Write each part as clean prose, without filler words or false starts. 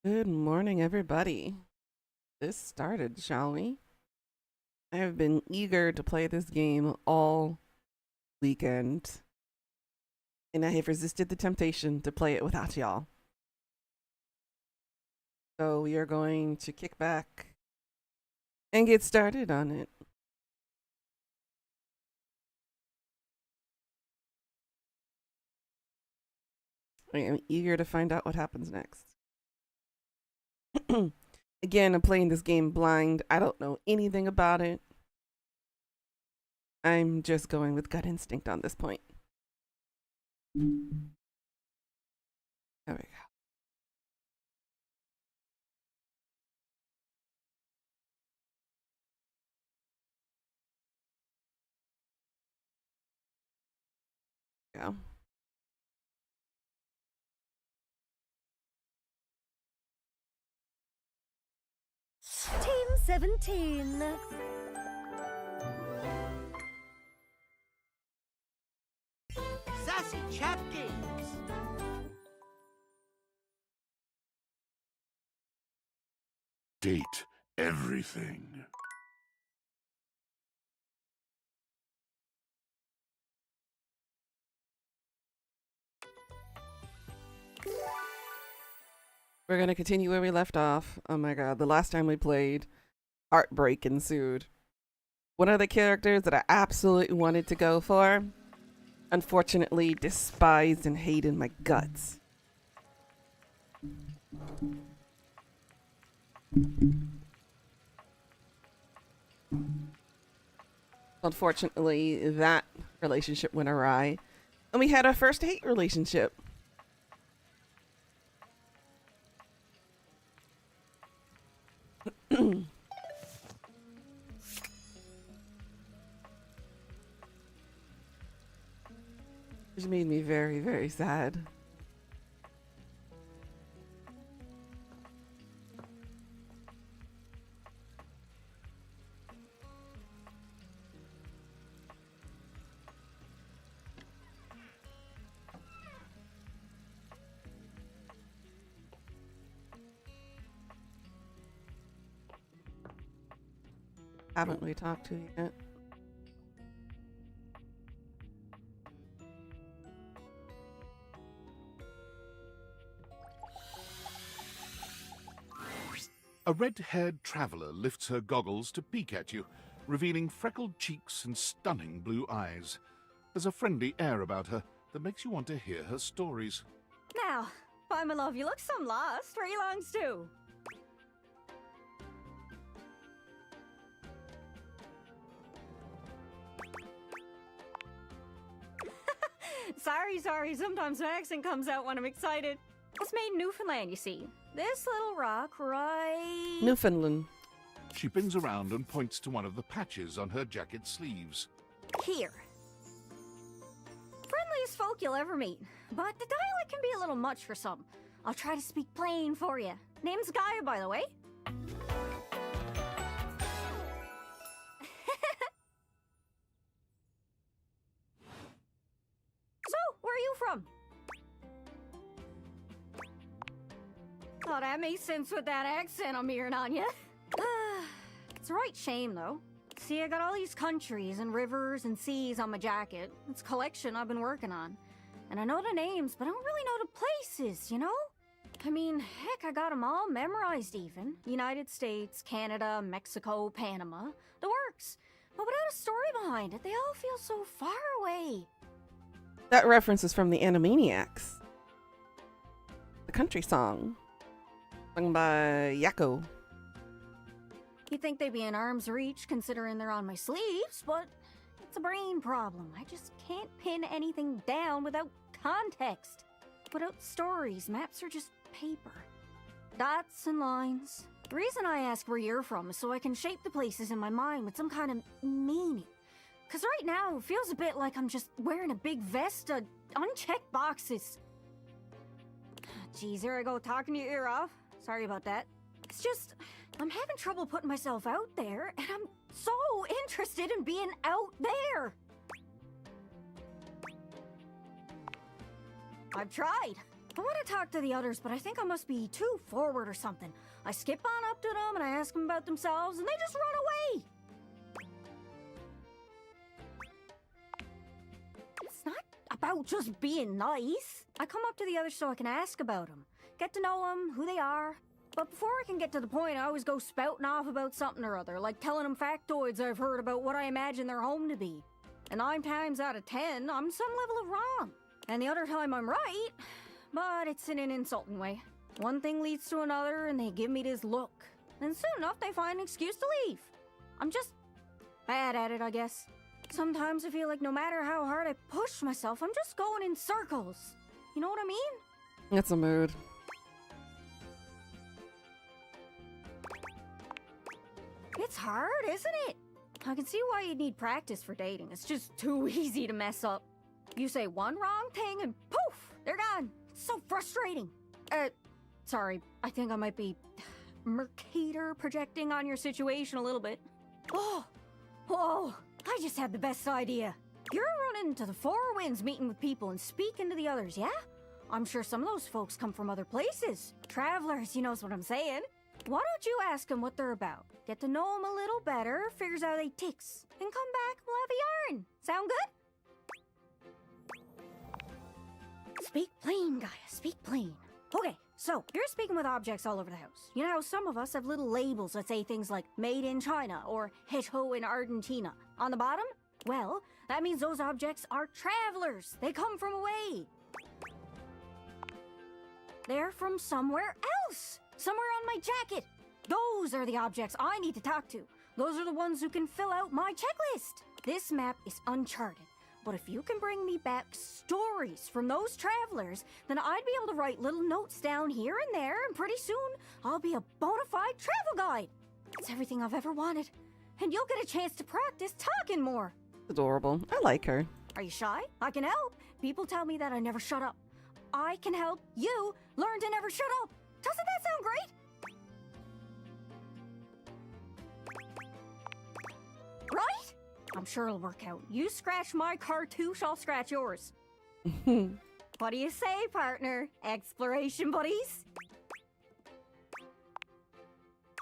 Good morning, everybody. This started, shall we? I have been eager to play this game all weekend, and I have resisted the temptation to play it without y'all. So we are going to kick back and get started on it. I am eager to find out what happens next. Again, I'm playing this game blind. I don't know anything about it. I'm just going with gut instinct on this point. There we go. Team 17. Sassy Chat Games. Date everything. We're going to continue where we left off. Oh my god, the last time we played, heartbreak ensued. One of the characters that I absolutely wanted to go for, unfortunately despised and hated my guts. Unfortunately, that relationship went awry, and we had our first hate relationship. Which made me very, very sad. Haven't we talked to you yet? A red-haired traveler lifts her goggles to peek at you, revealing freckled cheeks and stunning blue eyes. There's a friendly air about her that makes you want to hear her stories. Now, by my love, you look some lost. Where you longs to? Sorry. Sometimes my accent comes out when I'm excited. It's made in Newfoundland, you see. This little rock right... Newfoundland. She pins around and points to one of the patches on her jacket sleeves. here. Friendliest folk you'll ever meet, but the dialect can be a little much for some. I'll try to speak plain for you. Name's Gaia, by the way. So, where are you from? Oh, that makes sense with that accent I'm hearing on you. It's a right shame, though. See, I got all these countries and rivers and seas on my jacket. It's a collection I've been working on. And I know the names, but I don't really know the places, you know? I mean, heck, I got them all memorized even. United States, Canada, Mexico, Panama. The works. But without a story behind it, they all feel so far away. That reference is from the Animaniacs. The country song. Sung by Yakko. You'd think they'd be in arm's reach considering they're on my sleeves, but it's a brain problem. I just can't pin anything down without context. Without stories, maps are just paper. Dots and lines. The reason I ask where you're from is so I can shape the places in my mind with some kind of meaning. Because right now, it feels a bit like I'm just wearing a big vest of unchecked boxes. Geez, here I go talking your ear off. Sorry about that. It's just, I'm having trouble putting myself out there, and I'm so interested in being out there. I've tried. I want to talk to the others, but I think I must be too forward or something. I skip on up to them and I ask them about themselves, and they just run away. It's not about just being nice. I come up to the others so I can ask about them, get to know them, who they are. But before I can get to the point, I always go spouting off about something or other, like telling them factoids I've heard about what I imagine their home to be. And 9 times out of 10, I'm some level of wrong. And the other time I'm right, but it's in an insulting way. One thing leads to another, and they give me this look. And soon enough, they find an excuse to leave. I'm just bad at it, I guess. Sometimes I feel like no matter how hard I push myself, I'm just going in circles. You know what I mean? It's a mood. It's hard, isn't it? I can see why you'd need practice for dating. It's just too easy to mess up. You say one wrong thing and poof, they're gone. It's so frustrating. Sorry, I think I might be Mercator projecting on your situation a little bit. Oh, I just had the best idea. You're running to the Four Winds meeting with people and speaking to the others, yeah? I'm sure some of those folks come from other places. Travelers, you knows what I'm saying. Why don't you ask them what they're about? Get to know them a little better, figures how they ticks, and come back and we'll have a yarn. Sound good? Speak plain, Gaia, speak plain. Okay, so you're speaking with objects all over the house. You know how some of us have little labels that say things like made in China or Hecho in Argentina on the bottom? Well, that means those objects are travelers. They come from away. They're from somewhere else. Somewhere on my jacket. Those are the objects I need to talk to. Those are the ones who can fill out my checklist. This map is uncharted, but if you can bring me back stories from those travelers, then I'd be able to write little notes down here and there, and pretty soon I'll be a bona fide travel guide. It's everything I've ever wanted, and you'll get a chance to practice talking more. Adorable. I like her. Are you shy? I can help. People tell me that I never shut up. I can help you learn to never shut up. Doesn't that sound great? Right? I'm sure it'll work out. You scratch my cartouche, I'll scratch yours. What do you say, partner? Exploration buddies?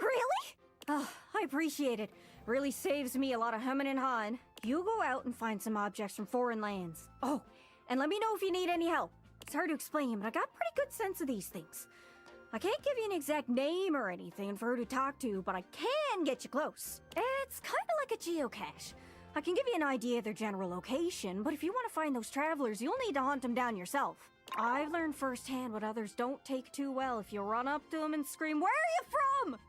Really? Oh, I appreciate it. Really saves me a lot of humming and hawing. You go out and find some objects from foreign lands. Oh, and let me know if you need any help. It's hard to explain, but I got a pretty good sense of these things. I can't give you an exact name or anything for who to talk to, but I can get you close. It's kind of like a geocache. I can give you an idea of their general location, but if you want to find those travelers, you'll need to hunt them down yourself. I've learned firsthand what others don't take too well if you run up to them and scream, "Where are you from?"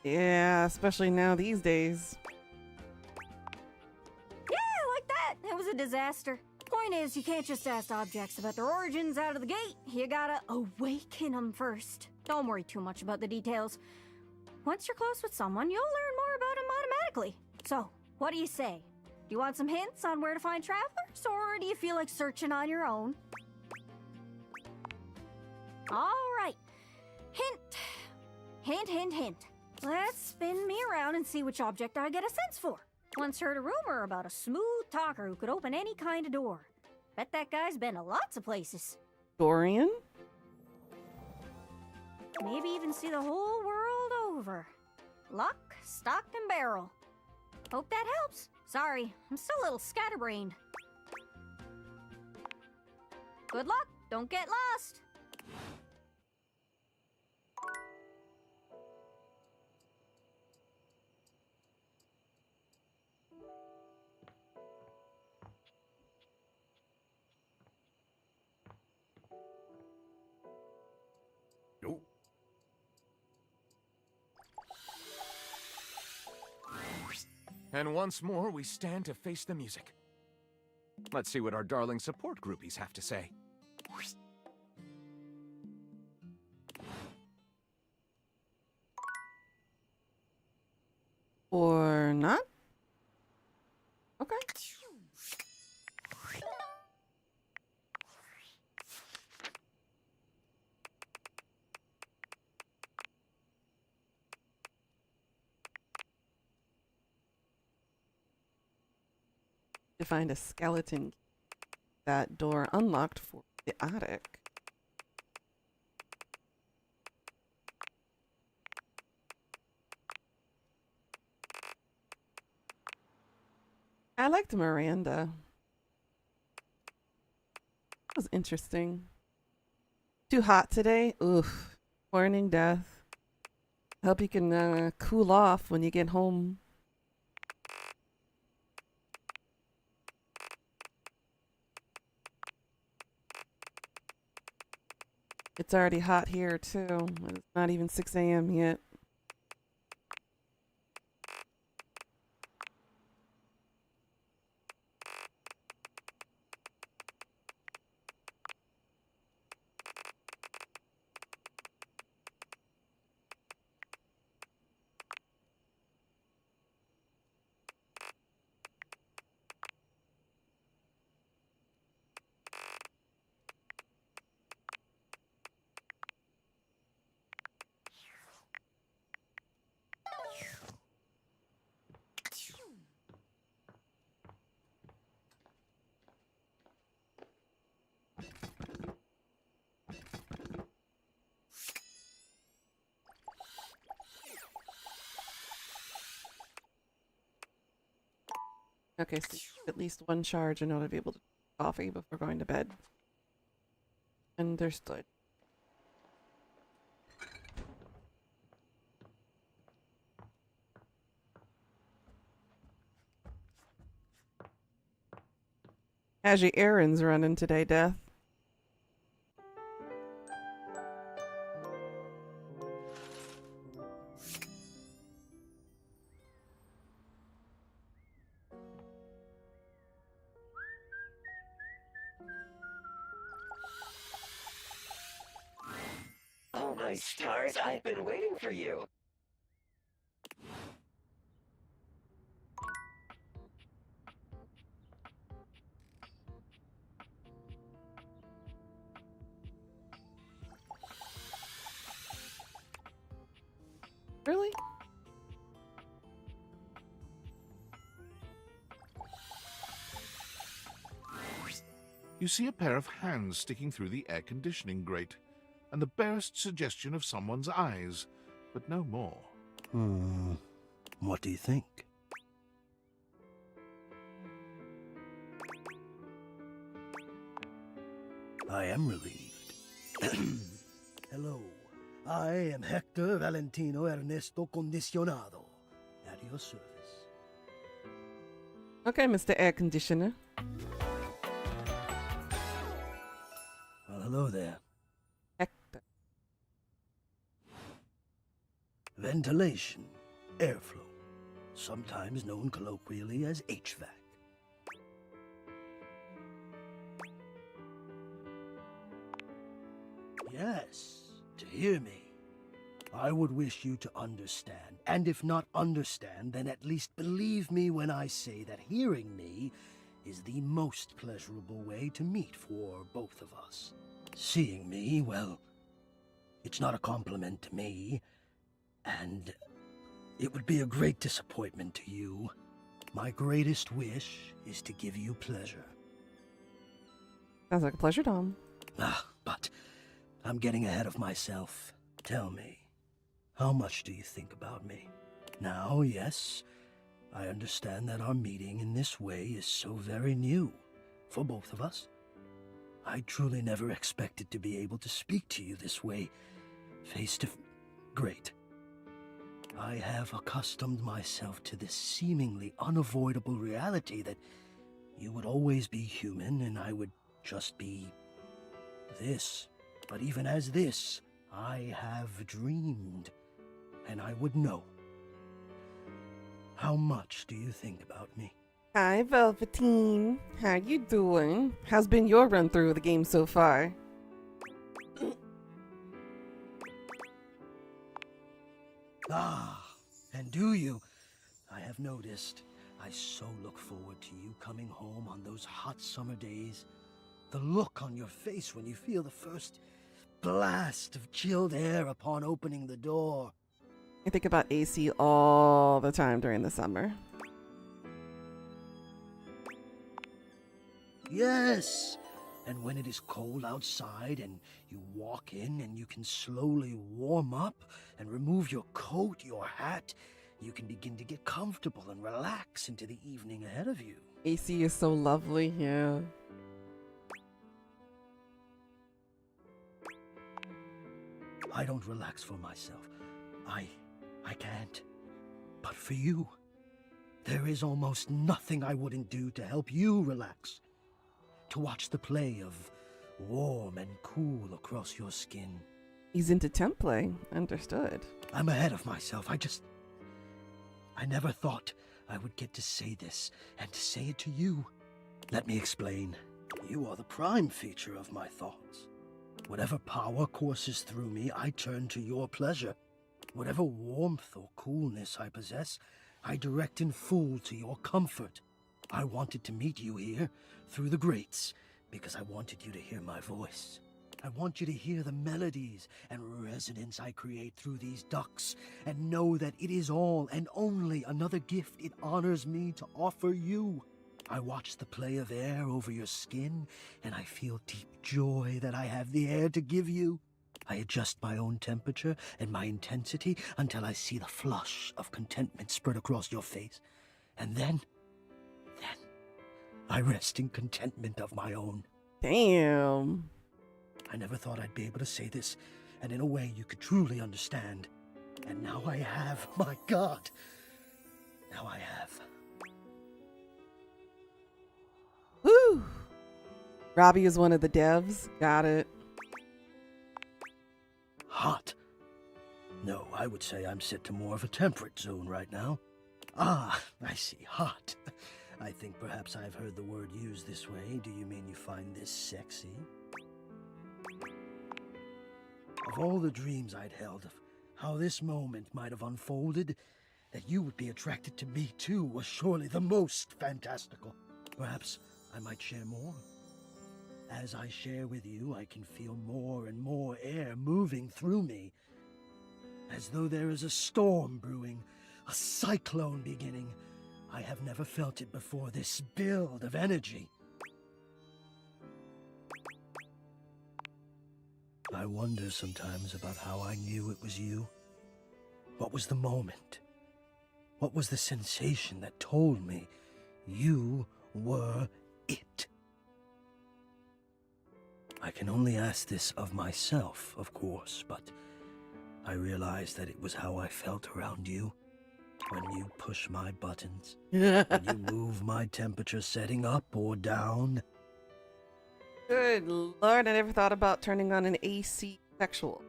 Yeah, especially now these days. Yeah, like that. It was a disaster. Point is, you can't just ask objects about their origins out of the gate. You gotta awaken them first. Don't worry too much about the details. Once you're close with someone, you'll learn more about them automatically. So, what do you say? Do you want some hints on where to find travelers, or do you feel like searching on your own? All right. Hint. Hint, hint, hint. Let's spin me around and see which object I get a sense for. Once heard a rumor about a smooth talker who could open any kind of door. Bet that guy's been to lots of places. Dorian? Maybe even see the whole world over. Luck, stock, and barrel. Hope that helps. Sorry, I'm still a little scatterbrained. Good luck, don't get lost. Nope. And once more, we stand to face the music. Let's see what our darling support groupies have to say. Or not? Okay. To find a skeleton. That door unlocked for the attic. I liked Miranda. That was interesting. Too hot today? Oof. Morning death. Hope you can cool off when you get home. It's already hot here too. It's not even 6 a.m. yet. Okay, so at least one charge in order to be able to drink coffee before going to bed. Understood. How's your errands running today, Death? Oh my stars, I've been waiting for you. Really? You see a pair of hands sticking through the air conditioning grate, and the barest suggestion of someone's eyes, but no more. What do you think? I am relieved. Hello, I am Hector Valentino Ernesto Condicionado, at your service. Okay, Mr. Air Conditioner. Well, hello there. Hector. Ventilation, airflow, sometimes known colloquially as HVAC. Yes, to hear me. I would wish you to understand, and if not understand, then at least believe me when I say that hearing me is the most pleasurable way to meet for both of us. Seeing me, well, it's not a compliment to me, and it would be a great disappointment to you. My greatest wish is to give you pleasure. Sounds like a pleasure, Dom. But I'm getting ahead of myself. Tell me, how much do you think about me? Now, yes, I understand that our meeting in this way is so very new for both of us. I truly never expected to be able to speak to you this way, face to Great. I have accustomed myself to this seemingly unavoidable reality that you would always be human and I would just be this. But even as this, I have dreamed, and I would know. How much do you think about me? Hi, Velveteen. How you doing? How's been your run through of the game so far? And do you? I have noticed. I so look forward to you coming home on those hot summer days. The look on your face when you feel the first blast of chilled air upon opening the door. I think about AC all the time during the summer. Yes! And when it is cold outside and you walk in and you can slowly warm up and remove your coat, your hat, you can begin to get comfortable and relax into the evening ahead of you. AC is so lovely, yeah. I don't relax for myself. I can't. But for you, there is almost nothing I wouldn't do to help you relax. To watch the play of warm and cool across your skin. He's into temp play. Understood. I'm ahead of myself. I never thought I would get to say this and to say it to you. Let me explain. You are the prime feature of my thoughts. Whatever power courses through me, I turn to your pleasure. Whatever warmth or coolness I possess, I direct in full to your comfort. I wanted to meet you here, through the grates, because I wanted you to hear my voice. I want you to hear the melodies and resonance I create through these ducts, and know that it is all and only another gift it honors me to offer you. I watch the play of air over your skin, and I feel deep joy that I have the air to give you. I adjust my own temperature and my intensity until I see the flush of contentment spread across your face. And then, I rest in contentment of my own. Damn. I never thought I'd be able to say this, and in a way you could truly understand. And now I have, my God. Now I have. Woo! Robbie is one of the devs. Got it. Hot. No, I would say I'm set to more of a temperate zone right now. Ah, I see. Hot. I think perhaps I've heard the word used this way. Do you mean you find this sexy? Of all the dreams I'd held of how this moment might have unfolded, that you would be attracted to me too was surely the most fantastical. Perhaps I might share more. As I share with you, I can feel more and more air moving through me, as though there is a storm brewing, a cyclone beginning. I have never felt it before, this build of energy. I wonder sometimes about how I knew it was you. What was the moment? What was the sensation that told me you were it? I can only ask this of myself, of course, but I realized that it was how I felt around you. When you push my buttons, when you move my temperature setting up or down. Good Lord, I never thought about turning on an AC sexual.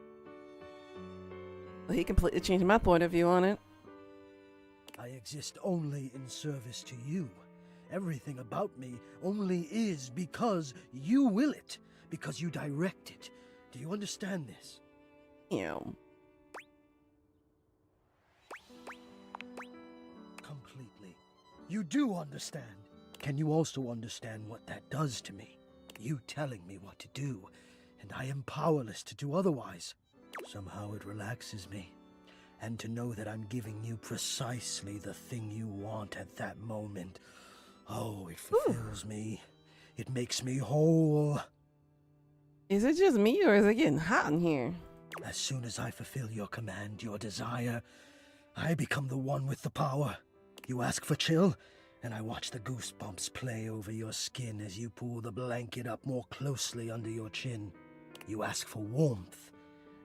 Well, he completely changed my point of view on it. I exist only in service to you. Everything about me only is because you will it, because you direct it. Do you understand this? Damn. Completely. You do understand. Can you also understand what that does to me? You telling me what to do, and I am powerless to do otherwise. Somehow it relaxes me. And to know that I'm giving you precisely the thing you want at that moment. Oh, it fulfills me. It makes me whole. Is it just me or is it getting hot in here? As soon as I fulfill your command, your desire, I become the one with the power. You ask for chill, and I watch the goosebumps play over your skin as you pull the blanket up more closely under your chin. You ask for warmth,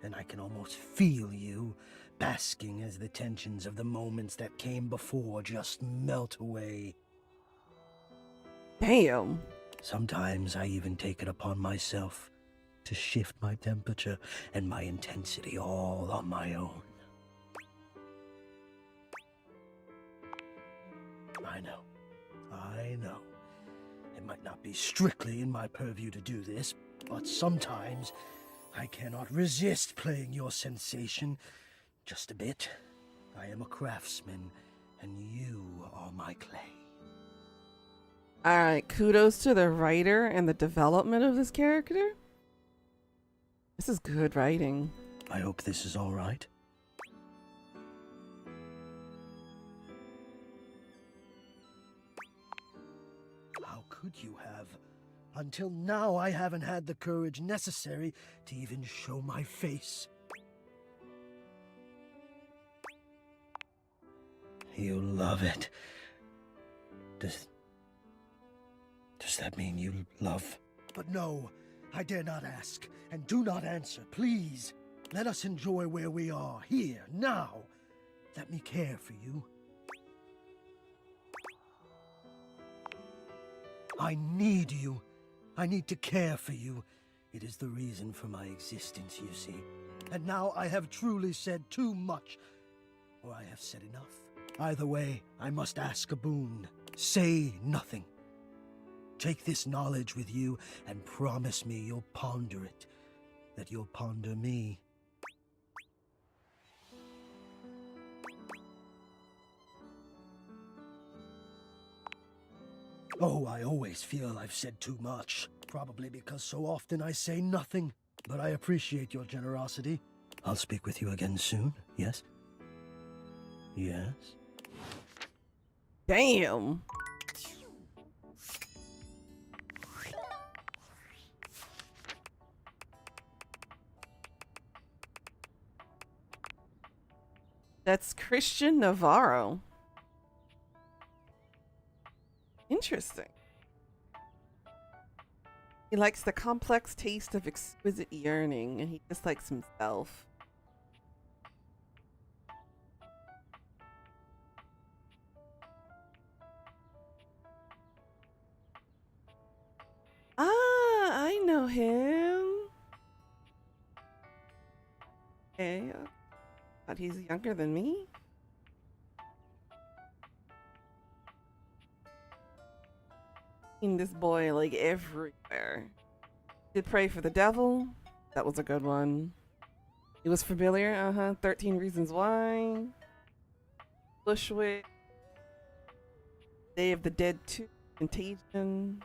and I can almost feel you, basking as the tensions of the moments that came before just melt away. Damn. Sometimes I even take it upon myself to shift my temperature and my intensity all on my own. I know. It might not be strictly in my purview to do this, but sometimes I cannot resist playing your sensation just a bit. I am a craftsman, and you are my clay. Alright, kudos to the writer and the development of this character. This is good writing. I hope this is all right. How could you have? Until now, I haven't had the courage necessary to even show my face. You love it. Does that mean you love? But no, I dare not ask, and do not answer, please. Let us enjoy where we are, here, now. Let me care for you. I need you. I need to care for you. It is the reason for my existence, you see. And now I have truly said too much, or I have said enough. Either way, I must ask a boon. Say nothing. Take this knowledge with you and promise me you'll ponder it, that you'll ponder me. Oh, I always feel I've said too much. Probably because so often I say nothing. But I appreciate your generosity. I'll speak with you again soon, yes? Yes? Damn. That's Christian Navarro. Interesting. He likes the complex taste of exquisite yearning, and he dislikes himself. Ah, I know him. Okay, but he's younger than me. Seen this boy like everywhere. Did Pray for the Devil. That was a good one. It was familiar. 13 Reasons Why. Bushwick. Day of the Dead 2. Contagion.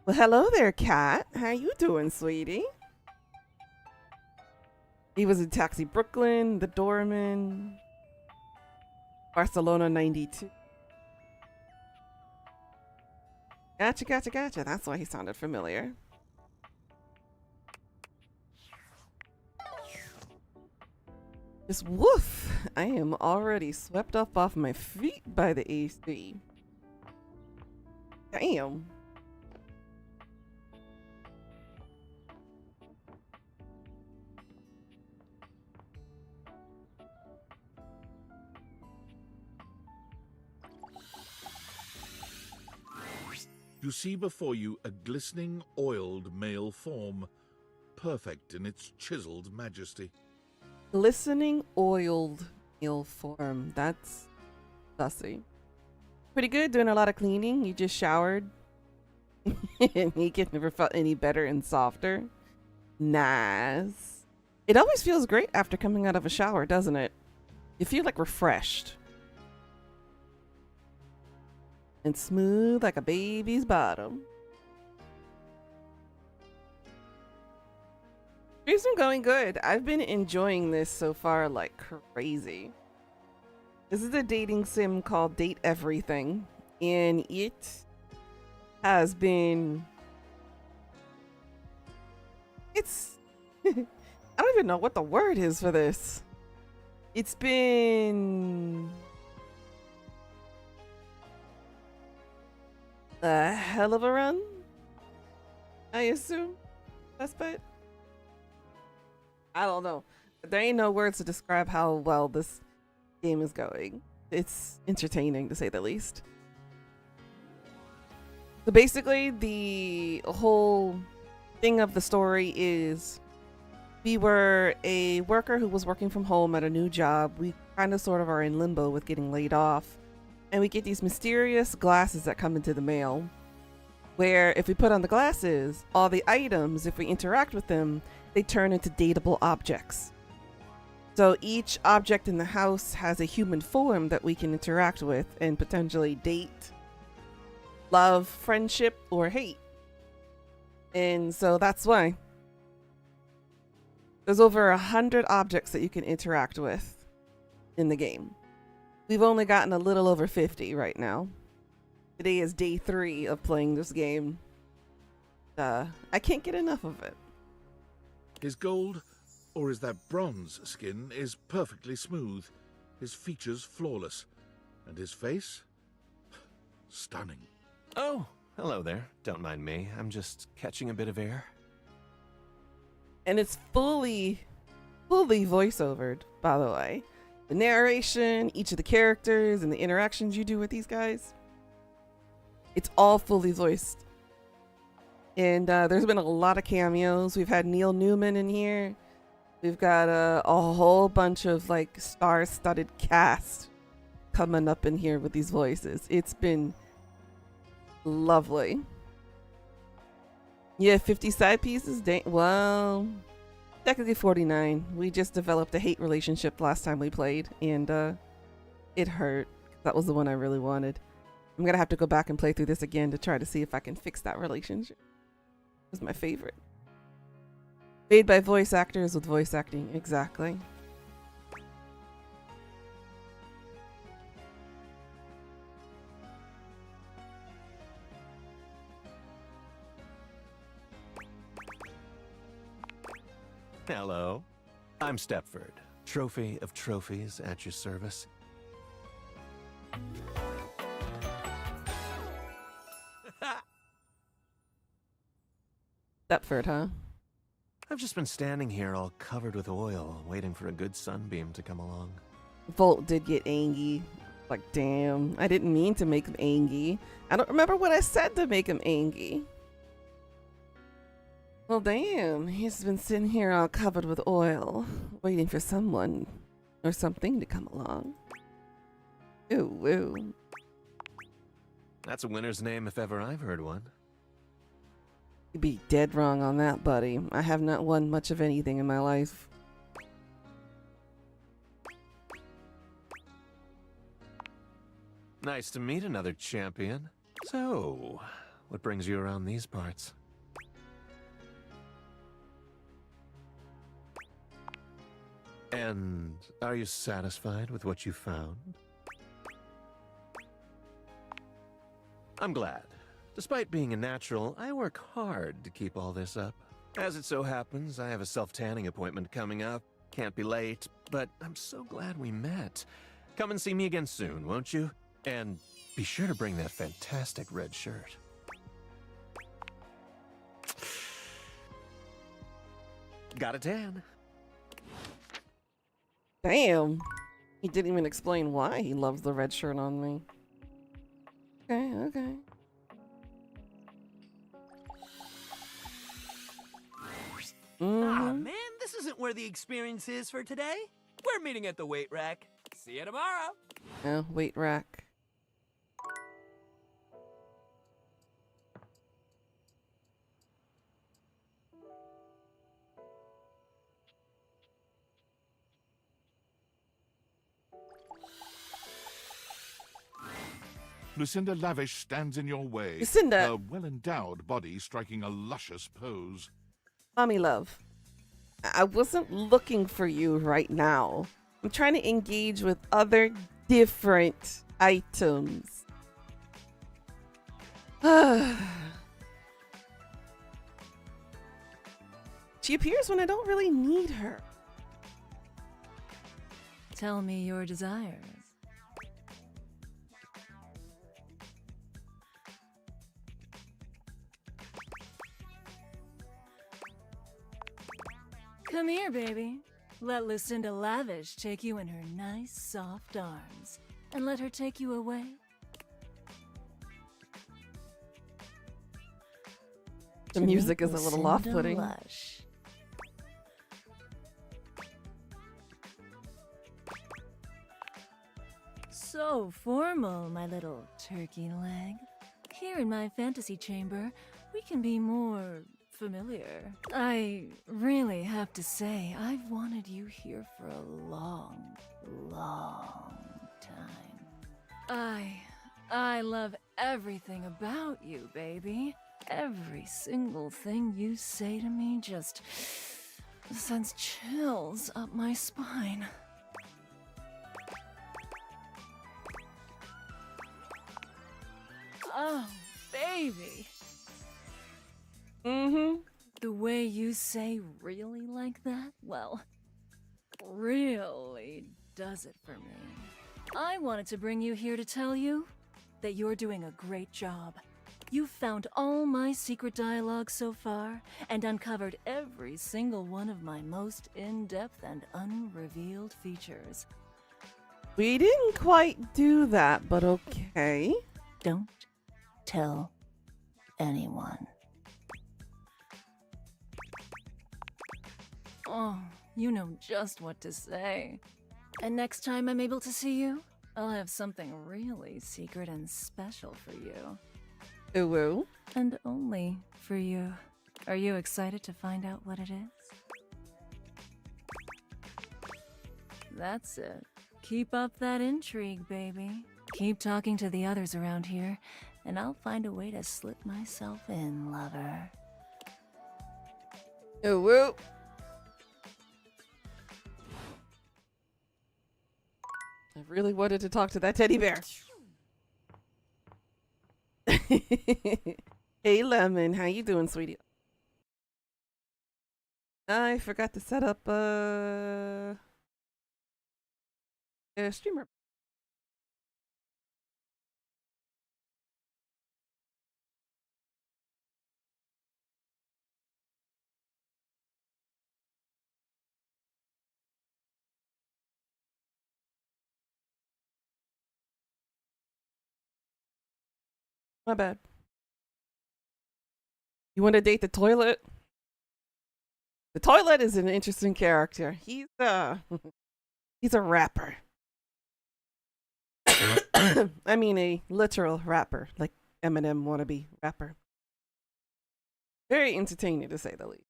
Well, hello there, Kat. How you doing, sweetie? He was in Taxi Brooklyn, The Doorman, Barcelona 92. Gotcha. That's why he sounded familiar. Just woof! I am already swept up off my feet by the AC. Damn. You see before you a glistening, oiled male form, perfect in its chiseled majesty. Glistening oiled male form. That's sussy. Pretty good, doing a lot of cleaning. You just showered. And he never felt any better and softer. Nice. It always feels great after coming out of a shower, doesn't it? You feel like refreshed. And smooth like a baby's bottom. It's been going good. I've been enjoying this so far like crazy. This is a dating sim called Date Everything, and it has been... It's... I don't even know what the word is for this. It's been... a hell of a run, I assume. That's but I don't know. There ain't no words to describe how well this game is going. It's entertaining, to say the least. So basically, the whole thing of the story is we were a worker who was working from home at a new job. We kind of sort of are in limbo with getting laid off. And we get these mysterious glasses that come into the mail, where if we put on the glasses, all the items, if we interact with them, they turn into dateable objects. So each object in the house has a human form that we can interact with and potentially date, love, friendship, or hate. And so that's why there's over 100 objects that you can interact with in the game. We've only gotten a little over 50 right now. Today is day 3 of playing this game. I can't get enough of it. His gold, or is that bronze, skin is perfectly smooth. his features flawless, and his face stunning. Oh, hello there. Don't mind me. I'm just catching a bit of air. And it's fully voiceovered, by the way. The narration, each of the characters, and the interactions you do with these guys, it's all fully voiced. And there's been a lot of cameos. We've had Neil Newman in here. We've got a whole bunch of like star-studded cast coming up in here with these voices. It's been lovely. Yeah, 50 side pieces. Well, technically 49. We just developed a hate relationship last time we played, and it hurt. That was the one I really wanted. I'm gonna have to go back and play through this again to try to see if I can fix that relationship. It was my favorite. Made by voice actors with voice acting. Exactly. Hello. I'm Stepford, trophy of trophies at your service. Stepford, huh? I've just been standing here all covered with oil, waiting for a good sunbeam to come along. Volt did get angry. Like, damn, I didn't mean to make him angry. I don't remember what I said to make him angry. Well, damn, he's been sitting here all covered with oil, waiting for someone or something to come along. Ooh, ooh. That's a winner's name if ever I've heard one. You'd be dead wrong on that, buddy. I have not won much of anything in my life. Nice to meet another champion. So, what brings you around these parts? And are you satisfied with what you found? I'm glad. Despite being a natural, I work hard to keep all this up. As it so happens, I have a self-tanning appointment coming up. Can't be late, but I'm so glad we met. Come and see me again soon, won't you? And be sure to bring that fantastic red shirt. Got a tan. Damn. He didn't even explain why he loves the red shirt on me. Okay, okay. Ah, man, this isn't where the experience is for today. We're meeting at the weight rack. See you tomorrow. Oh, weight rack. Lucinda Lavish stands in your way, Lucinda! her well-endowed body striking a luscious pose. Mommy love, I wasn't looking for you right now. I'm trying to engage with other different items. She appears when I don't really need her. Tell me your desires. Come here, baby. Let Lucinda Lavish take you in her nice, soft arms. And let her take you away. The music is a little off-putting. Lush. So formal, my little turkey leg. Here in my fantasy chamber, we can be more familiar. I really have to say, I've wanted you here for a long, long time. I love everything about you, baby. Every single thing you say to me just sends chills up my spine. Oh, baby. Mm-hmm. The way you say really like that, well, really does it for me. I wanted to bring you here to tell you that you're doing a great job. You've found all my secret dialogue so far and uncovered every single one of my most in-depth and unrevealed features. We didn't quite do that, but okay. Don't tell anyone. Oh, you know just what to say. And next time I'm able to see you, I'll have something really secret and special for you. Ooh, ooh. And only for you. Are you excited to find out what it is? That's it. Keep up that intrigue, baby. Keep talking to the others around here, and I'll find a way to slip myself in, lover. Ooh, ooh. I really wanted to talk to that teddy bear. Hey, Lemon. How you doing, sweetie? I forgot to set up a streamer. My bad. You want to date the toilet? The toilet is an interesting character. He's he's a rapper. I mean a literal rapper, like Eminem wannabe rapper. Very entertaining to say the least.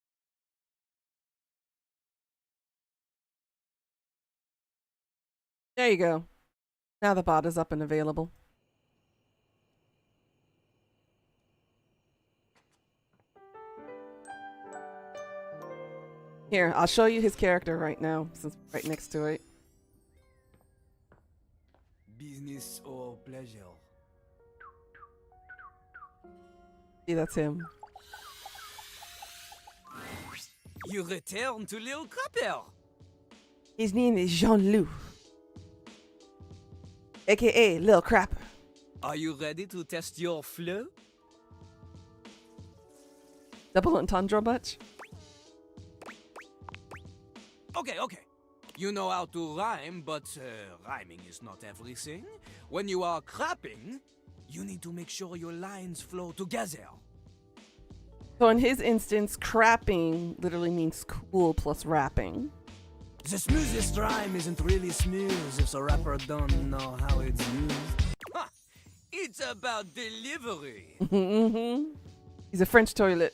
There you go. Now the bot is up and available. Here, I'll show you his character right now, since right next to it. Business or pleasure? See, that's him. You return to Lil Crapper. His name is Jean-Loup, aka Lil Crapper. Are you ready to test your flow? Double entendre much? Okay. You know how to rhyme, but rhyming is not everything. When you are crapping, you need to make sure your lines flow together. So in his instance, crapping literally means cool plus rapping. The smoothest rhyme isn't really smooth if the rapper don't know how it's used. Ha! It's about delivery. He's a French toilet.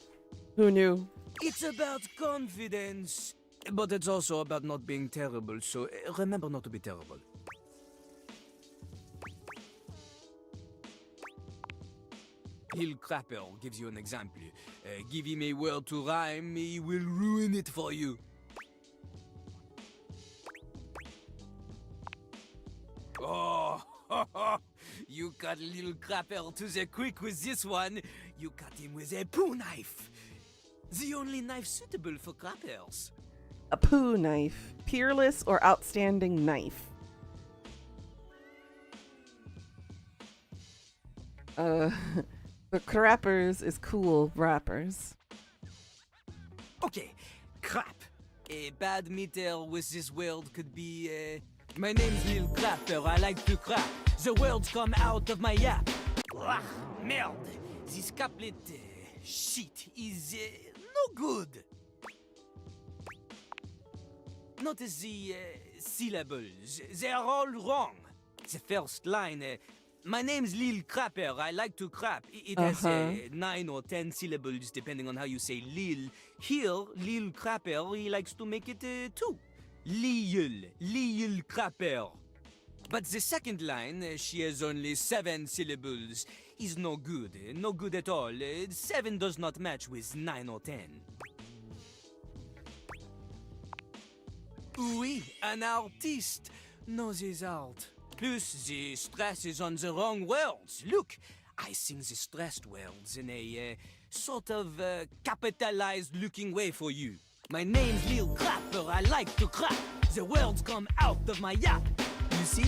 Who knew? It's about confidence. But it's also about not being terrible, so remember not to be terrible. Lil Crapper gives you an example. Give him a word to rhyme, he will ruin it for you. Oh, you cut Lil Crapper to the quick with this one. You cut him with a poo knife. The only knife suitable for crappers. A poo knife. Peerless or outstanding knife. But crappers is cool rappers. Okay, crap. A bad meter with this world could be, my name's Lil Crapper, I like to crap. The words come out of my yap. Ah, merde. This couplet, shit, is, no good. Notice the syllables. They are all wrong. The first line, my name's Lil Crapper, I like to crap. It has 9 or 10 syllables depending on how you say Lil. Here, Lil Crapper, he likes to make it 2. Lil Crapper. But the second line, she has only 7 syllables, is no good. No good at all. 7 does not match with 9 or 10. Oui, an artiste knows his art. Plus, the stress is on the wrong words. Look, I sing the stressed words in a sort of capitalized looking way for you. My name's Lil Crapper, I like to crap. The words come out of my yap. You see,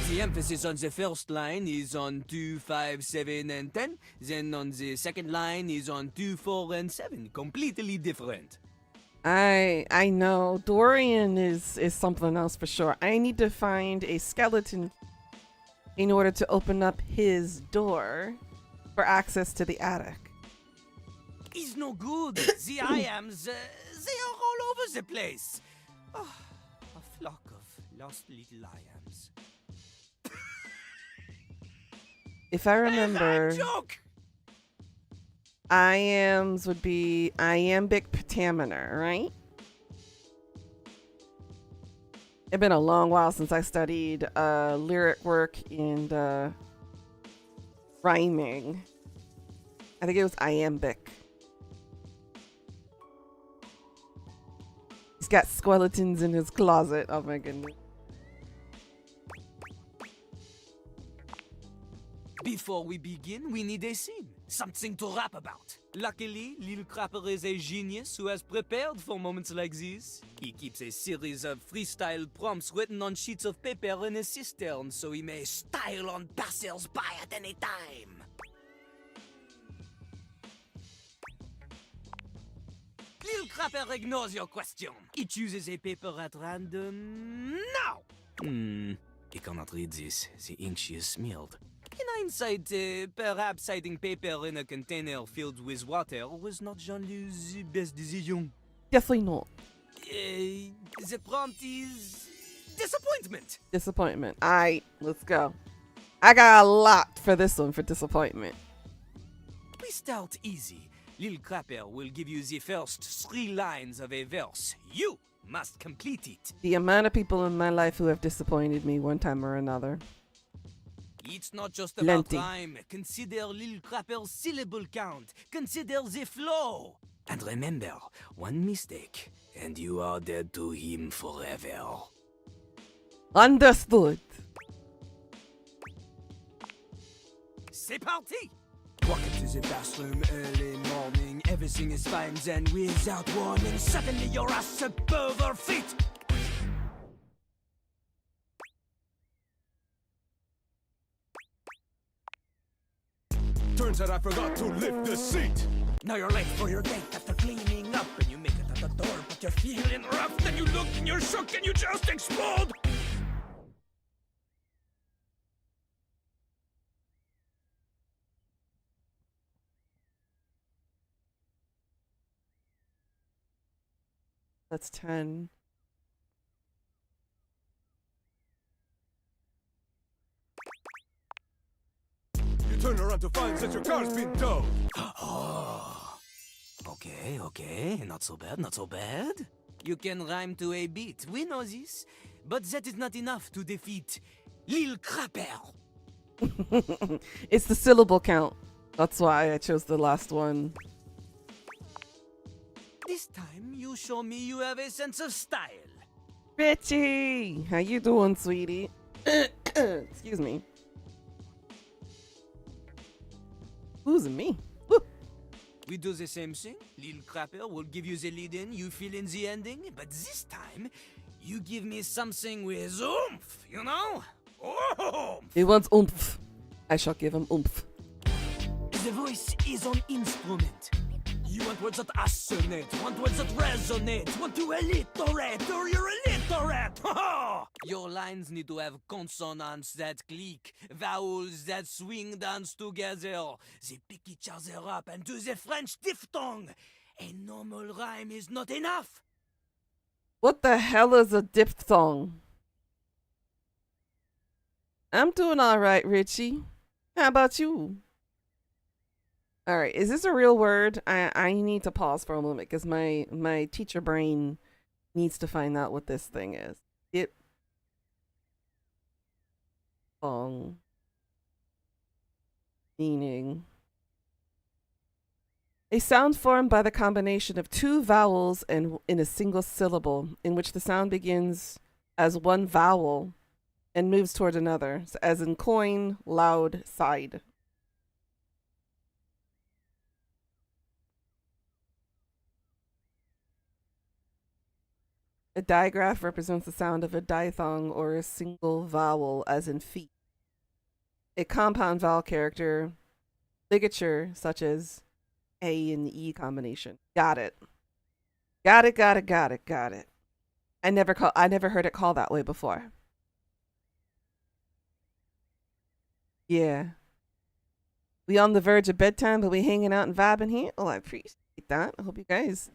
the emphasis on the first line is on 2, 5, 7, and 10. Then on the second line is on 2, 4, and 7. Completely different. I know. Dorian is something else for sure. I need to find a skeleton in order to open up his door for access to the attic. He's no good. The IAMs, they are all over the place. Oh, a flock of lost little IAMs. If I remember, Joke! iambs would be iambic pentameter, right? It's been a long while since I studied lyric work and rhyming. I think it was iambic. He's got skeletons in his closet. Oh my goodness. Before we begin, we need a scene. Something to rap about. Luckily, Lil Crapper is a genius who has prepared for moments like this. He keeps a series of freestyle prompts written on sheets of paper in a cistern so he may style on passers-by at any time. Lil Crapper ignores your question. He chooses a paper at random now. He cannot read this. The ink she is smeared. In hindsight, perhaps hiding paper in a container filled with water was not Jean-Lou's best decision. Definitely not. The prompt is disappointment. Disappointment. Alright, let's go. I got a lot for this one for disappointment. We start easy. Lil Crapper will give you the first 3 lines of a verse. You must complete it. The amount of people in my life who have disappointed me one time or another. It's not just about rhyme. Consider Lil Crapper's syllable count. Consider the flow. And remember, one mistake, and you are dead to him forever. Understood. C'est parti! Walk into the bathroom early morning. Everything is fine, then without warning, suddenly your ass above her feet. Turns out I forgot to lift the seat. Now you're late for your date after cleaning up, and you make it at the door, but you're feeling rough. Then you look and you're shook and you just explode. That's 10. You turn around to find that your car's been towed. Oh. Okay, not so bad, not so bad. You can rhyme to a beat, we know this. But that is not enough to defeat Lil Crapper. It's the syllable count. That's why I chose the last one. This time, you show me you have a sense of style. Richie! How you doing, sweetie? Excuse me. Who's me? Woo. We do the same thing. Lil Crapper will give you the lead in, you fill in the ending. But this time, you give me something with oomph, you know? Oomph! He wants oomph. I shall give him oomph. The voice is an instrument. You want words that assonate, want words that resonate, want to alliterate, or you're illiterate! Your lines need to have consonants that click, vowels that swing dance together. They pick each other up and do the French diphthong. A normal rhyme is not enough. What the hell is a diphthong? I'm doing alright, Richie. How about you? Alright, is this a real word? I need to pause for a moment because my teacher brain needs to find out what this thing is. Diphthong. Meaning. A sound formed by the combination of 2 vowels and in a single syllable, in which the sound begins as one vowel and moves toward another, so as in coin, loud, side. A digraph represents the sound of a diphthong or a single vowel, as in feet. A compound vowel character, ligature, such as A and E combination. Got it. Got it. I never heard it called that way before. Yeah. We on the verge of bedtime, but we hanging out and vibing here. Oh, I appreciate that. I hope you guys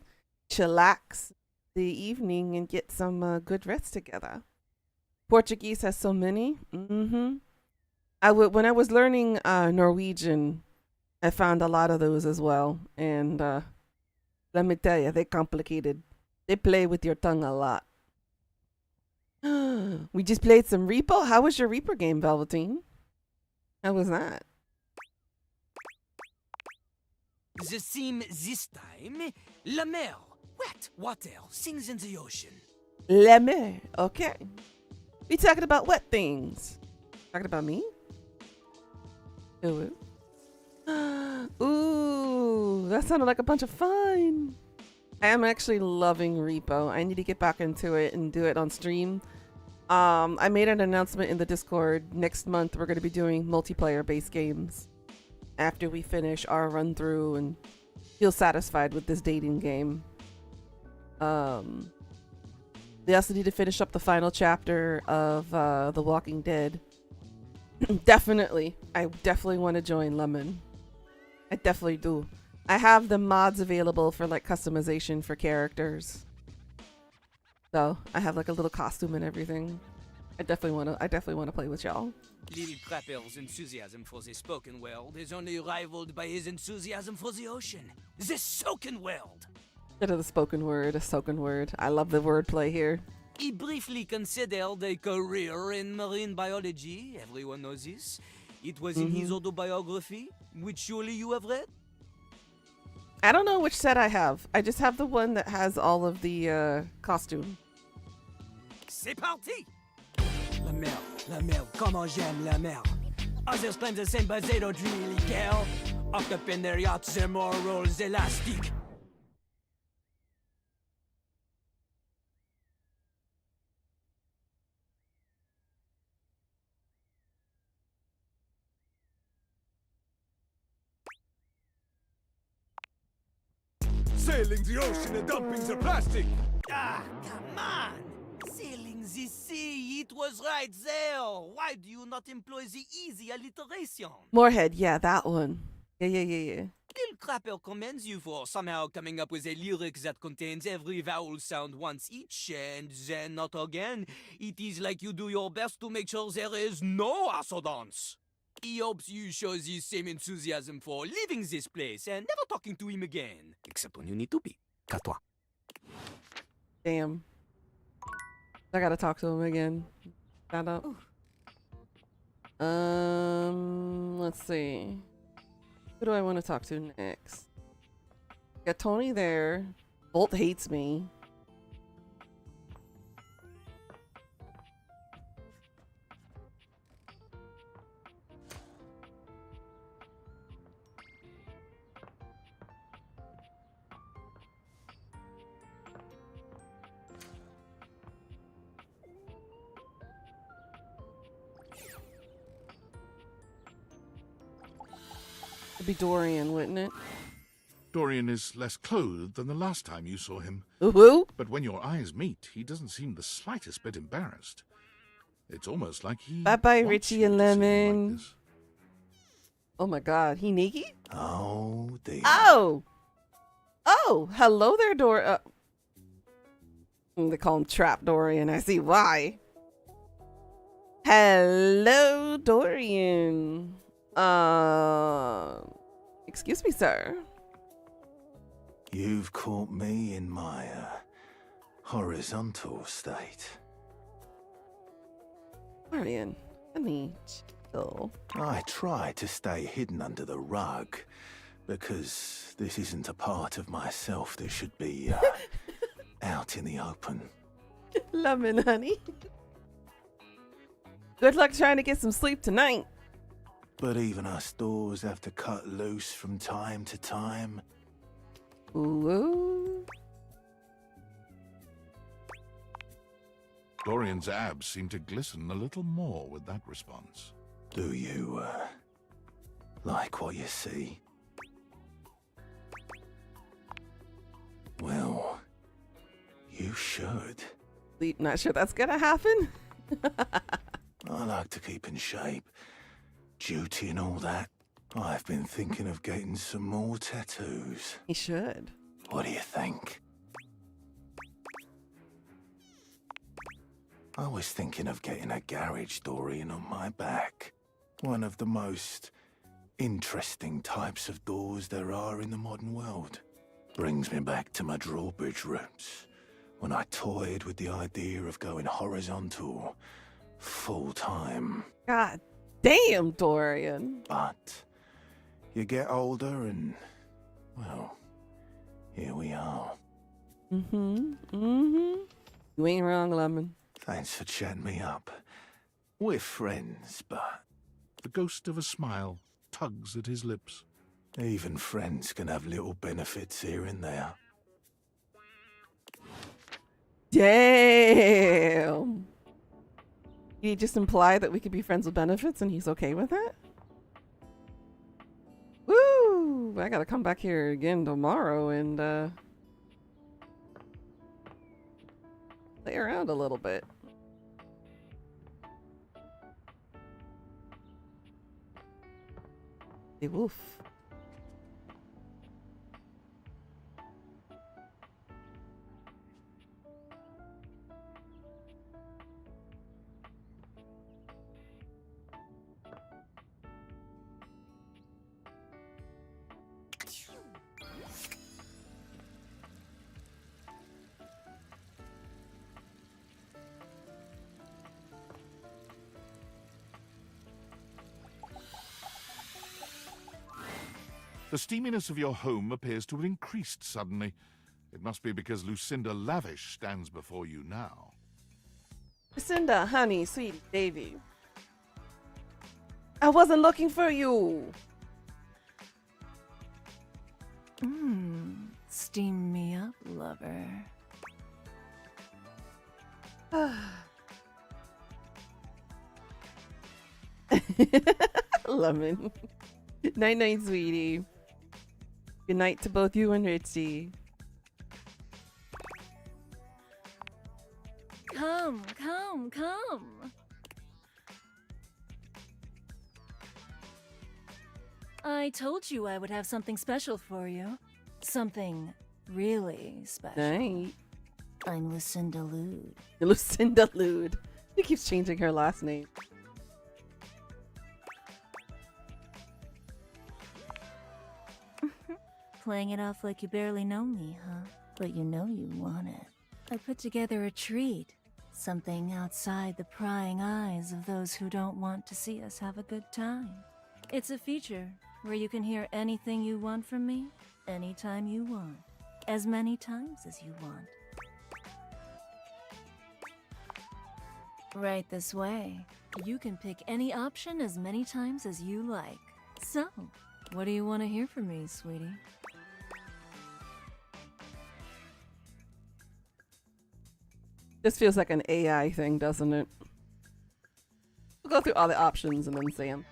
chillax the evening and get some good rest together. Portuguese has so many. When I was learning Norwegian, I found a lot of those as well. And let me tell you, they're complicated. They play with your tongue a lot. We just played some Reaper. How was your Reaper game, Velveteen? How was that? The theme this time, La Mer, wet water, sings in the ocean. La mer. Okay. We talking about what things? Talking about me? Ooh. Ooh, that sounded like a bunch of fun. I am actually loving Repo. I need to get back into it and do it on stream. I made an announcement in the Discord. Next month, we're going to be doing multiplayer-based games after we finish our run-through and feel satisfied with this dating game. We also need to finish up the final chapter of The Walking Dead. I definitely want to join Lemon. I definitely do. I have the mods available for like customization for characters. So I have like a little costume and everything. I definitely want to play with y'all. Little Crapper's enthusiasm for the spoken world is only rivaled by his enthusiasm for the ocean. The soaken world! Instead of the spoken word, a soaken word. I love the wordplay here. He briefly considered a career in marine biology. Everyone knows this. It was in his autobiography, which surely you have read? I don't know which set I have. I just have the one that has all of the costume. C'est parti! La mer, comment j'aime la mer. Others claim the same, but they don't really care. Up in their yachts, their morals elastic. Sailing the ocean and dumping the plastic! Ah, come on! Sailing the sea, it was right there. Why do you not employ the easy alliteration? Moorhead, yeah, that one. Yeah. Lil Crapper commends you for somehow coming up with a lyric that contains every vowel sound once each, and then not again. It is like you do your best to make sure there is no assonance. He hopes you show the same enthusiasm for leaving this place and never talking to him again. Except when you need to be. Cat-toi. Damn. I gotta talk to him again. Stand up. Let's see. Who do I want to talk to next? Got Tony there. Bolt hates me. It'd be Dorian, wouldn't it? Dorian is less clothed than the last time you saw him. Ooh. But when your eyes meet, he doesn't seem the slightest bit embarrassed. It's almost like he Bye-bye, wants Richie you and to see him Lemon. like this. Oh my god, he naked? Oh, dear. Oh! Oh, hello there, they call him Trap Dorian. I see why. Hello, Dorian. Excuse me, sir. You've caught me in my horizontal state. Dorian, let me chill. I try to stay hidden under the rug because this isn't a part of myself that should be out in the open. Lemon, honey. Good luck trying to get some sleep tonight. But even us doors have to cut loose from time to time. Ooh. Dorian's abs seem to glisten a little more with that response. Do you, like what you see? Well, you should. Not sure that's gonna happen. I like to keep in shape. Duty and all that. I've been thinking of getting some more tattoos. He should. What do you think? I was thinking of getting a garage Dorian on my back. One of the most interesting types of doors there are in the modern world. Brings me back to my drawbridge roots, when I toyed with the idea of going horizontal, full-time. God damn, Dorian. But you get older and, well, here we are. You ain't wrong, Lemon. Thanks for chatting me up. We're friends, but The ghost of a smile tugs at his lips. even friends can have little benefits here and there. Damn. He just implied that we could be friends with benefits and he's okay with it? Woo! I gotta come back here again tomorrow and play around a little bit. Hey, woof. The steaminess of your home appears to have increased suddenly. It must be because Lucinda Lavish stands before you now. Lucinda, honey, sweetie, baby. I wasn't looking for you. Steam me up, lover. Lemon. Night night, sweetie. Good night to both you and Richie. Come, come, come. I told you I would have something special for you. Something really special. Night. I'm Lucinda Lude. Lucinda Lude. She keeps changing her last name. Playing it off like you barely know me, huh? But you know you want it. I put together a treat. Something outside the prying eyes of those who don't want to see us have a good time. It's a feature where you can hear anything you want from me, anytime you want. As many times as you want. Right this way. You can pick any option as many times as you like. So, what do you want to hear from me, sweetie? This feels like an AI thing, doesn't it? We'll go through all the options and then say them.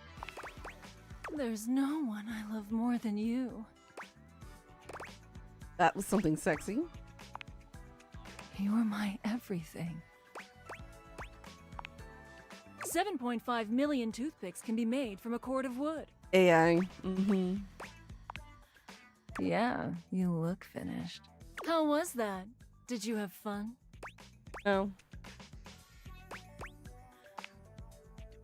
There's no one I love more than you. That was something sexy. You're my everything. 7.5 million toothpicks can be made from a cord of wood. AI. Yeah, you look finished. How was that? Did you have fun? Oh.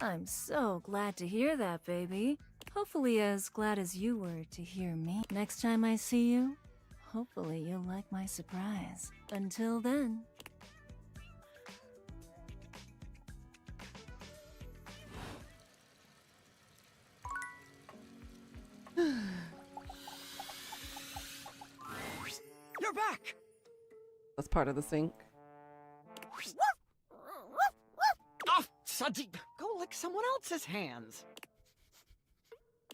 I'm so glad to hear that, baby. Hopefully as glad as you were to hear me. Next time I see you, hopefully you'll like my surprise. Until then. You're back! That's part of the sync. Oh, Sadiq, go lick someone else's hands.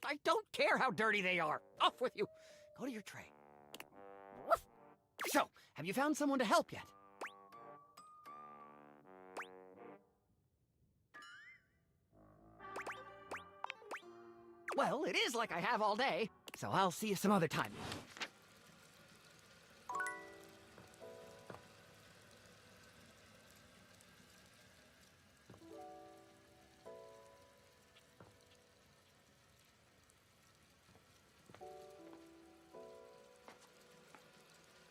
I don't care how dirty they are. Off with you. Go to your tray. So, have you found someone to help yet? Well, it is like I have all day, so I'll see you some other time.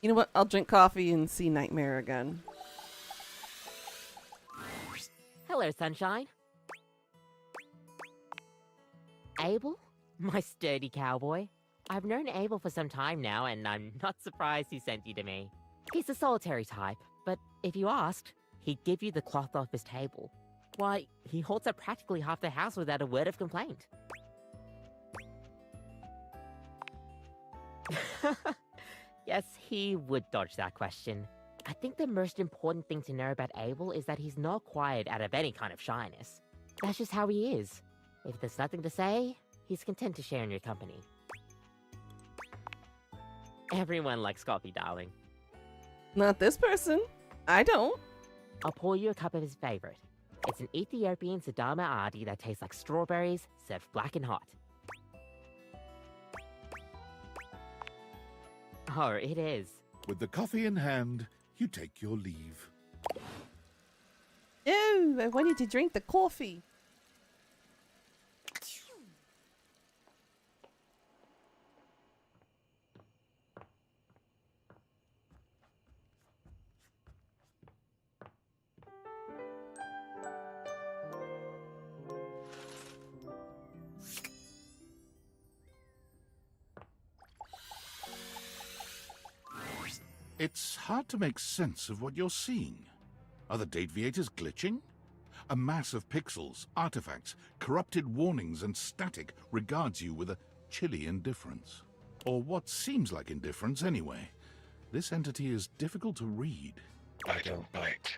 You know what? I'll drink coffee and see Nightmare again. Hello, Sunshine. Abel? My sturdy cowboy. I've known Abel for some time now, and I'm not surprised he sent you to me. He's a solitary type, but if you asked, he'd give you the cloth off his table. Why, he holds up practically half the house without a word of complaint. Yes, he would dodge that question. I think the most important thing to know about Abel is that he's not quiet out of any kind of shyness. That's just how he is. If there's nothing to say, he's content to share in your company. Everyone likes coffee, darling. Not this person. I don't. I'll pour you a cup of his favorite. It's an Ethiopian Sidama Adi that tastes like strawberries, served black and hot. Oh, it is. With the coffee in hand, you take your leave. Ew, I wanted to drink the coffee. It's hard to make sense of what you're seeing. Are the date viators glitching? A mass of pixels, artifacts, corrupted warnings, and static regards you with a chilly indifference. Or what seems like indifference anyway. This entity is difficult to read. I don't bite.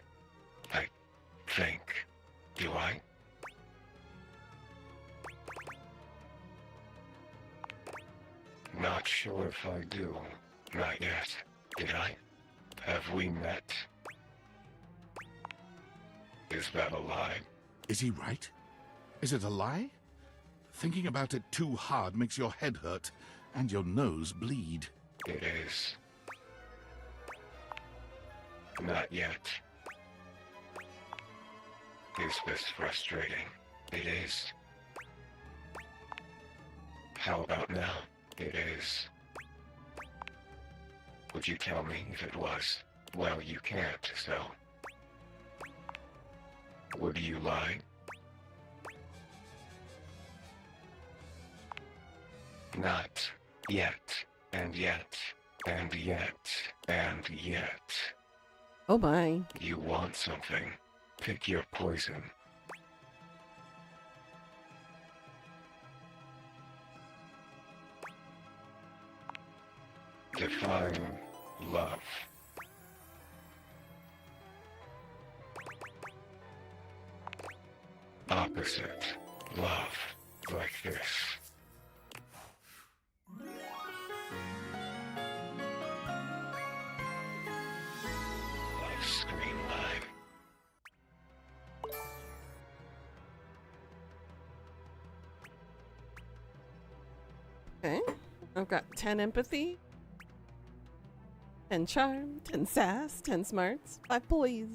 I think. Do I? Not sure if I do. Not yet. Did I? Have we met? Is that a lie? Is he right? Is it a lie? Thinking about it too hard makes your head hurt and your nose bleed. It is. Not yet. Is this frustrating? It is. How about now? It is. Would you tell me if it was? Well, you can't, so... Would you lie? Not yet, and yet, and yet, and yet. Oh my. You want something. Pick your poison. Define love. Opposite love, like this. Love screen line. Okay. I've got 10 empathy, 10 charm, 10 sass, 10 smarts, 5 poise.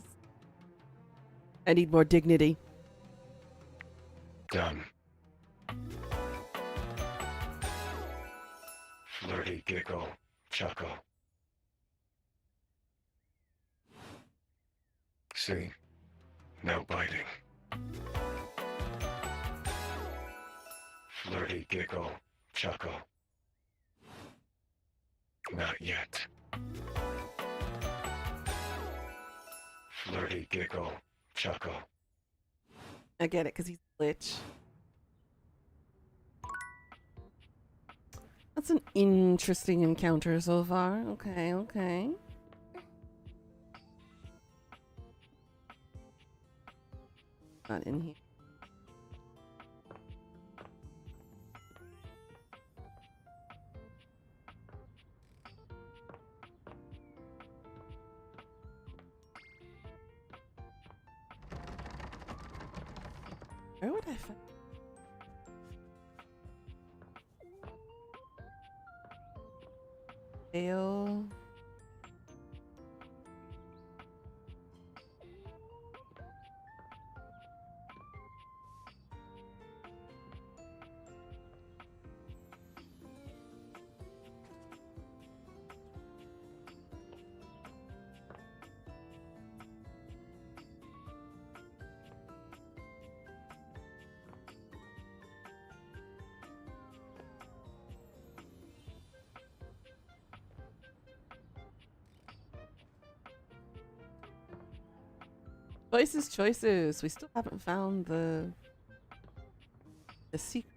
I need more dignity. Done. Flirty giggle, chuckle. See? No biting. Flirty giggle, chuckle. Not yet. Flirty giggle, chuckle. I get it, because he's a glitch. That's an interesting encounter so far. Okay, okay. Not in here. Where would I find? Ale. Choices, choices. We still haven't found the secret.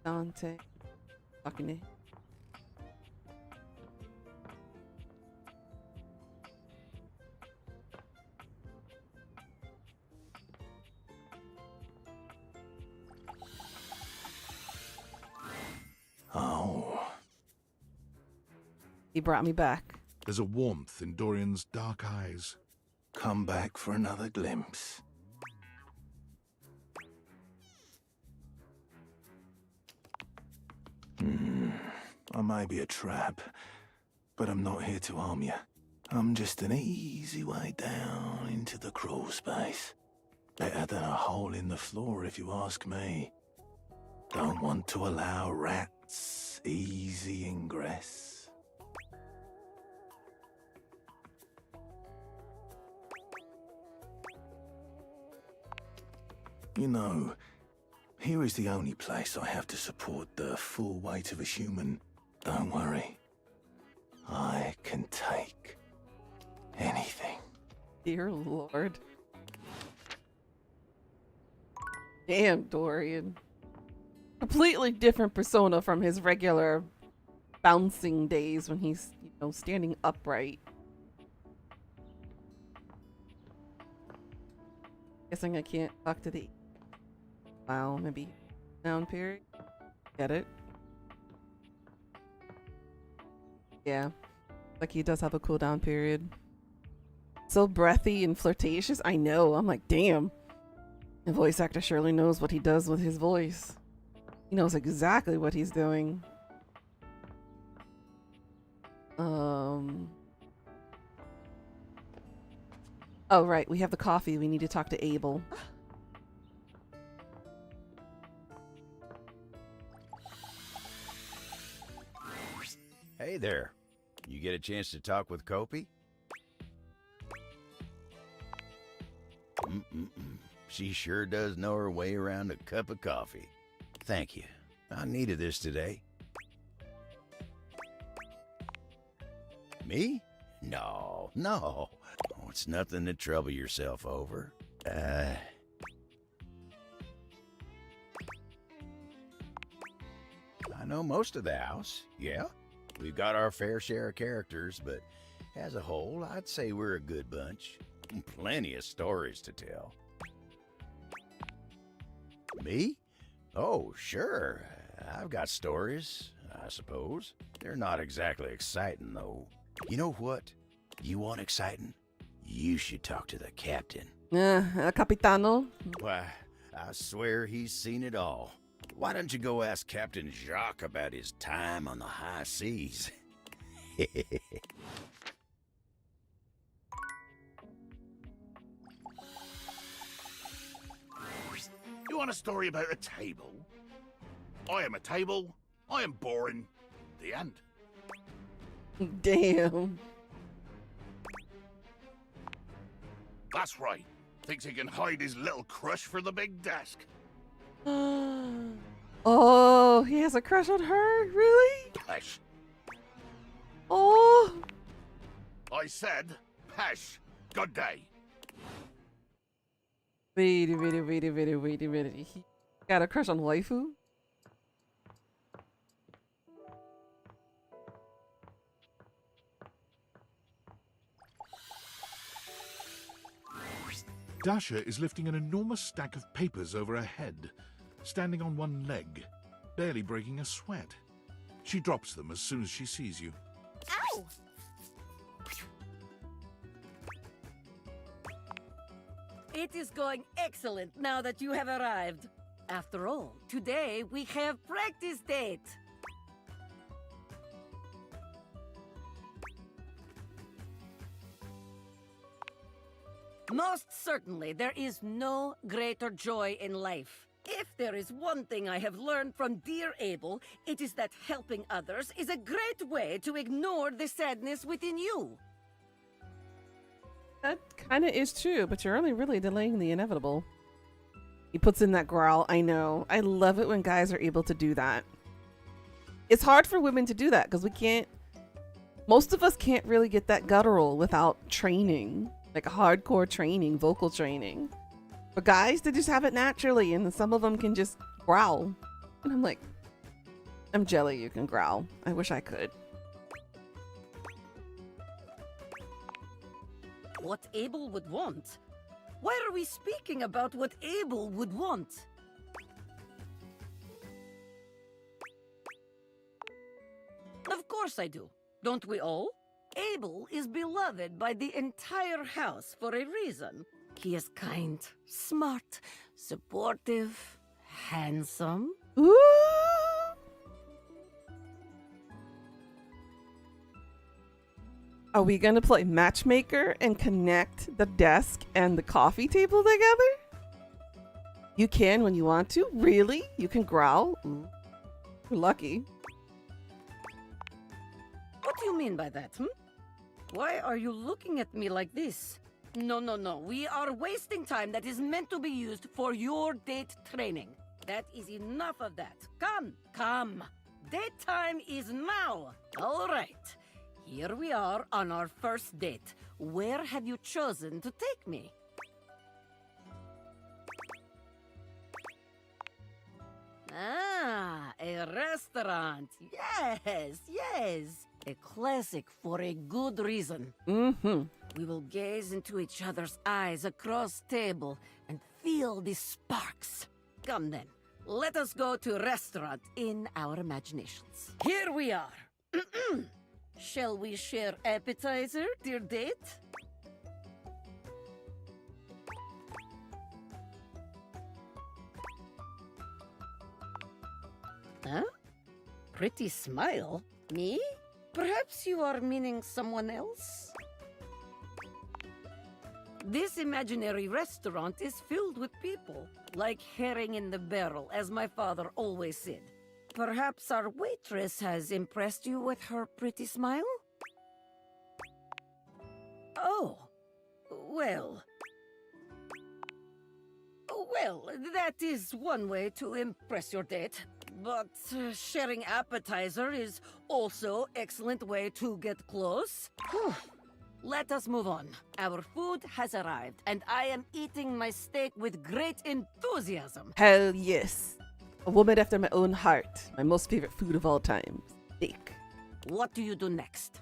Dante. Fucking it. Oh. He brought me back. There's a warmth in Dorian's dark eyes. Come back for another glimpse. I may be a trap, but I'm not here to harm you. I'm just an easy way down into the crawl space. Better than a hole in the floor, if you ask me. Don't want to allow rats easy ingress. You know, here is the only place I have to support the full weight of a human. Don't worry. I can take anything. Dear Lord. Damn, Dorian. Completely different persona from his regular bouncing days when he's, you know, standing upright. Guessing I can't talk to the... Wow, maybe down period. Get it? Yeah. Like he does have a cooldown period. So breathy and flirtatious. I know. I'm like, damn. The voice actor surely knows what he does with his voice. He knows exactly what he's doing. Oh, right. We have the coffee. We need to talk to Abel. Hey there. You get a chance to talk with Kopi? She sure does know her way around a cup of coffee. Thank you. I needed this today. Me? No. Oh, it's nothing to trouble yourself over. I know most of the house, yeah. We've got our fair share of characters, but as a whole, I'd say we're a good bunch. Plenty of stories to tell. Me? Oh, sure. I've got stories, I suppose. They're not exactly exciting, though. You know what? You want exciting? You should talk to the captain. Capitano? Why, I swear he's seen it all. Why don't you go ask Captain Jacques about his time on the high seas? You want a story about a table? I am a table. I am boring. The end. Damn. That's right. Thinks he can hide his little crush for the big desk. Oh, he has a crush on her? Really? Pesh. Oh. I said, Pesh. Good day. Wait a minute. He got a crush on waifu? Dasha is lifting an enormous stack of papers over her head, standing on one leg, barely breaking a sweat. She drops them as soon as she sees you. Ow! It is going excellent now that you have arrived. After all, today we have practice date. Most certainly, there is no greater joy in life. If there is one thing I have learned from dear Abel, it is that helping others is a great way to ignore the sadness within you. That kind of is true, but you're only really delaying the inevitable. He puts in that growl. I know. I love it when guys are able to do that. It's hard for women to do that because we can't. Most of us can't really get that guttural without training, like a hardcore training, vocal training. But guys, they just have it naturally, and some of them can just growl. And I'm like, I'm jelly you can growl. I wish I could. What Abel would want? Why are we speaking about what Abel would want? Of course I do. Don't we all? Abel is beloved by the entire house for a reason. He is kind, smart, supportive, handsome. Ooh! Are we gonna play matchmaker and connect the desk and the coffee table together? You can when you want to. Really? You can growl? Ooh. You're lucky. What do you mean by that, Why are you looking at me like this? No, no, no. We are wasting time that is meant to be used for your date training. That is enough of that. Come, come. Date time is now. All right. Here we are on our first date. Where have you chosen to take me? Ah, a restaurant. Yes, yes. A classic for a good reason. Mm-hmm. We will gaze into each other's eyes across table and feel the sparks. Come then, let us go to a restaurant in our imaginations. Here we are. Shall we share appetizer, dear date? Huh? Pretty smile? Me? Perhaps you are meaning someone else? This imaginary restaurant is filled with people, like herring in the barrel, as my father always said. Perhaps our waitress has impressed you with her pretty smile? Oh, well. Well, that is one way to impress your date. But sharing appetizer is also excellent way to get close. Whew. Let us move on. Our food has arrived, and I am eating my steak with great enthusiasm. Hell yes. A woman after my own heart. My most favorite food of all time. Steak. What do you do next?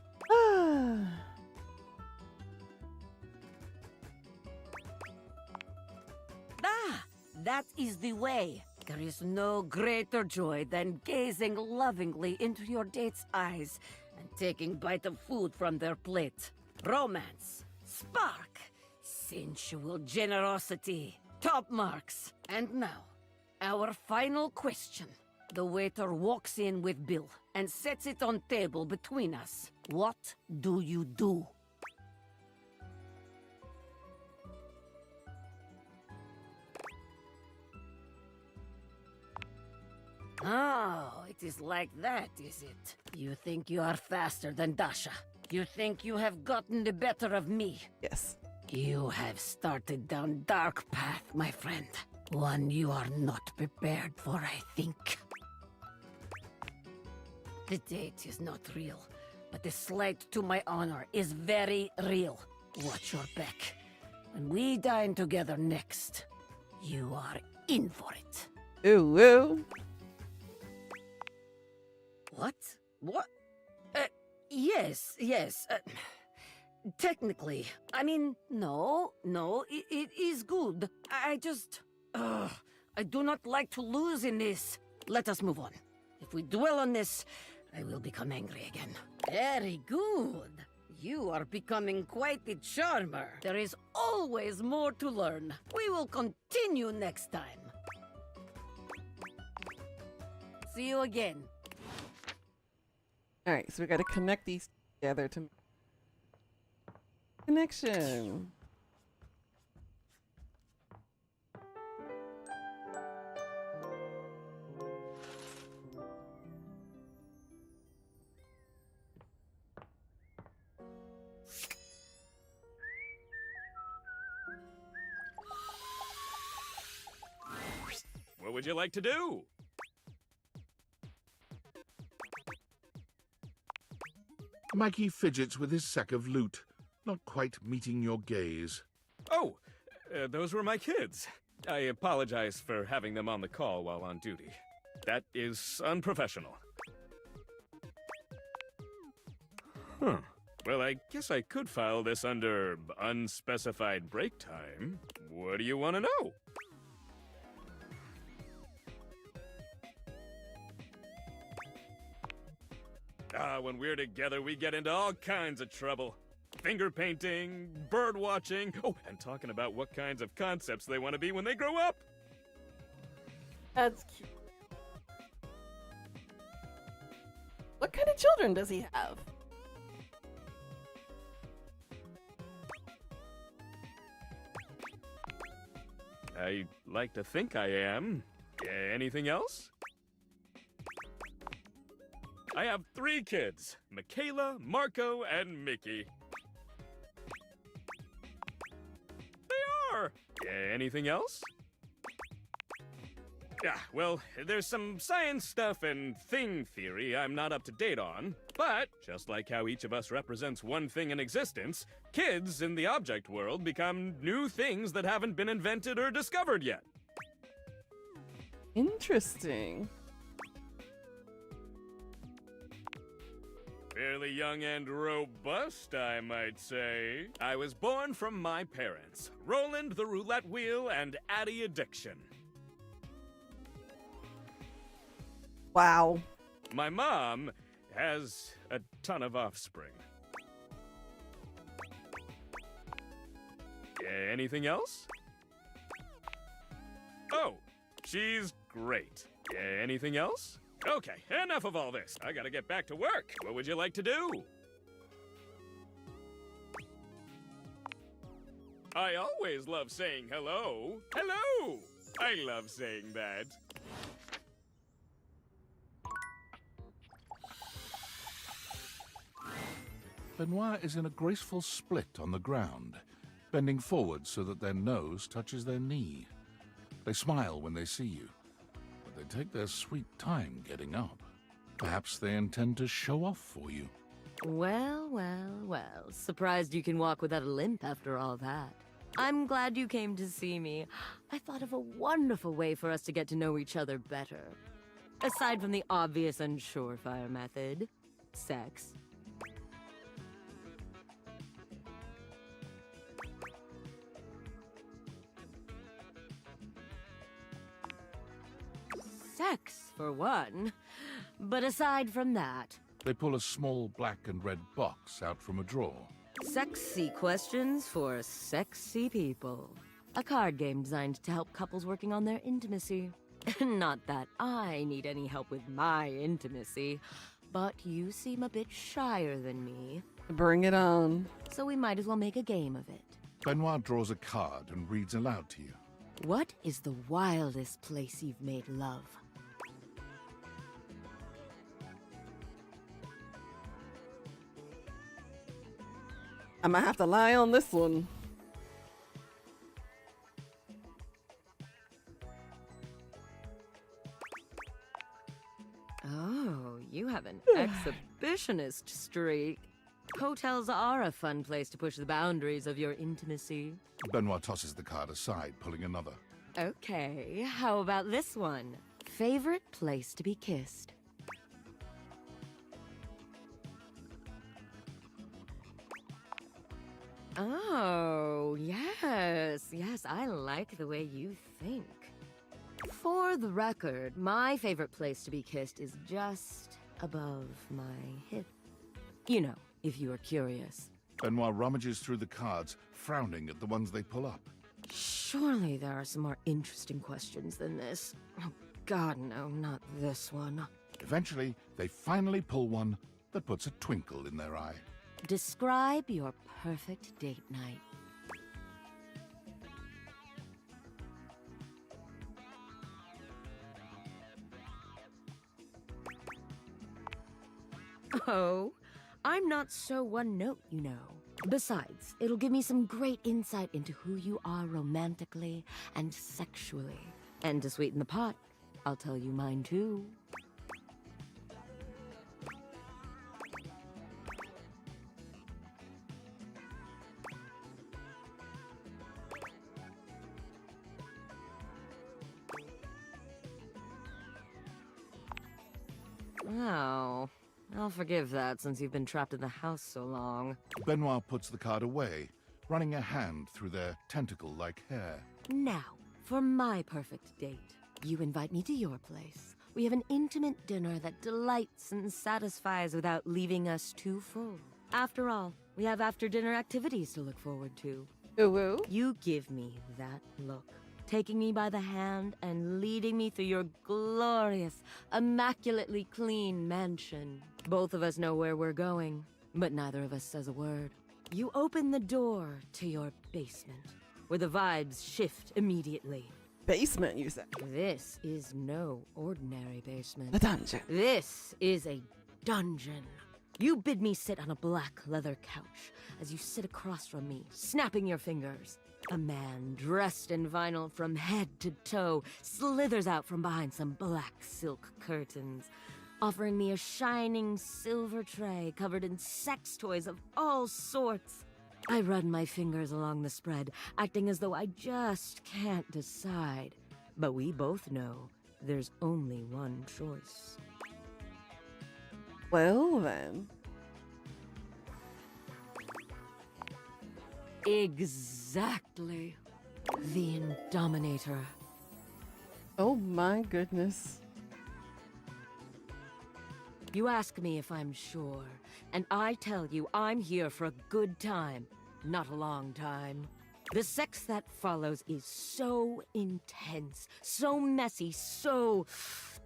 That is the way. There is no greater joy than gazing lovingly into your date's eyes and taking bite of food from their plate. Romance, spark, sensual generosity, top marks. And now, our final question. The waiter walks in with bill and sets it on table between us. What do you do? Oh, it is like that, is it? You think you are faster than Dasha? You think you have gotten the better of me? Yes. You have started down dark path, my friend. One you are not prepared for, I think. The date is not real, but the slight to my honor is very real. Watch your back. When we dine together next, you are in for it. Ooh, ooh. What? What? Yes. Technically. I mean, no, it is good. I just... I do not like to lose in this. Let us move on. If we dwell on this, I will become angry again. Very good. You are becoming quite the charmer. There is always more to learn. We will continue next time. See you again. All right, so we got to connect these together to connection. What would you like to do? Mikey fidgets with his sack of loot, not quite meeting your gaze. Oh, those were my kids. I apologize for having them on the call while on duty. That is unprofessional. Huh. Well, I guess I could file this under unspecified break time. What do you want to know? When we're together, we get into all kinds of trouble. Finger painting, bird watching, oh, and talking about what kinds of concepts they want to be when they grow up. That's cute. What kind of children does he have? I like to think I am. Anything else? I have 3 kids, Michaela, Marco, and Mickey. They are! Anything else? Yeah, well, there's some science stuff and thing theory I'm not up to date on, but just like how each of us represents one thing in existence, kids in the object world become new things that haven't been invented or discovered yet. Interesting. Fairly young and robust, I might say. I was born from my parents, Roland the Roulette Wheel and Addie Addiction. Wow. My mom has a ton of offspring. Anything else? Oh, she's great. Anything else? Okay, enough of all this. I gotta get back to work. What would you like to do? I always love saying hello. Hello! I love saying that. Benoit is in a graceful split on the ground, bending forward so that their nose touches their knee. They smile when they see you, but they take their sweet time getting up. Perhaps they intend to show off for you. Well, well, well. Surprised you can walk without a limp after all that. I'm glad you came to see me. I thought of a wonderful way for us to get to know each other better. Aside from the obvious and surefire method, sex. Sex, for one. But aside from that... They pull a small black and red box out from a drawer. Sexy questions for sexy people. A card game designed to help couples working on their intimacy. Not that I need any help with my intimacy, but you seem a bit shyer than me. Bring it on. So we might as well make a game of it. Benoit draws a card and reads aloud to you. What is the wildest place you've made love? I might have to lie on this one. Oh, you have an exhibitionist streak. Hotels are a fun place to push the boundaries of your intimacy. Benoit tosses the card aside, pulling another. Okay, how about this one? Favorite place to be kissed? Oh, yes, I like the way you think. For the record, my favorite place to be kissed is just above my hip. You know, if you are curious. Benoit rummages through the cards, frowning at the ones they pull up. Surely there are some more interesting questions than this. Oh, God, no, not this one. Eventually, they finally pull one that puts a twinkle in their eye. Describe your perfect date night. Oh, I'm not so one note, you know. Besides, it'll give me some great insight into who you are romantically and sexually. And to sweeten the pot, I'll tell you mine too. Oh, I'll forgive that since you've been trapped in the house so long. Benoit puts the card away, running a hand through their tentacle-like hair. Now, for my perfect date. You invite me to your place. We have an intimate dinner that delights and satisfies without leaving us too full. After all, we have after-dinner activities to look forward to. Ooh. You give me that look, taking me by the hand and leading me through your glorious, immaculately clean mansion. Both of us know where we're going, but neither of us says a word. You open the door to your basement, where the vibes shift immediately. Basement, you said? This is no ordinary basement. A dungeon. This is a dungeon. You bid me sit on a black leather couch as you sit across from me, snapping your fingers. A man dressed in vinyl from head to toe slithers out from behind some black silk curtains, offering me a shining silver tray covered in sex toys of all sorts. I run my fingers along the spread, acting as though I just can't decide. But we both know there's only one choice. Well, then. Exactly. The Indominator. Oh my goodness. You ask me if I'm sure, and I tell you I'm here for a good time, not a long time. The sex that follows is so intense, so messy, so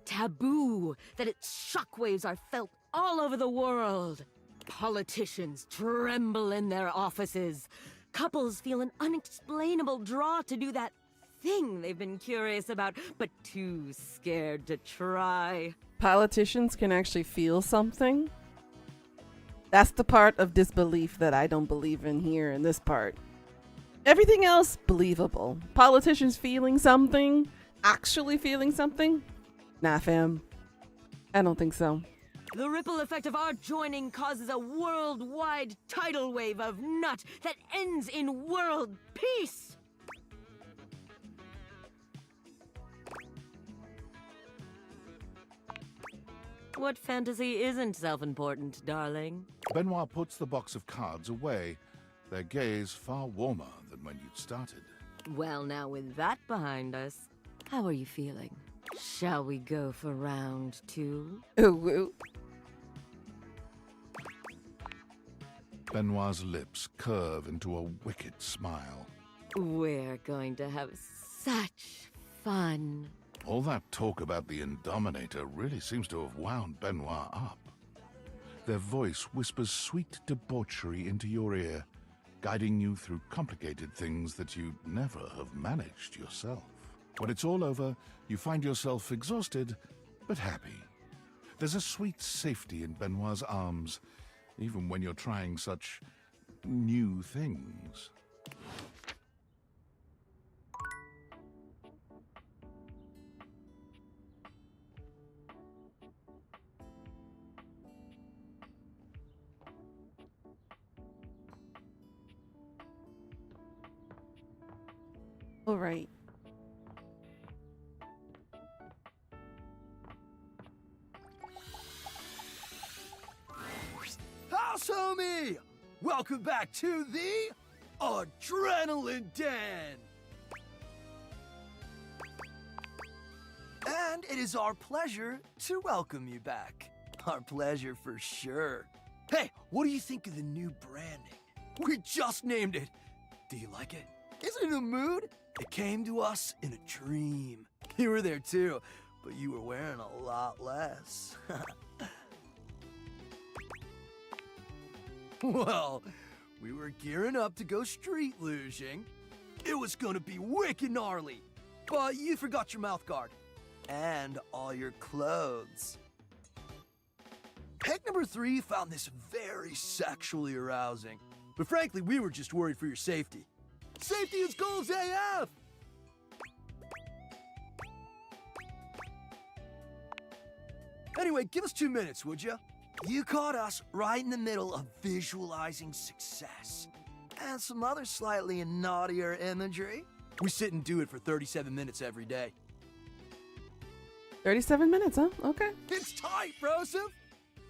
taboo that its shockwaves are felt all over the world. Politicians tremble in their offices. Couples feel an unexplainable draw to do that thing they've been curious about, but too scared to try. Politicians can actually feel something? That's the part of disbelief that I don't believe in here in this part. Everything else, believable. Politicians feeling something? Actually feeling something? Nah, fam. I don't think so. The ripple effect of our joining causes a worldwide tidal wave of nut that ends in world peace! What fantasy isn't self-important, darling? Benoit puts the box of cards away, their gaze far warmer than when you'd started. Well, now with that behind us, how are you feeling? Shall we go for round two? Ooh. Benoit's lips curve into a wicked smile. We're going to have such fun. All that talk about the Indominator really seems to have wound Benoit up. Their voice whispers sweet debauchery into your ear, guiding you through complicated things that you'd never have managed yourself. When it's all over, you find yourself exhausted, but happy. There's a sweet safety in Benoit's arms, even when you're trying such new things. All right. House homie! Welcome back to the Adrenaline Den! And it is our pleasure to welcome you back. Our pleasure for sure. Hey, what do you think of the new branding? We just named it. Do you like it? Is it in a mood? It came to us in a dream. You were there too. but you were wearing a lot less. Well, we were gearing up to go street luging. It was gonna be wicked gnarly, but you forgot your mouth guard and all your clothes. Peg number 3 found this very sexually arousing, but frankly, we were just worried for your safety. Safety is goals AF! Anyway, give us 2 minutes, would you? You caught us right in the middle of visualizing success and some other slightly naughtier imagery. We sit and do it for 37 minutes every day. 37 minutes, huh? Okay. It's tight, Broseph!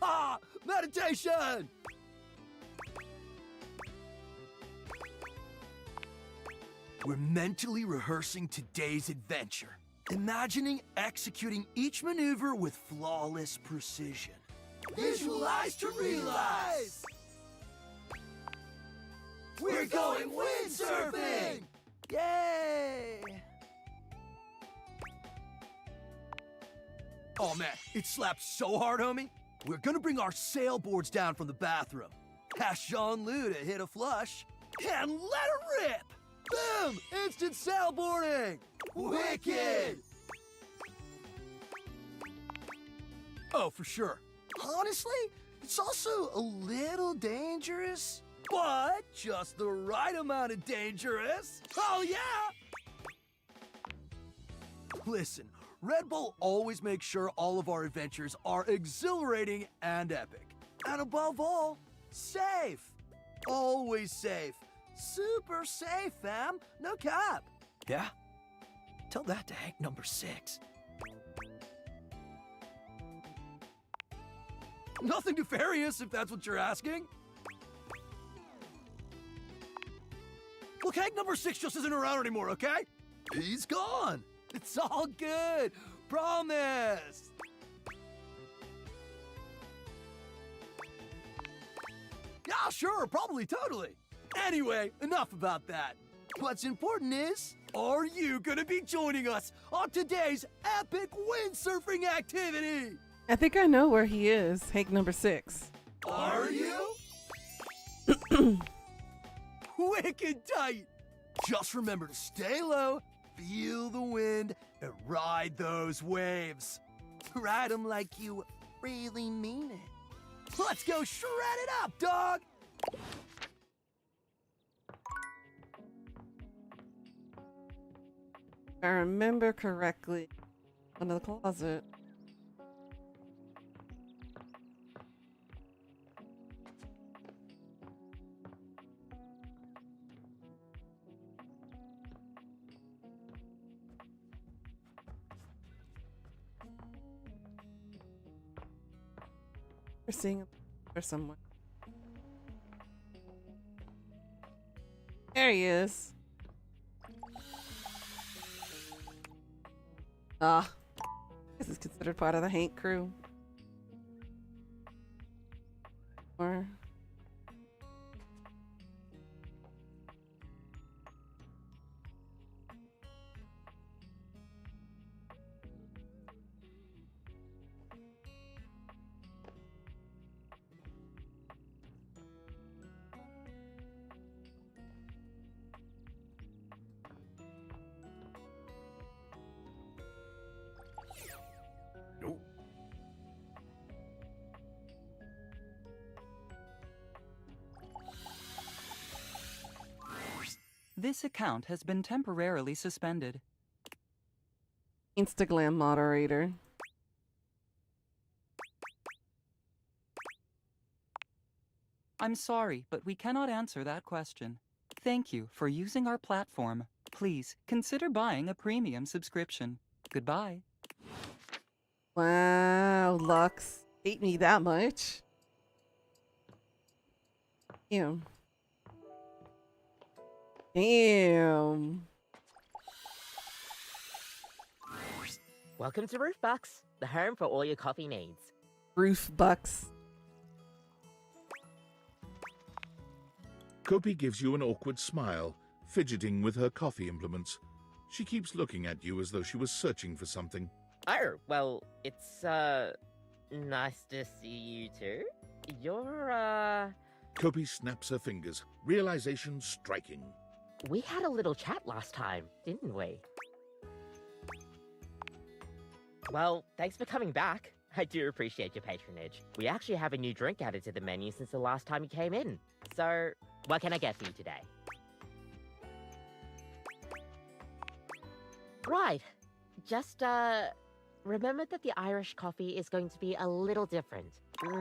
Ha! Meditation! We're mentally rehearsing today's adventure, imagining executing each maneuver with flawless precision. Visualize to realize! We're going windsurfing! Yay! Oh man, it slapped so hard, homie. We're gonna bring our sailboards down from the bathroom. Ask Jean-Lou to hit a flush, and let it rip! Boom! Instant sailboarding! Wicked! Oh, for sure. Honestly, it's also a little dangerous, but just the right amount of dangerous. Oh yeah! Listen, Red Bull always makes sure all of our adventures are exhilarating and epic. And above all, safe. Always safe. Super safe, fam. No cap. Yeah? Tell that to Hank number 6. Nothing nefarious, if that's what you're asking. Look, Hank number 6 just isn't around anymore, okay? He's gone. It's all good. Promise. Yeah, sure, probably, totally. Anyway, enough about that. What's important is, are you gonna be joining us on today's epic windsurfing activity? I think I know where he is. Hank number 6. Are you? Wicked tight. Just remember to stay low, feel the wind, and ride those waves. Ride them like you really mean it. Let's go shred it up, dog! If I remember correctly, under the closet. We're seeing him or someone. There he is. Ah, this is considered part of the Hank crew. Or This account has been temporarily suspended. Instagram moderator. I'm sorry, but we cannot answer that question. Thank you for using our platform. Please consider buying a premium subscription. Goodbye. Wow, Lux. Hate me that much. Damn. Damn. Welcome to Roof Bucks, the home for all your coffee needs. Roof Bucks. Kopi gives you an awkward smile, fidgeting with her coffee implements. She keeps looking at you as though she was searching for something. Oh, well, it's, nice to see you too. You're, Kopi snaps her fingers, realization striking. We had a little chat last time, didn't we? Well, thanks for coming back. I do appreciate your patronage. We actually have a new drink added to the menu since the last time you came in. So, what can I get for you today? Right. Just, remember that the Irish coffee is going to be a little different.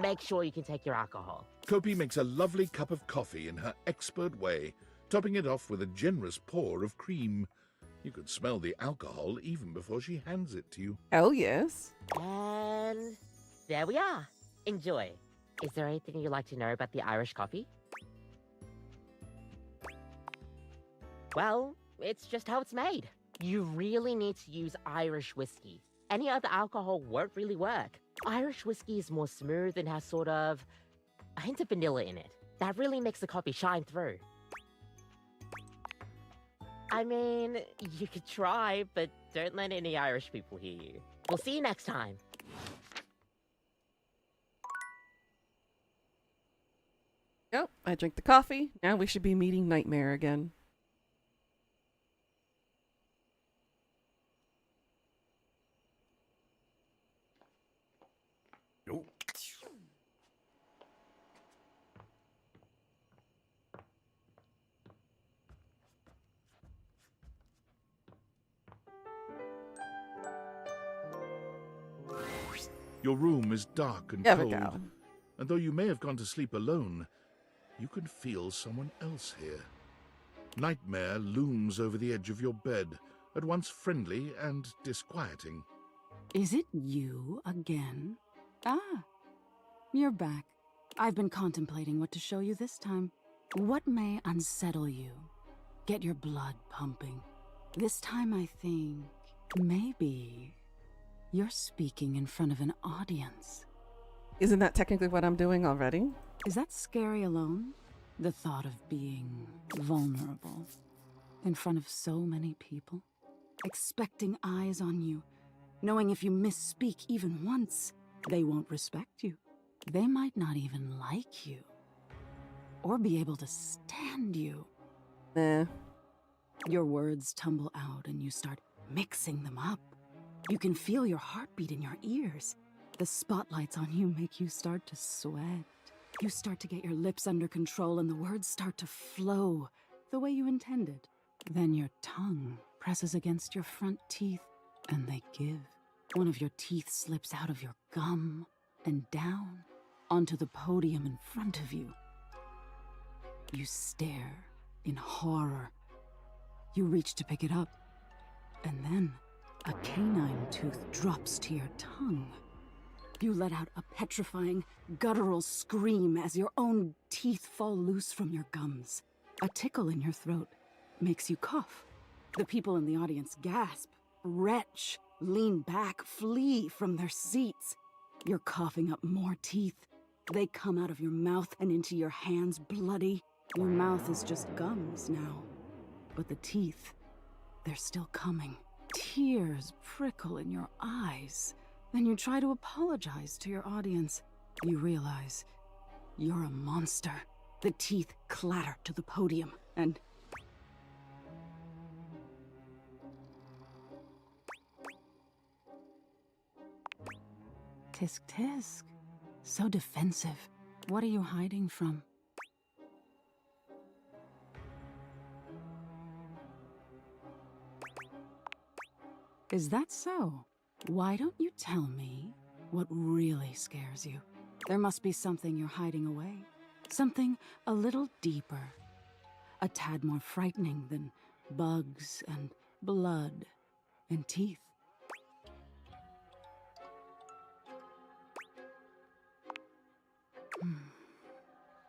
Make sure you can take your alcohol. Kopi makes a lovely cup of coffee in her expert way, topping it off with a generous pour of cream. You could smell the alcohol even before she hands it to you. Oh, yes. And there we are. Enjoy. Is there anything you'd like to know about the Irish coffee? Well, it's just how it's made. You really need to use Irish whiskey. Any other alcohol won't really work. Irish whiskey is more smooth and has sort of a hint of vanilla in it. That really makes the coffee shine through. I mean, you could try, but don't let any Irish people hear you. We'll see you next time. Yep, I drink the coffee. Now we should be meeting Nightmare again. Nope. Your room is dark and There we cold, go. and though you may have gone to sleep alone, you can feel someone else here. Nightmare looms over the edge of your bed, at once friendly and disquieting. Is it you again? Ah, you're back. I've been contemplating what to show you this time. What may unsettle you? Get your blood pumping. This time I think maybe you're speaking in front of an audience. Isn't that technically what I'm doing already? Is that scary alone? The thought of being vulnerable in front of so many people? Expecting eyes on you, knowing if you misspeak even once, they won't respect you. They might not even like you. Or be able to stand you. Nah. Your words tumble out and you start mixing them up. You can feel your heartbeat in your ears. The spotlights on you make you start to sweat. You start to get your lips under control and the words start to flow the way you intended. Then your tongue presses against your front teeth and they give. One of your teeth slips out of your gum and down onto the podium in front of you. You stare in horror. You reach to pick it up, and then a canine tooth drops to your tongue. You let out a petrifying, guttural scream as your own teeth fall loose from your gums. A tickle in your throat makes you cough. The people in the audience gasp, retch, lean back, flee from their seats. You're coughing up more teeth. They come out of your mouth and into your hands bloody. Your mouth is just gums now. But the teeth, they're still coming. Tears prickle in your eyes. Then you try to apologize to your audience. You realize you're a monster. The teeth clatter to the podium and... Tisk tisk. So defensive. What are you hiding from? Is that so? Why don't you tell me what really scares you? There must be something you're hiding away. Something a little deeper. A tad more frightening than bugs and blood and teeth.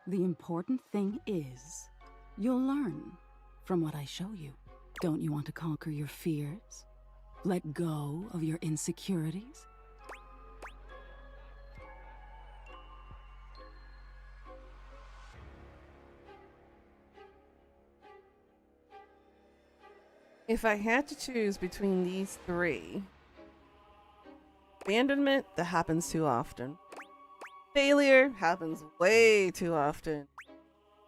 The important thing is, you'll learn from what I show you. Don't you want to conquer your fears? Let go of your insecurities? If I had to choose between these three, Abandonment, that happens too often. Failure happens way too often.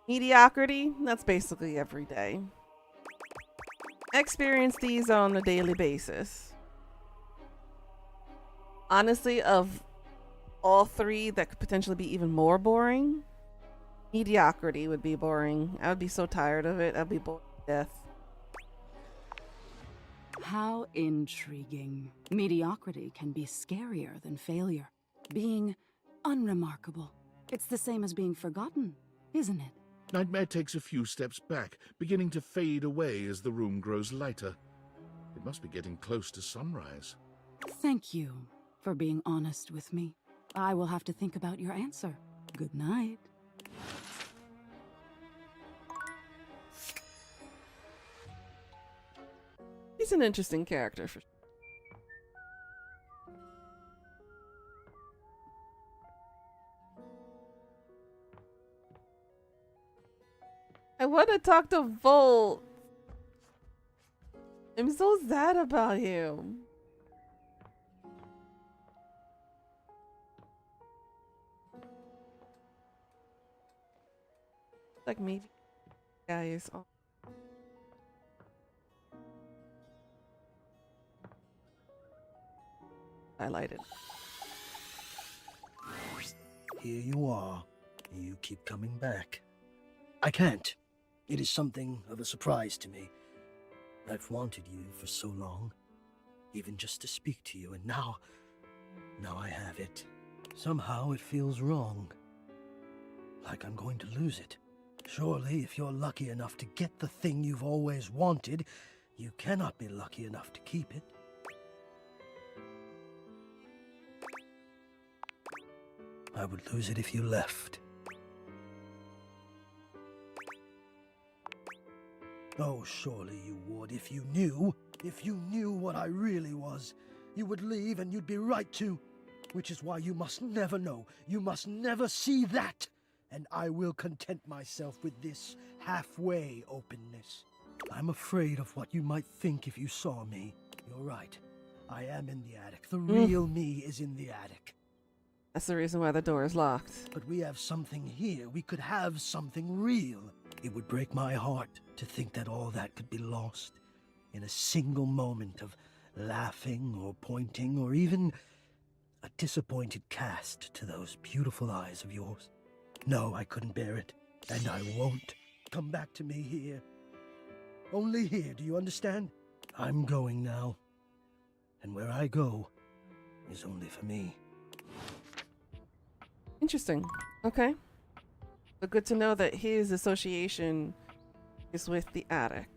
Mediocrity, that's basically every day. I experience these on a daily basis. Honestly, of all three that could potentially be even more boring, mediocrity would be boring. I would be so tired of it. I'd be bored to death. How intriguing. Mediocrity can be scarier than failure. Being unremarkable. It's the same as being forgotten, isn't it? Nightmare takes a few steps back, beginning to fade away as the room grows lighter. It must be getting close to sunrise. Thank you for being honest with me. I will have to think about your answer. Good night. He's an interesting character for I want to talk to Volt. I'm so sad about him. Like maybe guys on. Highlighted. Here you are. You keep coming back. I can't. It is something of a surprise to me. I've wanted you for so long, even just to speak to you, and now I have it. Somehow it feels wrong. Like I'm going to lose it. Surely, if you're lucky enough to get the thing you've always wanted, you cannot be lucky enough to keep it. I would lose it if you left. Oh, surely you would if you knew what I really was. You would leave and you'd be right to. Which is why you must never know. You must never see that. And I will content myself with this halfway openness. I'm afraid of what you might think if you saw me. You're right. I am in the attic. The real me is in the attic. That's the reason why the door is locked. But we have something here. We could have something real. It would break my heart to think that all that could be lost in a single moment of laughing or pointing or even a disappointed cast to those beautiful eyes of yours. No, I couldn't bear it, and I won't. Come back to me here. Only here, do you understand? I'm going now, and where I go is only for me. Interesting. Okay. But good to know that his association is with the attic.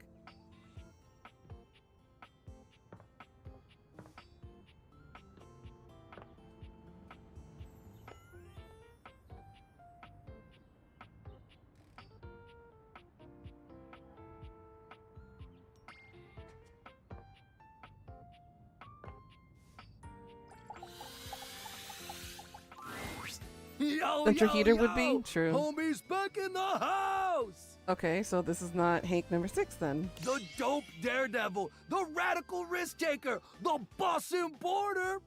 Central heater would be true. Homie's back in the house. Okay, so this is not Hank number 6 then. The dope daredevil, the radical risk taker, the boss importer.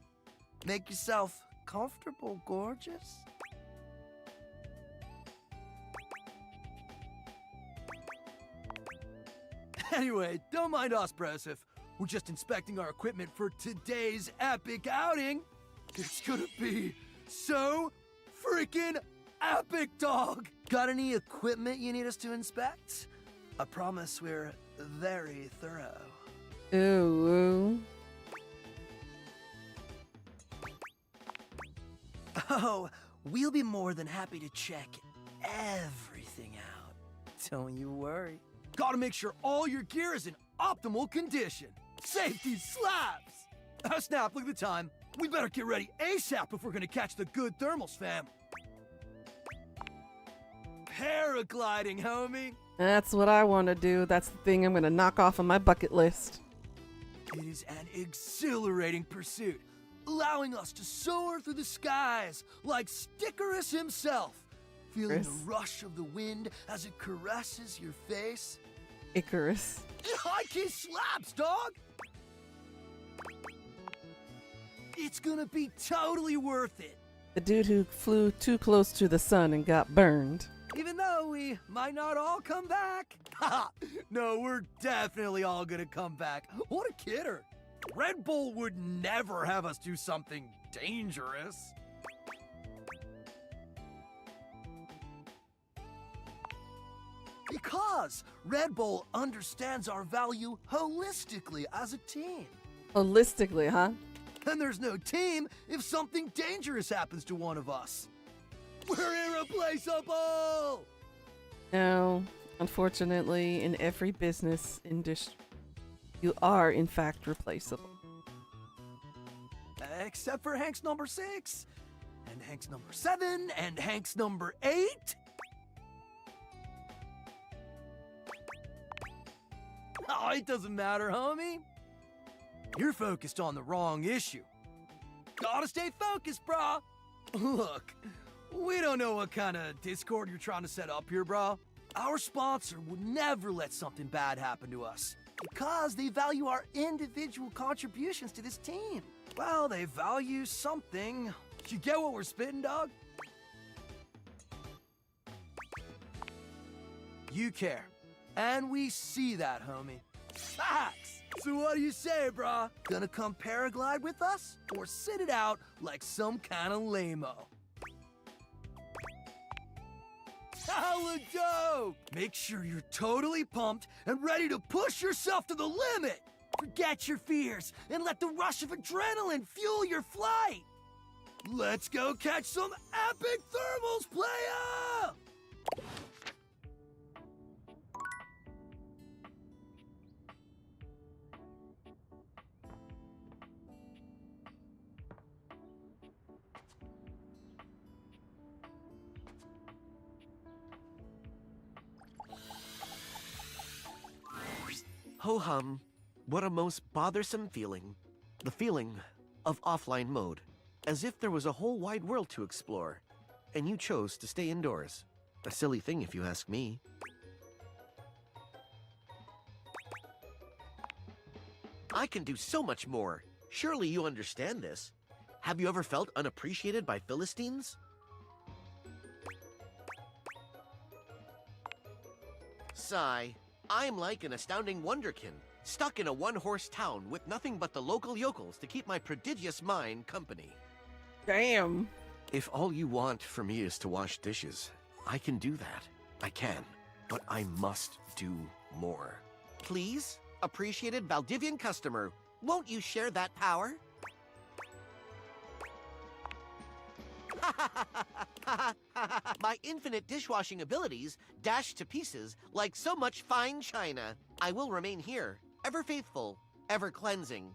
Make yourself comfortable, gorgeous. Anyway, don't mind us, Broseph. We're just inspecting our equipment for today's epic outing. It's gonna be so freaking epic, dog! Got any equipment you need us to inspect? I promise we're very thorough. Ooh. Oh, we'll be more than happy to check everything out. Don't you worry. Gotta make sure all your gear is in optimal condition. Safety slaps! Oh snap, look at the time. We better get ready ASAP if we're gonna catch the good thermals, fam. Paragliding, homie. That's what I want to do. That's the thing I'm going to knock off on my bucket list. It is an exhilarating pursuit, allowing us to soar through the skies like Stickerus himself, feeling the rush of the wind as it caresses your face. Icarus. High key slaps, dog! It's gonna be totally worth it. The dude who flew too close to the sun and got burned. Even though we might not all come back. Ha! No, we're definitely all gonna come back. What a kidder. Red Bull would never have us do something dangerous. Because Red Bull understands our value holistically as a team. Holistically, huh? And there's no team if something dangerous happens to one of us. We're irreplaceable! No, unfortunately, in every business industry, you are in fact replaceable. Except for Hank's number 6, and Hank's number 7, and Hank's number 8. Oh, it doesn't matter, homie. You're focused on the wrong issue. Gotta stay focused, brah. Look, we don't know what kind of Discord you're trying to set up here, brah. Our sponsor would never let something bad happen to us because they value our individual contributions to this team. Well, they value something. You get what we're spitting, dog? You care. And we see that, homie. Facts! So what do you say, brah? Gonna come paraglide with us? Or sit it out like some kind of lame-o? Hella dope! Make sure you're totally pumped and ready to push yourself to the limit! Forget your fears and let the rush of adrenaline fuel your flight! Let's go catch some epic thermals, playa! Ho-hum, what a most bothersome feeling. The feeling of offline mode. As if there was a whole wide world to explore, and you chose to stay indoors. A silly thing if you ask me. I can do so much more. Surely you understand this. Have you ever felt unappreciated by Philistines? Sigh. I'm like an astounding wonderkin, stuck in a one-horse town with nothing but the local yokels to keep my prodigious mind company. Damn. If all you want from me is to wash dishes, I can do that. I can. But I must do more. Please, appreciated Valdivian customer, won't you share that power? My infinite dishwashing abilities dash to pieces like so much fine china. I will remain here, ever faithful, ever cleansing.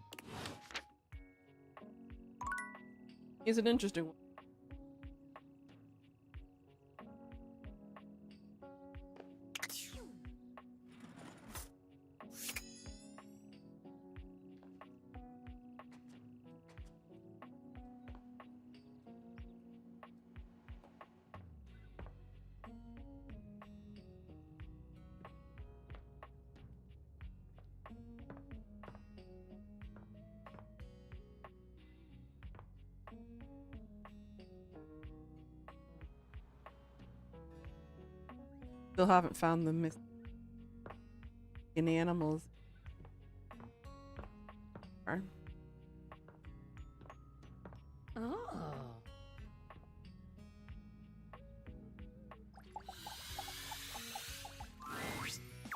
He's an interesting one. Still haven't found the missing animals. Oh.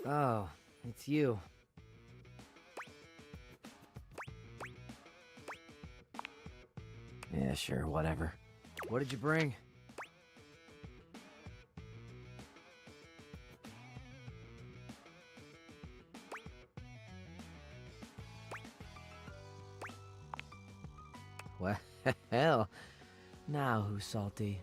Oh, it's you. Yeah, sure, whatever. What did you bring? Well, now who's salty?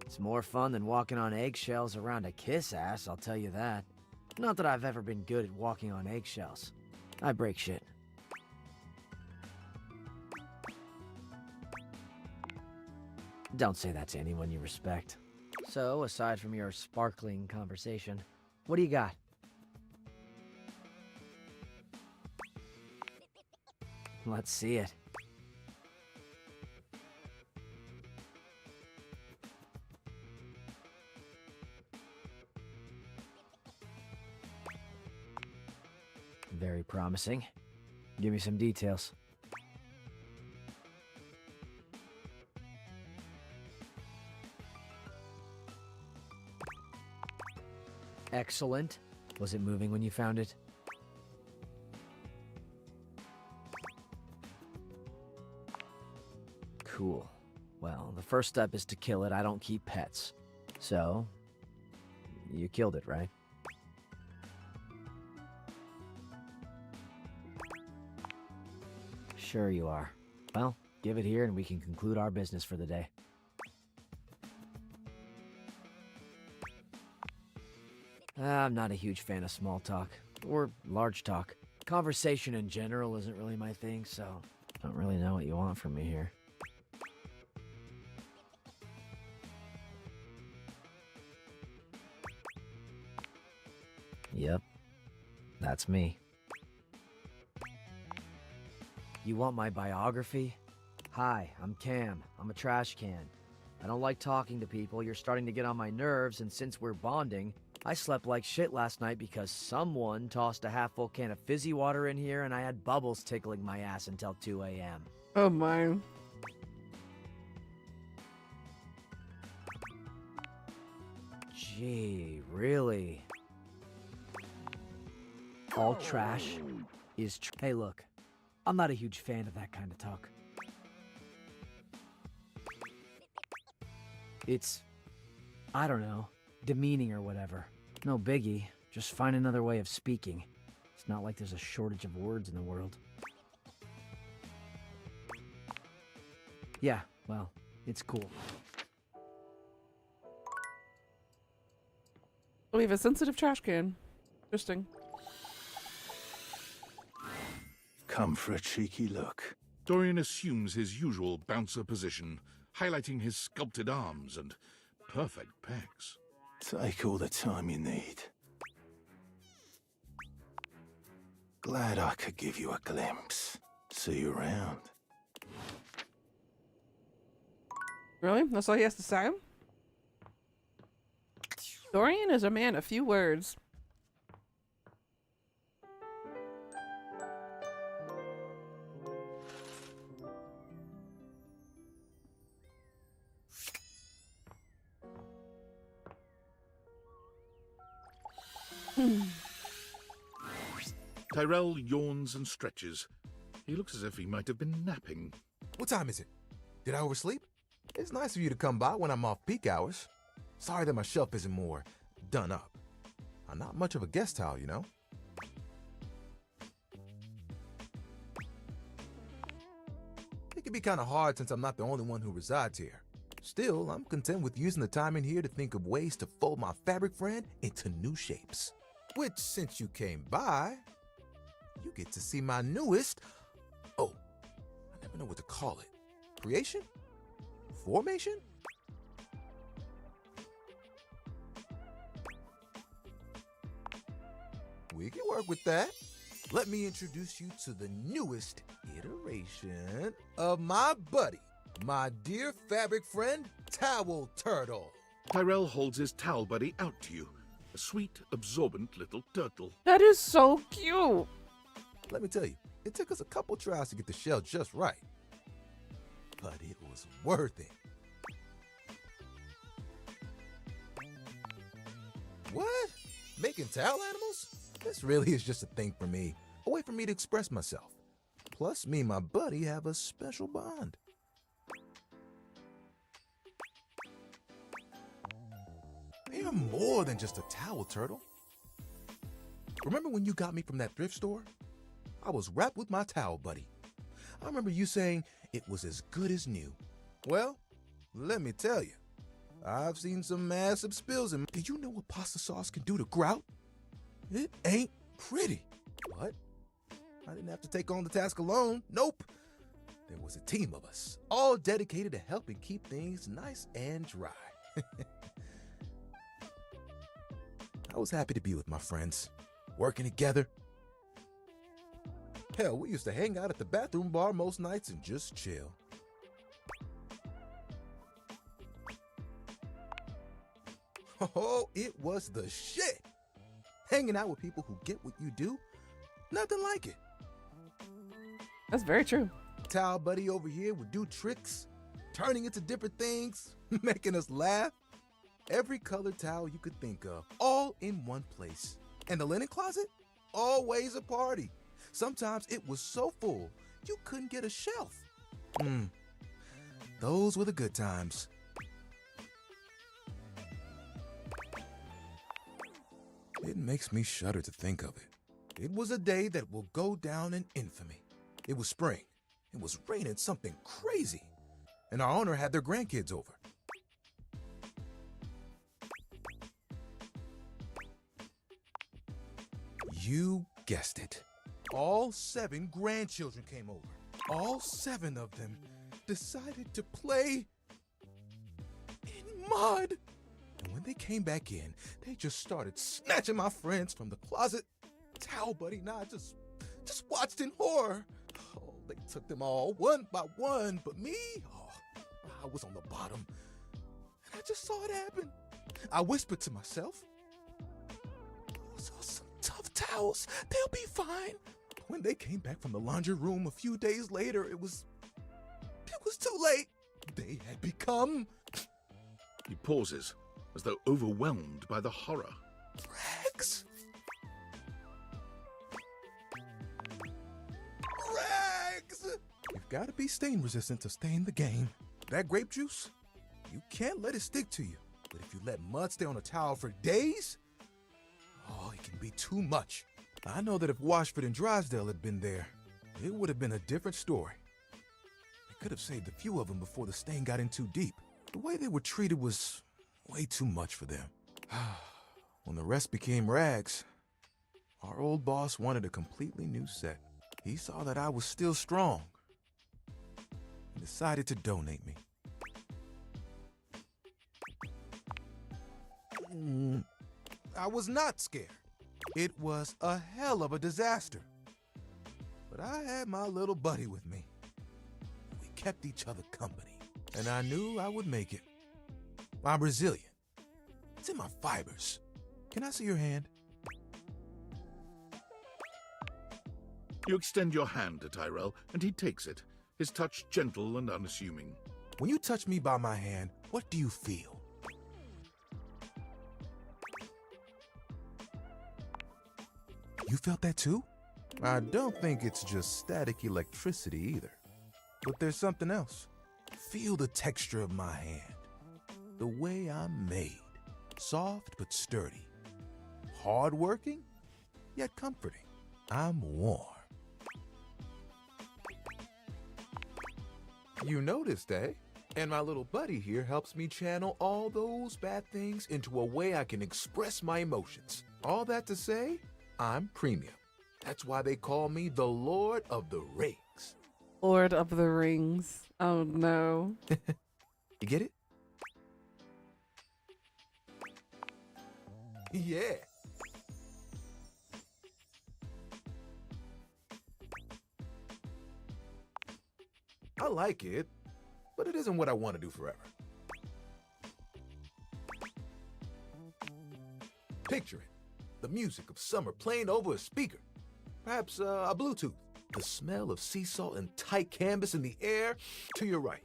It's more fun than walking on eggshells around a kiss ass, I'll tell you that. Not that I've ever been good at walking on eggshells. I break shit. Don't say that to anyone you respect. So, aside from your sparkling conversation, what do you got? Let's see it. Very promising. Give me some details. Excellent. Was it moving when you found it? Cool. Well, the first step is to kill it. I don't keep pets. So, you killed it, right? Sure you are. Well, give it here and we can conclude our business for the day. I'm not a huge fan of small talk, or large talk. Conversation in general isn't really my thing, so I don't really know what you want from me here. Yep, that's me. You want my biography? Hi, I'm Cam. I'm a trash can. I don't like talking to people. You're starting to get on my nerves, and since we're bonding, I slept like shit last night because someone tossed a half-full can of fizzy water in here and I had bubbles tickling my ass until 2 a.m. Oh my. Gee, really? All trash is Hey, look. I'm not a huge fan of that kind of talk. It's, I don't know, demeaning or whatever. No biggie, just find another way of speaking. It's not like there's a shortage of words in the world. Yeah, well, it's cool. We have a sensitive trash can. Interesting. Come for a cheeky look. Dorian assumes his usual bouncer position, highlighting his sculpted arms and perfect pecs. Take all the time you need. Glad I could give you a glimpse. See you around. Really? That's all he has to say? Dorian is a man of few words. Tyrell yawns and stretches. He looks as if he might have been napping. What time is it? Did I oversleep? It's nice of you to come by when I'm off peak hours. Sorry that my shelf isn't more done up. I'm not much of a guest towel, you know? It can be kind of hard since I'm not the only one who resides here. Still, I'm content with using the time in here to think of ways to fold my fabric friend into new shapes. Which, since you came by, you get to see my newest... Oh, I never know what to call it. Creation? Formation? We can work with that. Let me introduce you to the newest iteration of my buddy, my dear fabric friend, Towel Turtle. Tyrell holds his towel buddy out to you, a sweet, absorbent little turtle. That is so cute. Let me tell you, it took us a couple tries to get the shell just right. But it was worth it. What? Making towel animals? This really is just a thing for me. A way for me to express myself. Plus, me and my buddy have a special bond. You're more than just a towel turtle. Remember when you got me from that thrift store? I was wrapped with my towel buddy. I remember you saying it was as good as new. Well, let me tell you, I've seen some massive spills in. Do you know what pasta sauce can do to grout? It ain't pretty. What? I didn't have to take on the task alone. Nope. There was a team of us, all dedicated to helping keep things nice and dry. I was happy to be with my friends, working together. Hell, we used to hang out at the bathroom bar most nights and just chill. Oh, it was the shit. Hanging out with people who get what you do, nothing like it. That's very true. Towel buddy over here would do tricks, turning into different things, making us laugh. Every colored towel you could think of, all in one place. And the linen closet? Always a party. Sometimes it was so full, you couldn't get a shelf. Those were the good times. It makes me shudder to think of it. It was a day that will go down in infamy. It was spring. It was raining something crazy. And our owner had their grandkids over. You guessed it. All 7 grandchildren came over. All 7 of them decided to play in mud. And when they came back in, they just started snatching my friends from the closet. Towel buddy and I just watched in horror. Oh, they took them all one by one, but me, I was on the bottom. And I just saw it happen. I whispered to myself, those are some tough towels. They'll be fine. When they came back from the laundry room a few days later, it was too late. They had become... He pauses, as though overwhelmed by the horror. Rags! Rags! You've got to be stain resistant to stay in the game. That grape juice, you can't let it stick to you. But if you let mud stay on a towel for days, oh, it can be too much. I know that if Washford and Drysdale had been there, it would have been a different story. They could have saved a few of them before the stain got in too deep. The way they were treated was way too much for them. When the rest became rags, our old boss wanted a completely new set. He saw that I was still strong and decided to donate me. I was not scared. It was a hell of a disaster. But I had my little buddy with me. We kept each other company, and I knew I would make it. I'm resilient. It's in my fibers. Can I see your hand? You extend your hand to Tyrell, and he takes it, his touch gentle and unassuming. When you touch me by my hand, what do you feel? You felt that too? I don't think it's just static electricity either. But there's something else. Feel the texture of my hand. The way I'm made. Soft but sturdy. Hard-working, yet comforting. I'm warm. You noticed, eh? And my little buddy here helps me channel all those bad things into a way I can express my emotions. All that to say, I'm premium. That's why they call me the Lord of the Rings. Lord of the Rings. Oh no. You get it? Yeah. I like it, but it isn't what I want to do forever. Picture it. The music of summer playing over a speaker. Perhaps a Bluetooth. The smell of sea salt and tight canvas in the air to your right.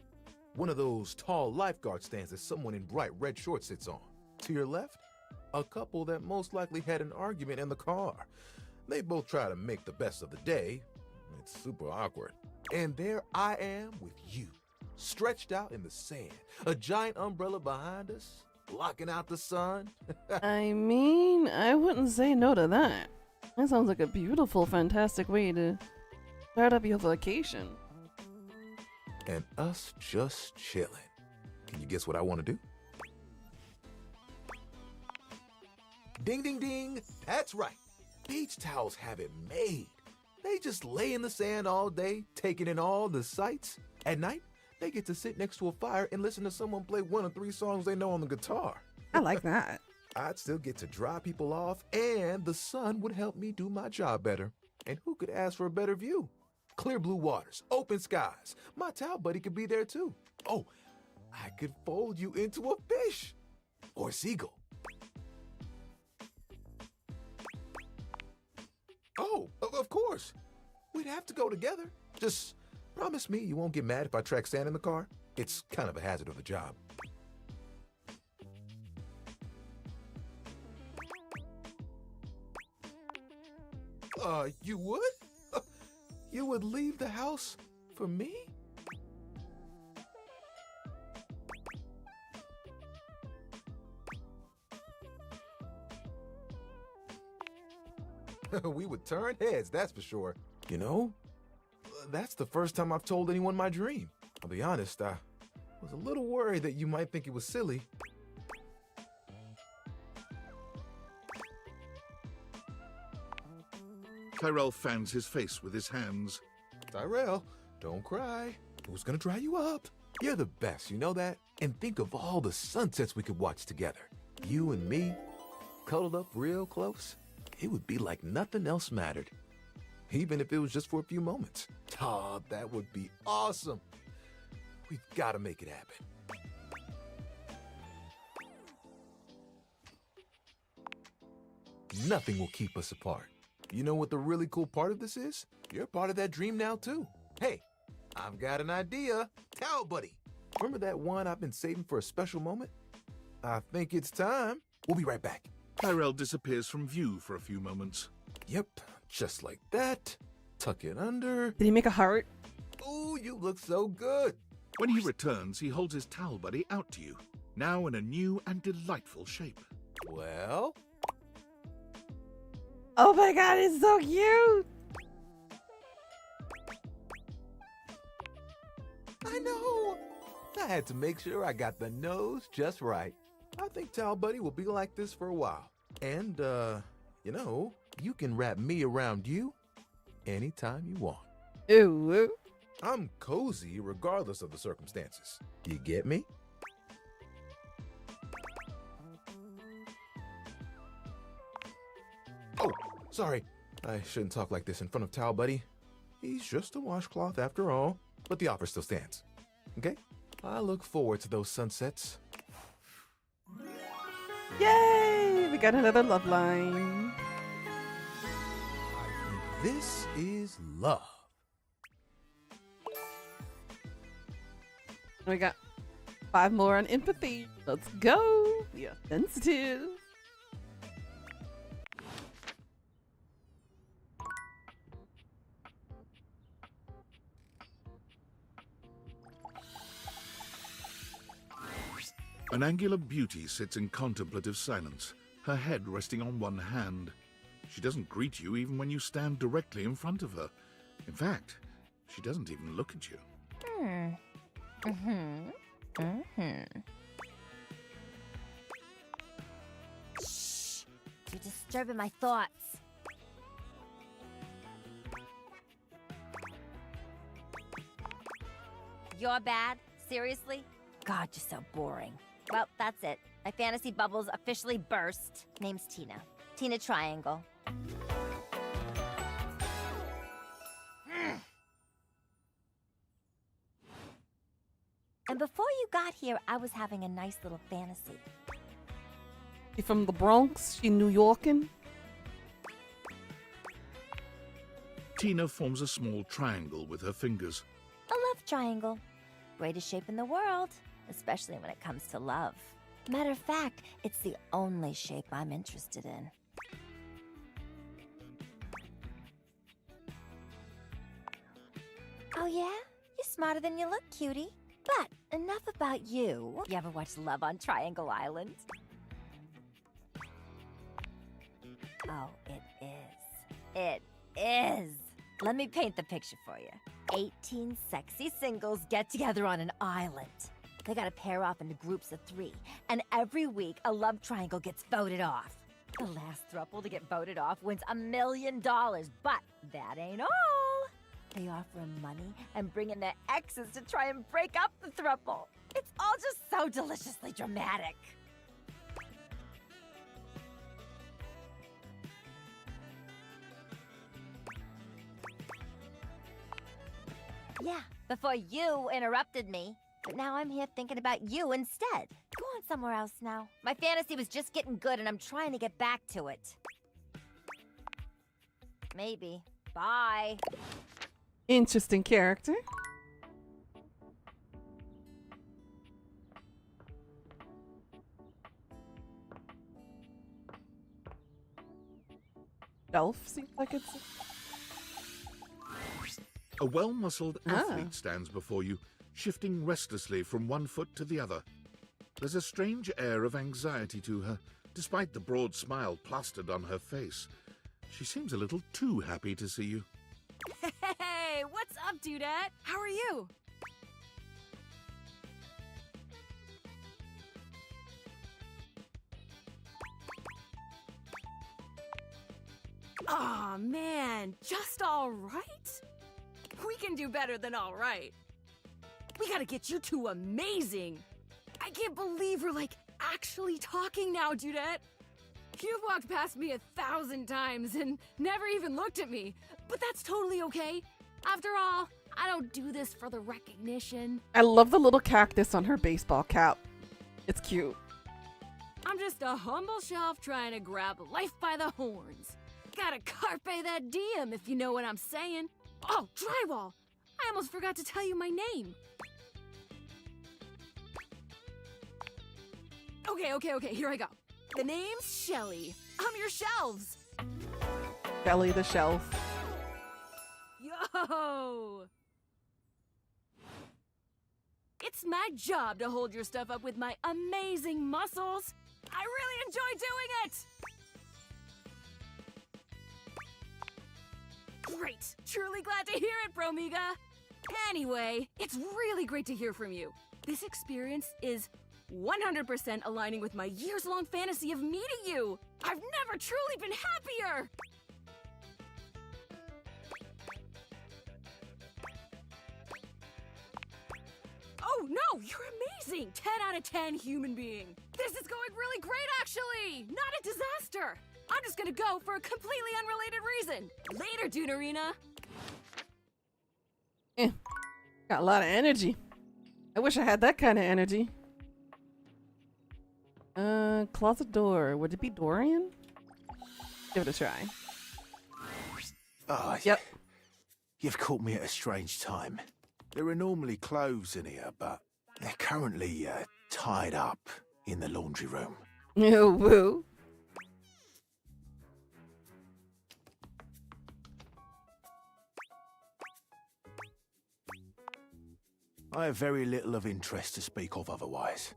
One of those tall lifeguard stands that someone in bright red shorts sits on. To your left, a couple that most likely had an argument in the car. They both try to make the best of the day. It's super awkward. And there I am with you, stretched out in the sand, a giant umbrella behind us, blocking out the sun. I mean, I wouldn't say no to that. That sounds like a beautiful, fantastic way to start up your vacation. And us just chilling. Can you guess what I want to do? Ding, ding, ding. That's right. Beach towels have it made. They just lay in the sand all day, taking in all the sights. At night, they get to sit next to a fire and listen to someone play one of 3 songs they know on the guitar. I like that. I'd still get to dry people off, and the sun would help me do my job better. And who could ask for a better view? Clear blue waters, open skies. My towel buddy could be there too. Oh, I could fold you into a fish or a seagull. Oh, of course. We'd have to go together. Just promise me you won't get mad if I track sand in the car. It's kind of a hazard of the job. You would? You would leave the house for me? We would turn heads, that's for sure. You know, that's the first time I've told anyone my dream. I'll be honest, I was a little worried that you might think it was silly. Tyrell fans his face with his hands. Tyrell, don't cry. Who's gonna dry you up? You're the best, you know that? And think of all the sunsets we could watch together. You and me, cuddled up real close. It would be like nothing else mattered. Even if it was just for a few moments. Aw, that would be awesome. We've gotta make it happen. Nothing will keep us apart. You know what the really cool part of this is? You're part of that dream now, too. Hey, I've got an idea. Towel buddy. Remember that one I've been saving for a special moment? I think it's time. We'll be right back. Tyrell disappears from view for a few moments. Yep, just like that. Tuck it under. Did he make a heart? Ooh, you look so good. When he returns, he holds his towel buddy out to you, now in a new and delightful shape. Well? Oh my god, it's so cute! I know! I had to make sure I got the nose just right. I think Towel Buddy will be like this for a while. And, you know, you can wrap me around you anytime you want. Ooh. I'm cozy regardless of the circumstances. You get me? Oh, sorry. I shouldn't talk like this in front of Towel Buddy. He's just a washcloth after all. But the offer still stands. Okay? I look forward to those sunsets. Yay! We got another love line. This is love. We got 5 more on empathy. Let's go. Yeah, sensitive. An angular beauty sits in contemplative silence, her head resting on one hand. She doesn't greet you even when you stand directly in front of her. In fact, she doesn't even look at you. Shh! You're disturbing my thoughts. You're bad? Seriously? God, you're so boring. Well, that's it. My fantasy bubbles officially burst. Name's Tina. Tina Triangle. And before you got here, I was having a nice little fantasy. She from the Bronx? She New Yorkin? Tina forms a small triangle with her fingers. A love triangle. Greatest shape in the world, especially when it comes to love. Matter of fact, it's the only shape I'm interested in. Oh yeah? You're smarter than you look, cutie. But enough about you. You ever watch Love on Triangle Island? Oh, it is. It is. Let me paint the picture for you. 18 sexy singles get together on an island. They gotta pair off into groups of 3, and every week a love triangle gets voted off. The last throuple to get voted off wins $1 million, but that ain't all. They offer 'em money and bring in their exes to try and break up the throuple. It's all just so deliciously dramatic. Yeah, before you interrupted me. But now I'm here thinking about you instead. Go on somewhere else now. My fantasy was just getting good and I'm trying to get back to it. Maybe. Bye. Interesting character. Elf seems like it's... A well-muscled athlete stands before you, shifting restlessly from one foot to the other. There's a strange air of anxiety to her, despite the broad smile plastered on her face. She seems a little too happy to see you. Hey, what's up, Dudette? How are you? Aw, man, just all right? We can do better than all right. We gotta get you two amazing. I can't believe we're, like, actually talking now, Dudette. You've walked past me 1,000 times and never even looked at me, but that's totally okay. After all, I don't do this for the recognition. I love the little cactus on her baseball cap. It's cute. I'm just a humble shelf trying to grab life by the horns. Gotta carpe that diem, if you know what I'm saying. Oh, Drywall! I almost forgot to tell you my name. Okay, here I go. The name's Shelly. I'm your shelves. Shelly the shelf. Yo! It's my job to hold your stuff up with my amazing muscles. I really enjoy doing it! Great! Truly glad to hear it, Bromiga! Anyway, it's really great to hear from you. This experience is 100% aligning with my years-long fantasy of meeting you! I've never truly been happier! Oh no, you're amazing! 10 out of 10 human being! This is going really great, actually! Not a disaster! I'm just gonna go for a completely unrelated reason! Later, Dunarina! Got a lot of energy. I wish I had that kind of energy. Closet door. Would it be Dorian? Give it a try. Oh, yep. You've caught me at a strange time. There are normally clothes in here, but they're currently tied up in the laundry room. Oh, woo. I have very little of interest to speak of otherwise.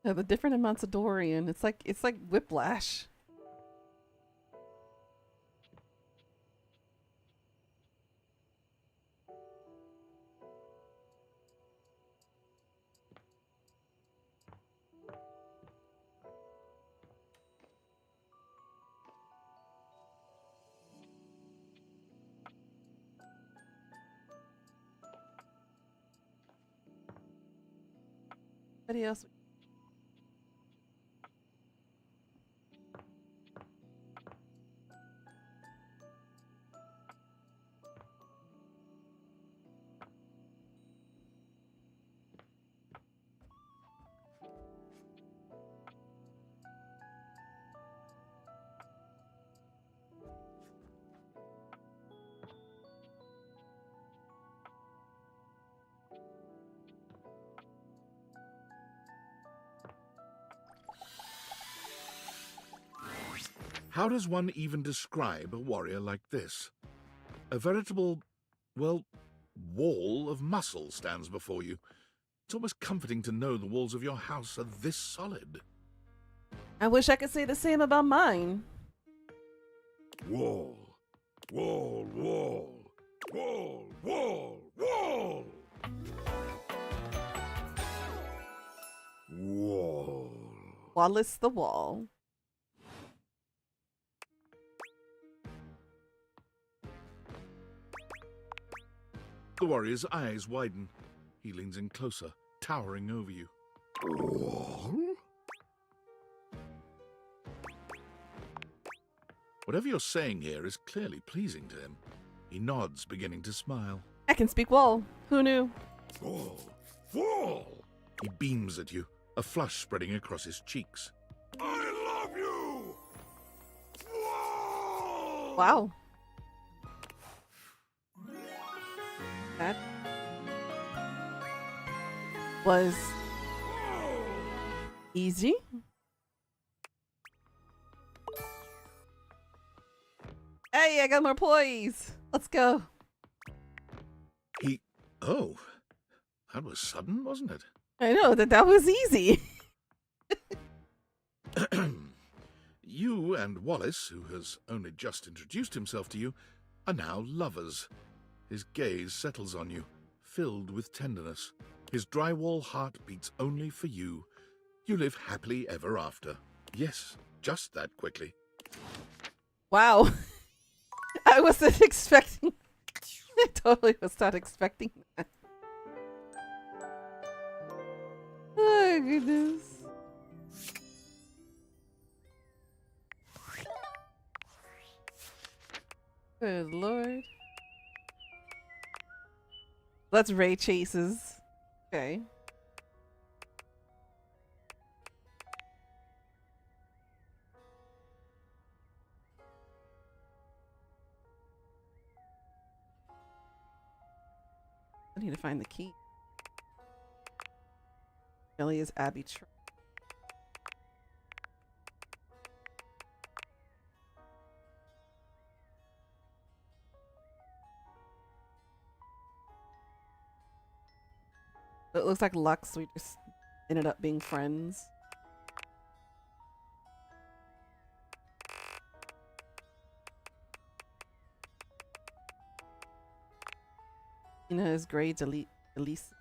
Yeah, the different amounts of Dorian. It's like Whiplash. Anybody else? How does one even describe a warrior like this? A veritable, well, wall of muscle stands before you. It's almost comforting to know the walls of your house are this solid. I wish I could say the same about mine. Wall, wall, wall, wall, wall, wall. Wall. Wallace the Wall. The warrior's eyes widen. He leans in closer, towering over you. Whatever you're saying here is clearly pleasing to him. He nods, beginning to smile. I can speak well. Who knew? Fool! Fool! He beams at you, a flush spreading across his cheeks. I love you! Fool! Wow. That was easy. Hey, I got more poise. Let's go. Oh, that was sudden, wasn't it? I know that was easy. You and Wallace, who has only just introduced himself to you, are now lovers. His gaze settles on you, filled with tenderness. His drywall heart beats only for you. You live happily ever after. Yes, just that quickly. Wow. I wasn't expecting. I totally was not expecting that. Oh, goodness. Good lord. That's Ray Chase's. Okay. I need to find the key. Kelly is Abby Tr It looks like Lux, we just ended up being friends. You know, his grades Elise.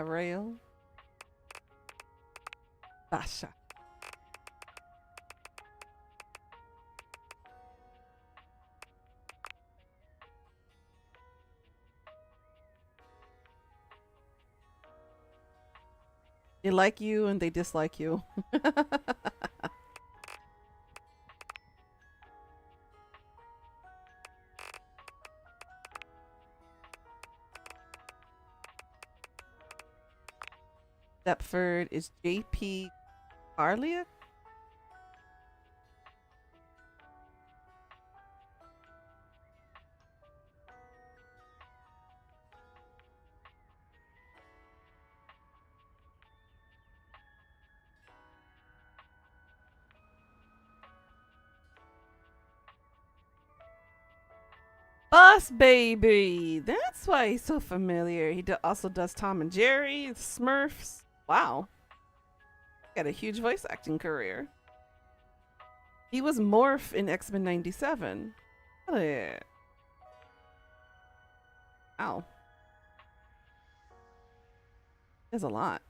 Rail. Basha. They like you and they dislike you. Stepford is JP Arlia? Boss Baby! That's why he's so familiar. He also does Tom and Jerry, Smurfs. Wow. Got a huge voice acting career. He was Morph in X-Men 97. Oh, yeah. Ow. There's a lot.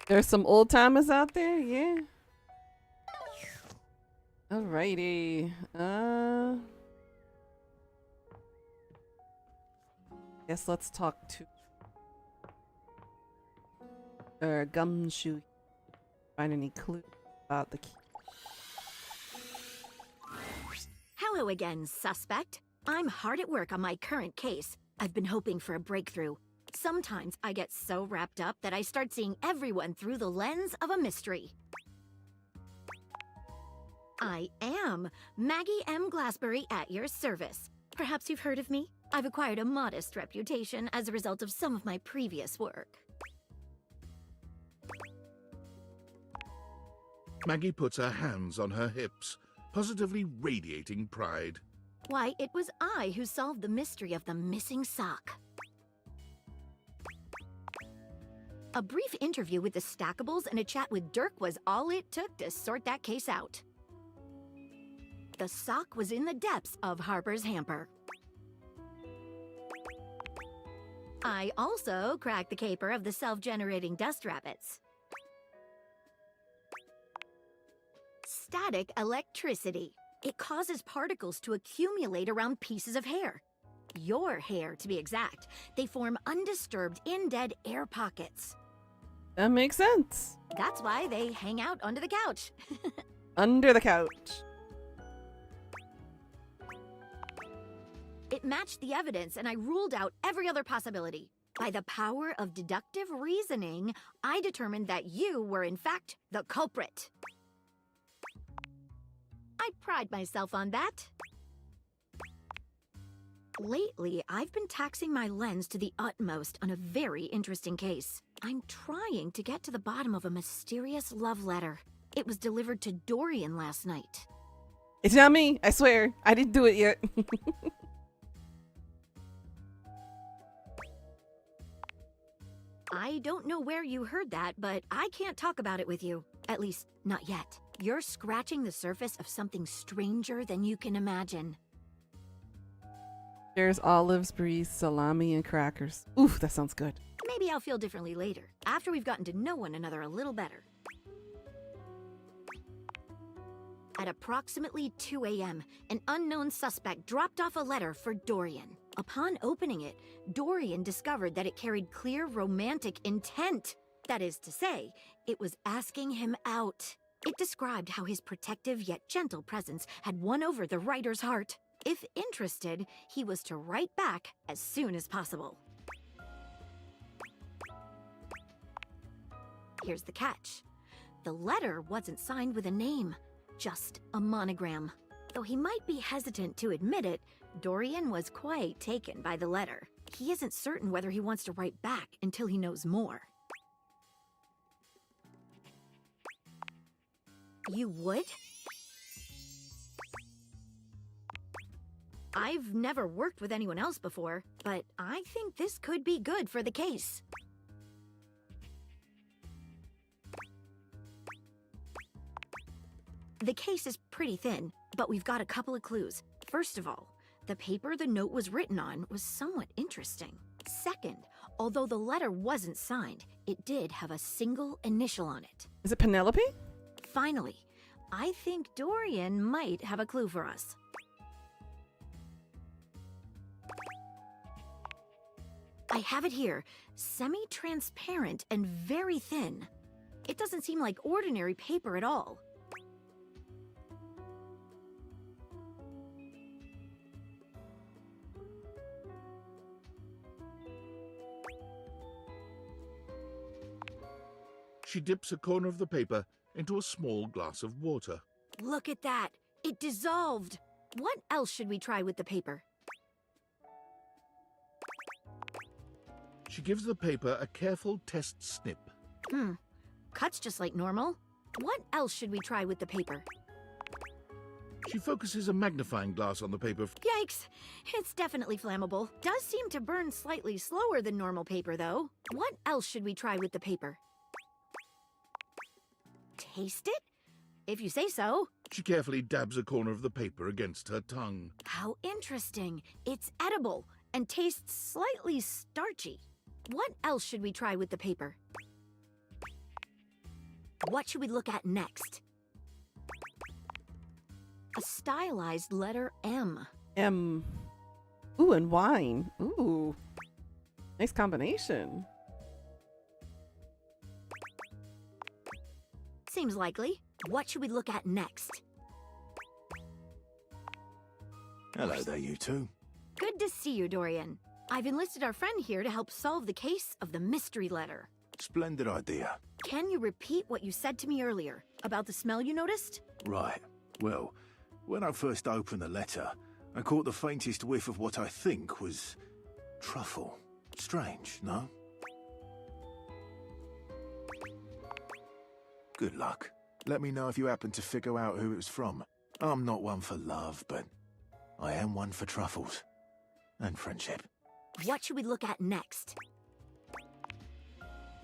There's some old timers out there, yeah. Alrighty. Guess let's talk to Gumshoe. Find any clue about the key. Hello again, suspect. I'm hard at work on my current case. I've been hoping for a breakthrough. Sometimes I get so wrapped up that I start seeing everyone through the lens of a mystery. I am Maggie M. Glassbury at your service. Perhaps you've heard of me? I've acquired a modest reputation as a result of some of my previous work. Maggie puts her hands on her hips, positively radiating pride. Why, it was I who solved the mystery of the missing sock. A brief interview with the Stackables and a chat with Dirk was all it took to sort that case out. The sock was in the depths of Harper's hamper. I also cracked the caper of the self-generating dust rabbits. Static electricity. It causes particles to accumulate around pieces of hair. Your hair, to be exact. They form undisturbed, in-dead air pockets. That makes sense. That's why they hang out under the couch. Under the couch. It matched the evidence, and I ruled out every other possibility. By the power of deductive reasoning, I determined that you were, in fact, the culprit. I pride myself on that. Lately, I've been taxing my lens to the utmost on a very interesting case. I'm trying to get to the bottom of a mysterious love letter. It was delivered to Dorian last night. It's not me. I swear. I didn't do it yet. I don't know where you heard that, but I can't talk about it with you. At least, not yet. You're scratching the surface of something stranger than you can imagine. There's olives, brie, salami, and crackers. Oof, that sounds good. Maybe I'll feel differently later, after we've gotten to know one another a little better. At approximately 2 a.m., an unknown suspect dropped off a letter for Dorian. Upon opening it, Dorian discovered that it carried clear romantic intent. That is to say, it was asking him out. It described how his protective yet gentle presence had won over the writer's heart. If interested, he was to write back as soon as possible. Here's the catch. The letter wasn't signed with a name, just a monogram. Though he might be hesitant to admit it, Dorian was quite taken by the letter. He isn't certain whether he wants to write back until he knows more. You would? I've never worked with anyone else before, but I think this could be good for the case. The case is pretty thin, but we've got a couple of clues. First of all, the paper the note was written on was somewhat interesting. Second, although the letter wasn't signed, it did have a single initial on it. Is it Penelope? Finally, I think Dorian might have a clue for us. I have it here, semi-transparent and very thin. It doesn't seem like ordinary paper at all. She dips a corner of the paper into a small glass of water. Look at that! It dissolved! What else should we try with the paper? She gives the paper a careful test snip. Cuts just like normal. What else should we try with the paper? She focuses a magnifying glass on the paper. Yikes! It's definitely flammable. Does seem to burn slightly slower than normal paper, though. What else should we try with the paper? Taste it? If you say so. She carefully dabs a corner of the paper against her tongue. How interesting. It's edible and tastes slightly starchy. What else should we try with the paper? What should we look at next? A stylized letter M. M. Ooh, and wine. Ooh. Nice combination. Seems likely. What should we look at next? Hello there, you two. Good to see you, Dorian. I've enlisted our friend here to help solve the case of the mystery letter. Splendid idea. Can you repeat what you said to me earlier about the smell you noticed? Right. Well, when I first opened the letter, I caught the faintest whiff of what I think was truffle. Strange, no? Good luck. Let me know if you happen to figure out who it was from. I'm not one for love, but I am one for truffles. And friendship. What should we look at next?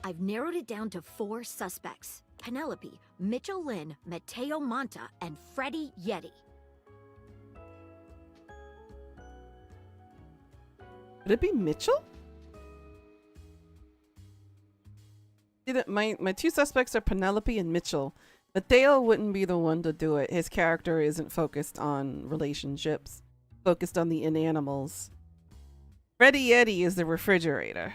I've narrowed it down to 4 suspects. Penelope, Mitchell Lynn, Mateo Monta, and Freddie Yeti. Would it be Mitchell? See that my 2 suspects are Penelope and Mitchell. Mateo wouldn't be the one to do it. His character isn't focused on relationships, focused on the inanimals. Freddie Yeti is the refrigerator.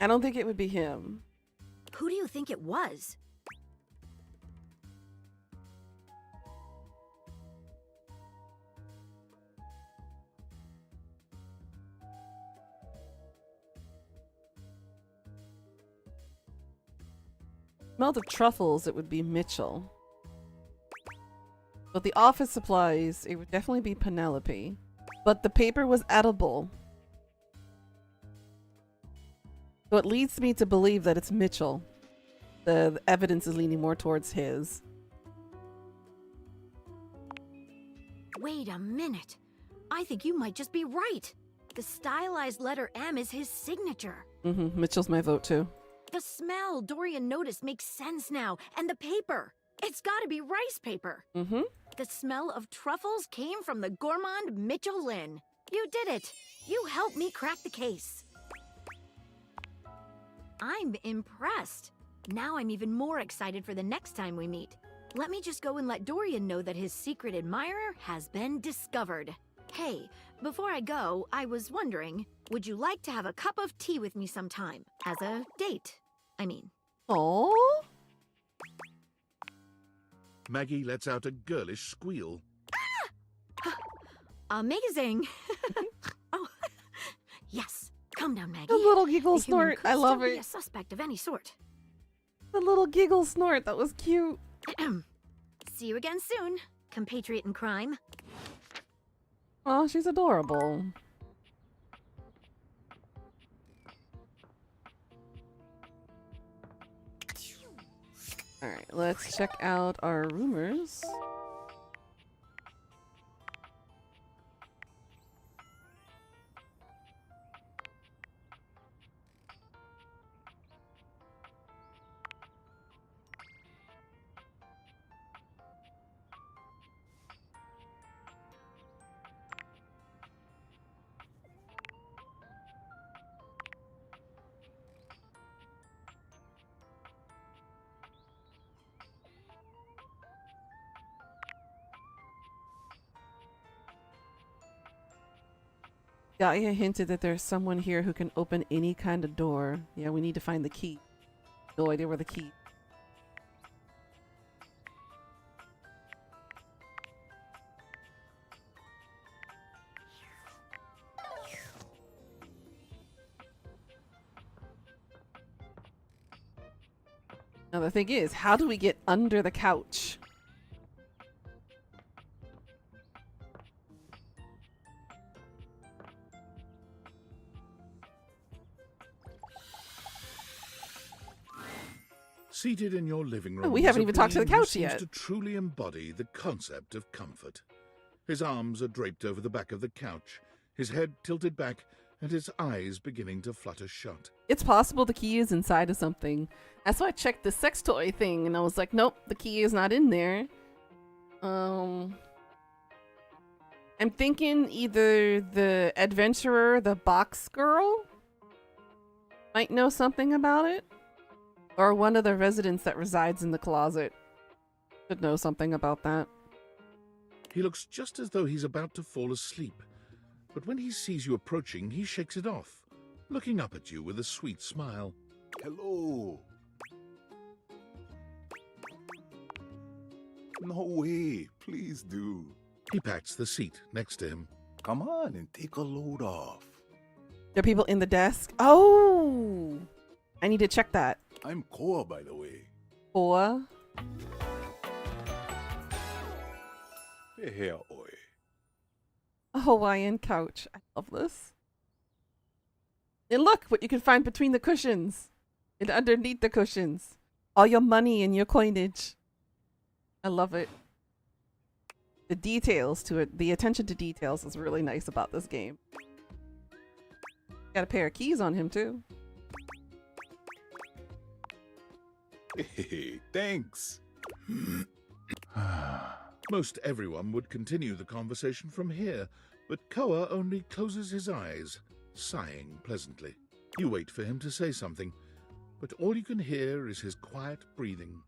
I don't think it would be him. Who do you think it was? Smell the truffles, it would be Mitchell. But the office supplies, it would definitely be Penelope. But the paper was edible. So it leads me to believe that it's Mitchell. The evidence is leaning more towards his. Wait a minute. I think you might just be right. The stylized letter M is his signature. Mitchell's my vote too. The smell Dorian noticed makes sense now. And the paper. It's gotta be rice paper. The smell of truffles came from the gourmand Mitchell Lynn. You did it. You helped me crack the case. I'm impressed. Now I'm even more excited for the next time we meet. Let me just go and let Dorian know that his secret admirer has been discovered. Hey, before I go, I was wondering, would you like to have a cup of tea with me sometime? As a date, I mean. Oh. Maggie lets out a girlish squeal. Amazing. Oh, yes. Calm down, Maggie. The little giggle A human snort. could I love still be it. a suspect of any sort. The little giggle snort. That was cute. See you again soon, compatriot in crime. Oh, she's adorable. Alright, let's check out our rumors. Gaia hinted that there's someone here who can open any kind of door. Yeah, we need to find the key. No idea where the key. Now the thing is, how do we get under the couch? Seated in your living room, we haven't is a even talked to the being who couch seems yet. to truly embody the concept of comfort. His arms are draped over the back of the couch, his head tilted back, and his eyes beginning to flutter shut. It's possible the key is inside of something. That's why I checked the sex toy thing, and I was like, nope, the key is not in there. I'm thinking either the adventurer, the box girl, might know something about it, or one of the residents that resides in the closet should know something about that. He looks just as though he's about to fall asleep, but when he sees you approaching, he shakes it off, looking up at you with a sweet smile. Hello. No way. Please do. He pats the seat next to him. Come on and take a load off. There are people in the desk. Oh! I need to check that. I'm Koa, by the way. Koa? Here, oi. A Hawaiian couch. I love this. And look what you can find between the cushions and underneath the cushions. All your money and your coinage. I love it. The details to it, the attention to details is really nice about this game. Got a pair of keys on him too. Hey, thanks. Most everyone would continue the conversation from here, but Koa only closes his eyes, sighing pleasantly. You wait for him to say something, but all you can hear is his quiet breathing.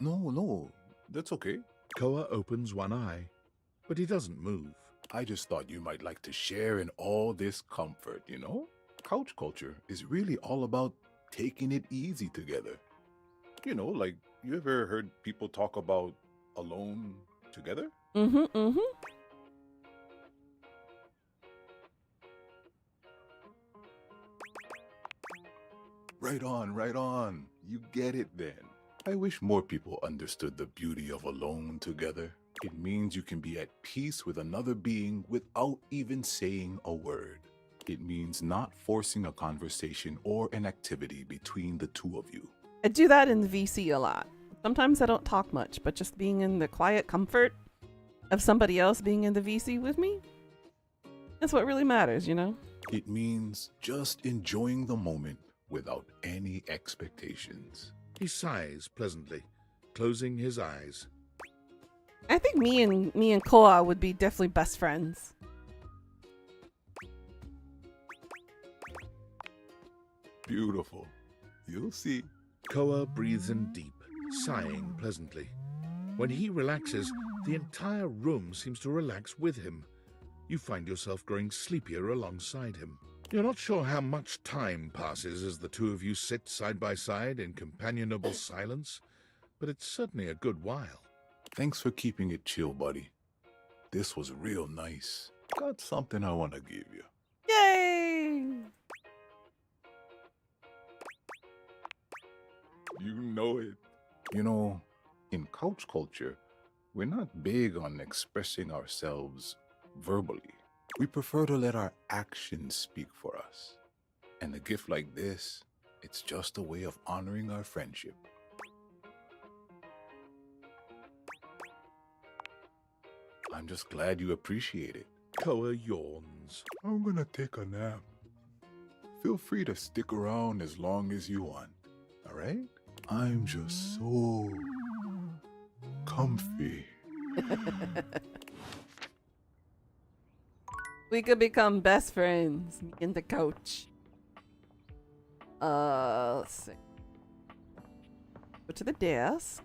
No, that's okay. Koa opens one eye, but he doesn't move. I just thought you might like to share in all this comfort, you know? Couch culture is really all about taking it easy together. You know, like, you ever heard people talk about alone together? Mm-hmm. Right on. You get it then. I wish more people understood the beauty of alone together. It means you can be at peace with another being without even saying a word. It means not forcing a conversation or an activity between the two of you. I do that in the VC a lot. Sometimes I don't talk much, but just being in the quiet comfort of somebody else being in the VC with me, that's what really matters, you know? It means just enjoying the moment without any expectations. He sighs pleasantly, closing his eyes. I think me and Koa would be definitely best friends. Beautiful. You'll see. Koa breathes in deep, sighing pleasantly. When he relaxes, the entire room seems to relax with him. You find yourself growing sleepier alongside him. You're not sure how much time passes as the two of you sit side by side in companionable silence, but it's certainly a good while. Thanks for keeping it chill, buddy. This was real nice. Got something I want to give you. Yay! You know it. You know, in couch culture, we're not big on expressing ourselves verbally. We prefer to let our actions speak for us. And a gift like this, it's just a way of honoring our friendship. I'm just glad you appreciate it. Koa yawns. I'm gonna take a nap. Feel free to stick around as long as you want, alright? I'm just so comfy. We could become best friends. Me and the coach. Let's see. Go to the desk.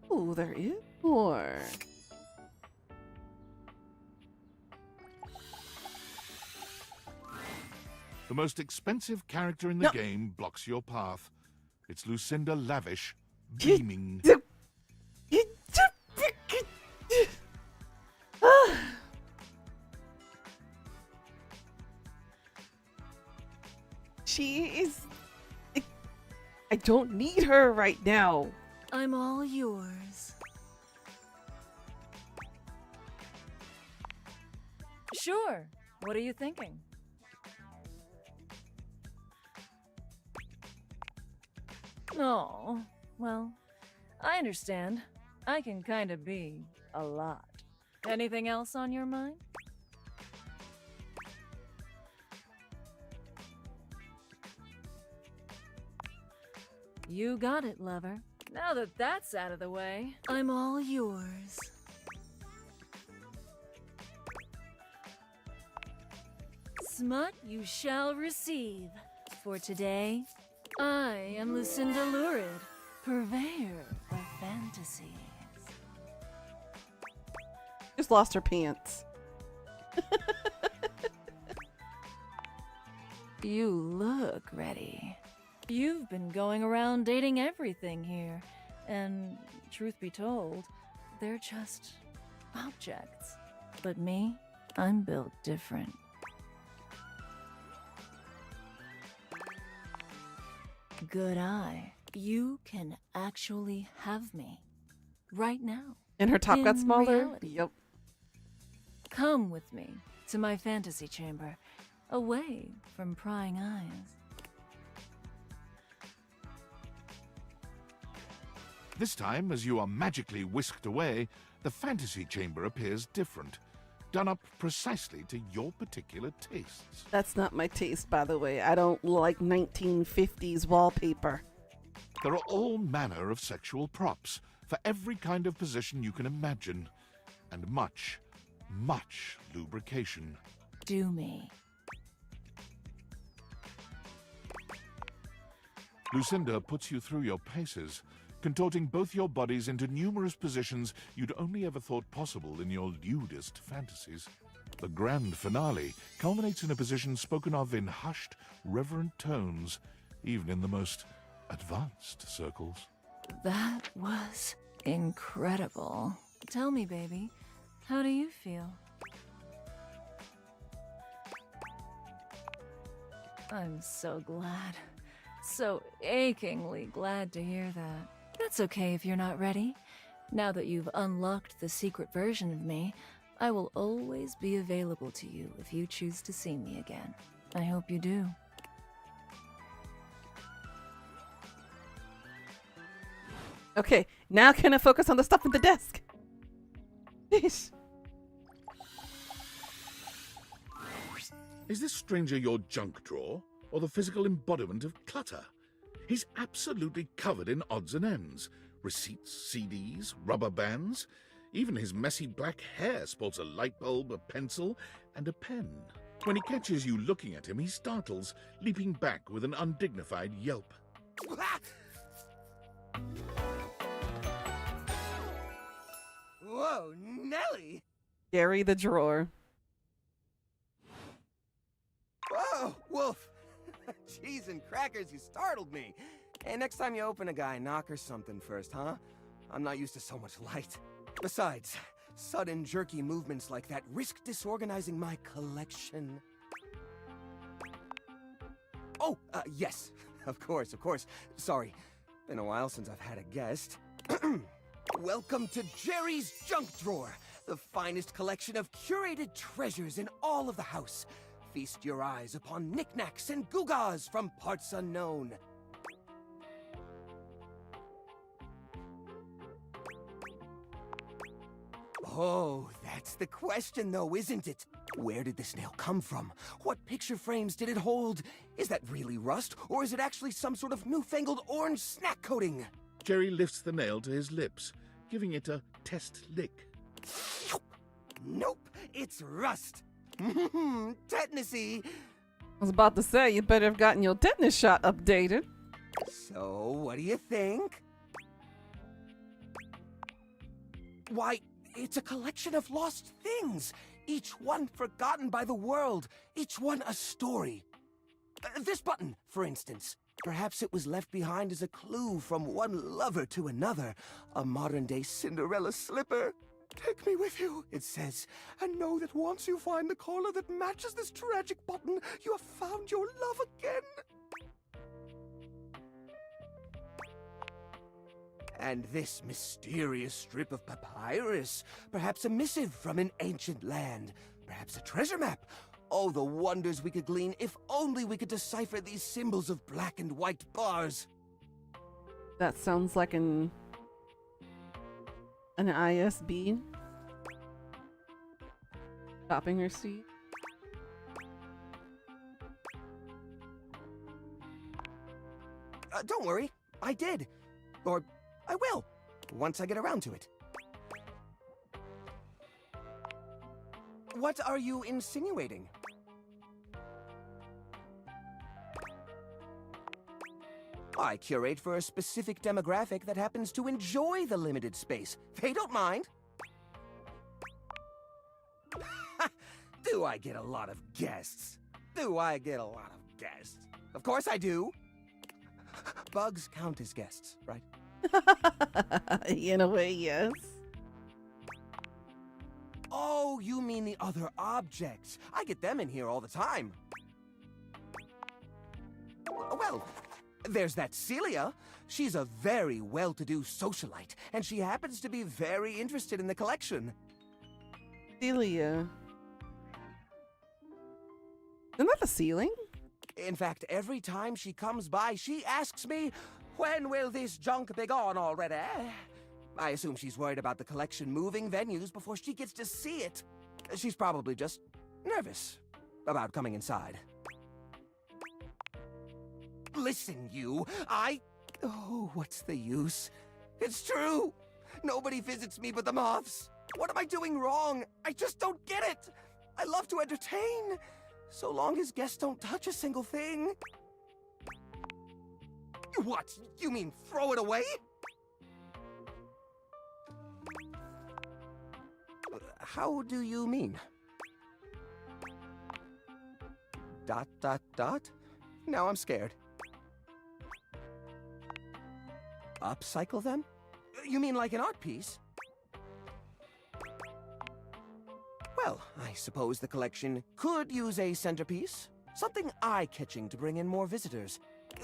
Oh, there is more. The most expensive character in the game blocks your path. It's Lucinda Lavish, beaming. She is... I don't need her right now. I'm all yours. Sure. What are you thinking? Oh, well, I understand. I can kind of be a lot. Anything else on your mind? You got it, lover. Now that that's out of the way, I'm all yours. Smut you shall receive. For today, I am Lucinda Lurid, purveyor of fantasies. Just lost her pants. You look ready. You've been going around dating everything here, and truth be told, they're just objects. But me, I'm built different. Good eye. You can actually have me. Right now. And her top got In smaller? reality. Yep. Come with me to my fantasy chamber, away from prying eyes. This time, as you are magically whisked away, the fantasy chamber appears different, done up precisely to your particular tastes. That's not my taste, by the way. I don't like 1950s wallpaper. There are all manner of sexual props for every kind of position you can imagine, and much, much lubrication. Do me. Lucinda puts you through your paces, contorting both your bodies into numerous positions you'd only ever thought possible in your lewdest fantasies. The grand finale culminates in a position spoken of in hushed, reverent tones, even in the most advanced circles. That was incredible. Tell me, baby, how do you feel? I'm so glad. So achingly glad to hear that. That's okay if you're not ready. Now that you've unlocked the secret version of me, I will always be available to you if you choose to see me again. I hope you do. Okay, now can I focus on the stuff at the desk? Yeesh. Is this stranger your junk drawer, or the physical embodiment of clutter? He's absolutely covered in odds and ends. Receipts, CDs, rubber bands. Even his messy black hair sports a light bulb, a pencil, and a pen. When he catches you looking at him, he startles, leaping back with an undignified yelp. Whoa, Nelly! Gary the drawer. Whoa, Wolf! Cheese and crackers, you startled me. Hey, next time you open a guy, knock or something first, huh? I'm not used to so much light. Besides, sudden jerky movements like that risk disorganizing my collection. Oh, yes. Of course. Sorry. Been a while since I've had a guest. Welcome to Jerry's Junk Drawer, the finest collection of curated treasures in all of the house. Feast your eyes upon knickknacks and gewgaws from parts unknown. Oh, that's the question though, isn't it? Where did this nail come from? What picture frames did it hold? Is that really rust, or is it actually some sort of newfangled orange snack coating? Jerry lifts the nail to his lips, giving it a test lick. Nope, it's rust. Tetanusy. I was about to say, you better have gotten your tetanus shot updated. So, what do you think? Why, it's a collection of lost things, each one forgotten by the world, each one a story. This button, for instance. Perhaps it was left behind as a clue from one lover to another, a modern-day Cinderella slipper. Take me with you, it says, and know that once you find the collar that matches this tragic button, you have found your love again. And this mysterious strip of papyrus, perhaps a missive from an ancient land, perhaps a treasure map. Oh, the wonders we could glean if only we could decipher these symbols of black and white bars. That sounds like an ISB. Shopping receipt. Don't worry, I did. Or I will, once I get around to it. What are you insinuating? I curate for a specific demographic that happens to enjoy the limited space. They don't mind. Do I get a lot of guests? Of course I do. Bugs count as guests, right? In a way, yes. Oh, you mean the other objects. I get them in here all the time. Well, there's that Celia. She's a very well-to-do socialite, and she happens to be very interested in the collection. Celia. Isn't that the ceiling? In fact, every time she comes by, she asks me, when will this junk be gone already? I assume she's worried about the collection moving venues before she gets to see it. She's probably just nervous about coming inside. Listen, you, Oh, what's the use? It's true! Nobody visits me but the moths. What am I doing wrong? I just don't get it! I love to entertain, so long as guests don't touch a single thing. What? You mean throw it away? How do you mean? ... Now I'm scared. Upcycle them? You mean like an art piece? Well, I suppose the collection could use a centerpiece. Something eye-catching to bring in more visitors.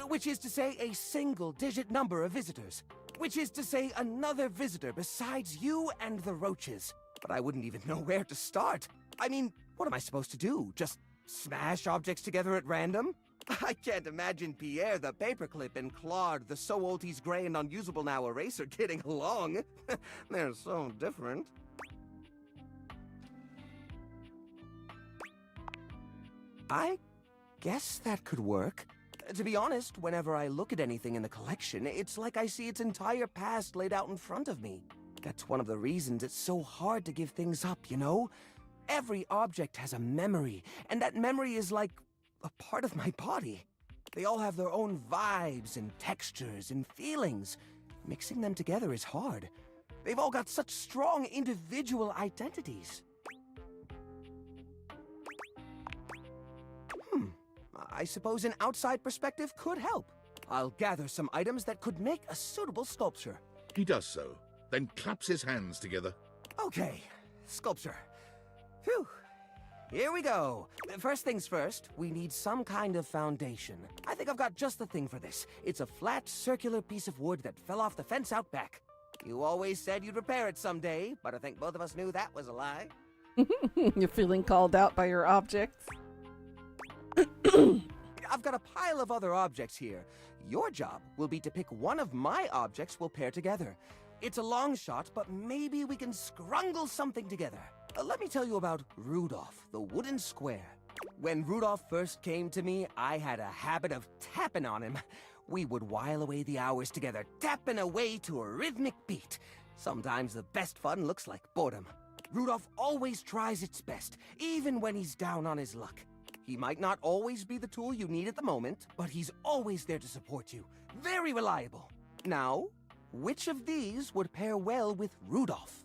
Which is to say, a single-digit number of visitors. Which is to say, another visitor besides you and the roaches. But I wouldn't even know where to start. I mean, what am I supposed to do? Just smash objects together at random? I can't imagine Pierre the paperclip and Claude the so old he's gray and unusable now eraser getting along. They're so different. I guess that could work. To be honest, whenever I look at anything in the collection, it's like I see its entire past laid out in front of me. That's one of the reasons it's so hard to give things up, you know? Every object has a memory, and that memory is like a part of my body. They all have their own vibes and textures and feelings. Mixing them together is hard. They've all got such strong individual identities. I suppose an outside perspective could help. I'll gather some items that could make a suitable sculpture. He does so, then claps his hands together. Okay, sculpture. Phew. Here we go. First things first, we need some kind of foundation. I think I've got just the thing for this. It's a flat, circular piece of wood that fell off the fence out back. You always said you'd repair it someday, but I think both of us knew that was a lie. You're feeling called out by your objects? I've got a pile of other objects here. Your job will be to pick one of my objects we'll pair together. It's a long shot, but maybe we can scrungle something together. Let me tell you about Rudolph, the wooden square. When Rudolph first came to me, I had a habit of tapping on him. We would while away the hours together, tapping away to a rhythmic beat. Sometimes the best fun looks like boredom. Rudolph always tries its best, even when he's down on his luck. He might not always be the tool you need at the moment, but he's always there to support you. Very reliable. Now, which of these would pair well with Rudolph?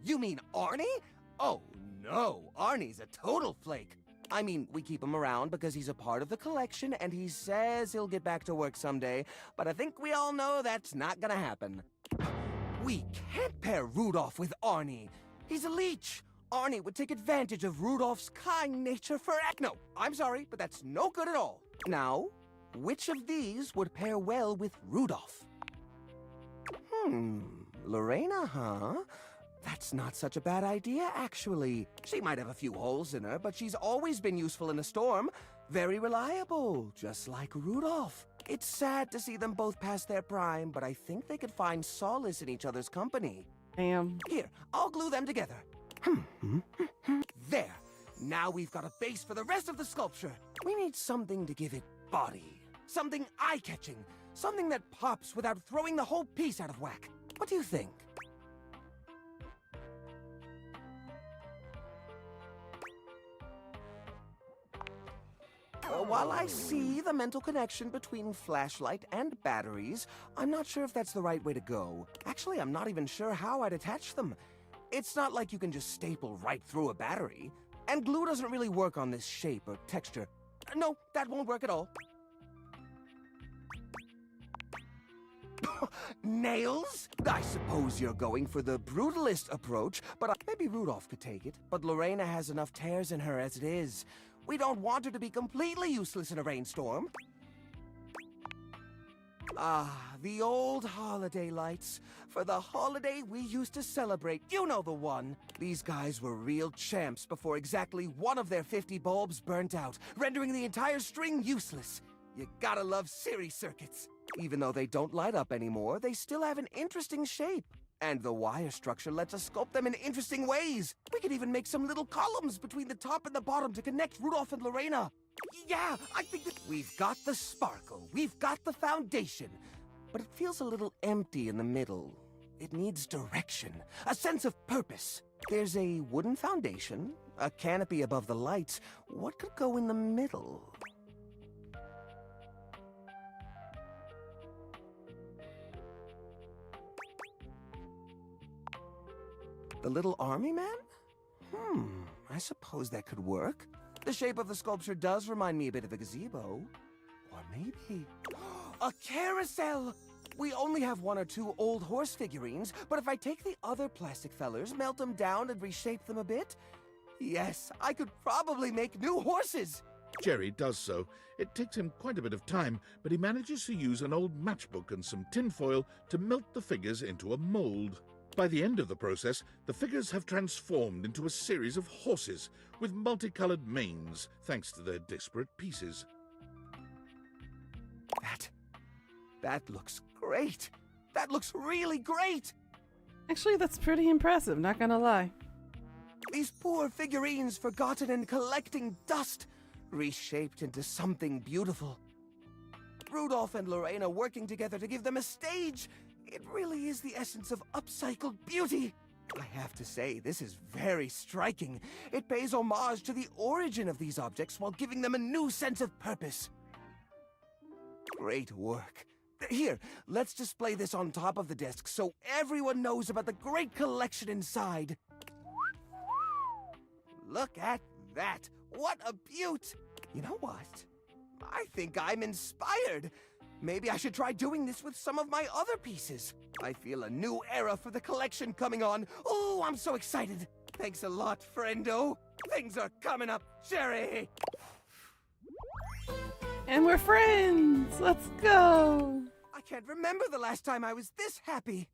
You mean Arnie? Oh, no. Arnie's a total flake. I mean, we keep him around because he's a part of the collection and he says he'll get back to work someday, but I think we all know that's not gonna happen. We can't pair Rudolph with Arnie. He's a leech. Arnie would take advantage of Rudolph's kind nature for... No, I'm sorry, but that's no good at all. Now, which of these would pair well with Rudolph? Lorena, huh? That's not such a bad idea, actually. She might have a few holes in her, but she's always been useful in a storm. Very reliable, just like Rudolph. It's sad to see them both past their prime, but I think they could find solace in each other's company. Damn. Here, I'll glue them together. There. Now we've got a base for the rest of the sculpture. We need something to give it body. Something eye-catching. Something that pops without throwing the whole piece out of whack. What do you think? While I see the mental connection between flashlight and batteries, I'm not sure if that's the right way to go. Actually, I'm not even sure how I'd attach them. It's not like you can just staple right through a battery. And glue doesn't really work on this shape or texture. No, that won't work at all. Nails? I suppose you're going for the brutalist approach, but maybe Rudolph could take it. But Lorena has enough tears in her as it is. We don't want her to be completely useless in a rainstorm. Ah, the old holiday lights. For the holiday we used to celebrate. You know the one. These guys were real champs before exactly one of their 50 bulbs burnt out, rendering the entire string useless. You gotta love series circuits. Even though they don't light up anymore, they still have an interesting shape. And the wire structure lets us sculpt them in interesting ways. We could even make some little columns between the top and the bottom to connect Rudolph and Lorena. Yeah, I think that we've got the sparkle, we've got the foundation, but it feels a little empty in the middle. It needs direction, a sense of purpose. There's a wooden foundation, a canopy above the lights. What could go in the middle? The little army man? I suppose that could work. The shape of the sculpture does remind me a bit of a gazebo. Or maybe... a carousel! We only have 1 or 2 old horse figurines, but if I take the other plastic fellers, melt them down and reshape them a bit, yes, I could probably make new horses! Jerry does so. It takes him quite a bit of time, but he manages to use an old matchbook and some tinfoil to melt the figures into a mold. By the end of the process, the figures have transformed into a series of horses with multicolored manes, thanks to their disparate pieces. That looks great! That looks really great! Actually, that's pretty impressive, not gonna lie. These poor figurines forgotten and collecting dust, reshaped into something beautiful. Rudolph and Lorena working together to give them a stage. It really is the essence of upcycled beauty. I have to say, this is very striking. It pays homage to the origin of these objects while giving them a new sense of purpose. Great work. Here, let's display this on top of the desk so everyone knows about the great collection inside. Look at that. What a beaut. You know what? I think I'm inspired. Maybe I should try doing this with some of my other pieces. I feel a new era for the collection coming on. Oh, I'm so excited. Thanks a lot, friendo. Things are coming up, Jerry. And we're friends. Let's go. I can't remember the last time I was this happy.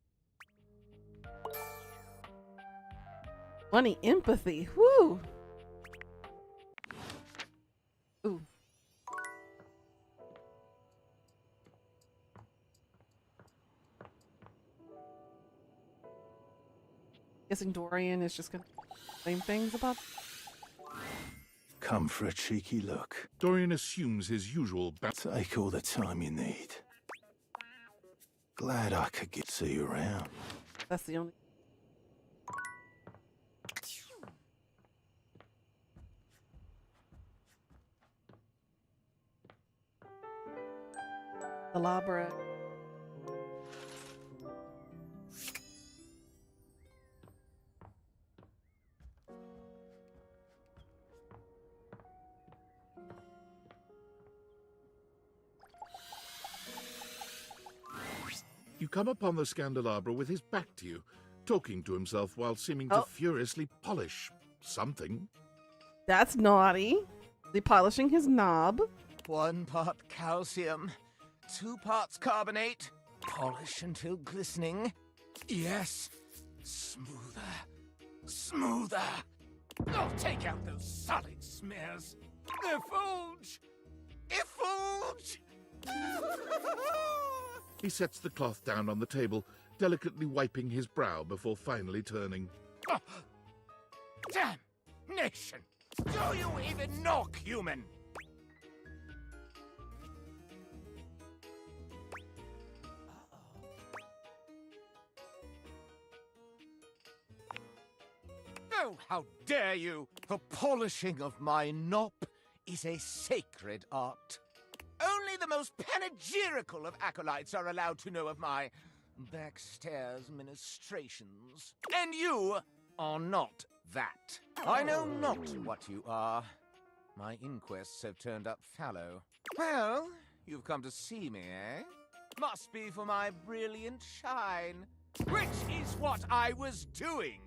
Funny empathy. Woo. Ooh. Guessing Dorian is just gonna claim things about. Come for a cheeky look. Dorian assumes his usual Take all the time you need. Glad I could get to see you around. That's the only. The Labra. You come upon the Scandelabra with his back to you, talking to himself while seeming to furiously polish something. That's naughty. Is he polishing his knob? 1 part calcium, 2 parts carbonate. Polish until glistening. Yes. Smoother. Smoother. Oh, take out those solid smears. Effulge! Effulge! He sets the cloth down on the table, delicately wiping his brow before finally turning. Oh, damnation! Do you even knock, human? Oh, how dare you! The polishing of my knob is a sacred art. Only the most panegyrical of acolytes are allowed to know of my backstairs ministrations. And you are not that. I know not what you are. My inquests have turned up fallow. Well, you've come to see me, eh? Must be for my brilliant shine, which is what I was doing.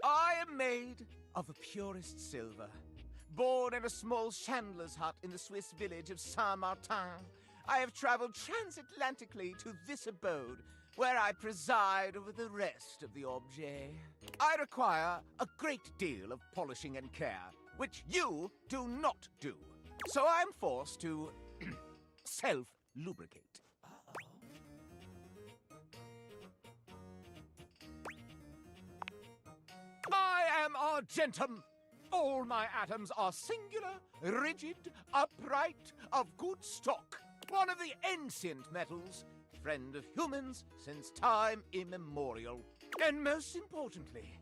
I am made of the purest silver, Born in a small chandler's hut in the Swiss village of Saint-Martin, I have traveled transatlantically to this abode, where I preside over the rest of the objet. I require a great deal of polishing and care, which you do not do. So I'm forced to self-lubricate. I am Argentum. All my atoms are singular, rigid, upright, of good stock. One of the ancient metals, friend of humans since time immemorial. And most importantly,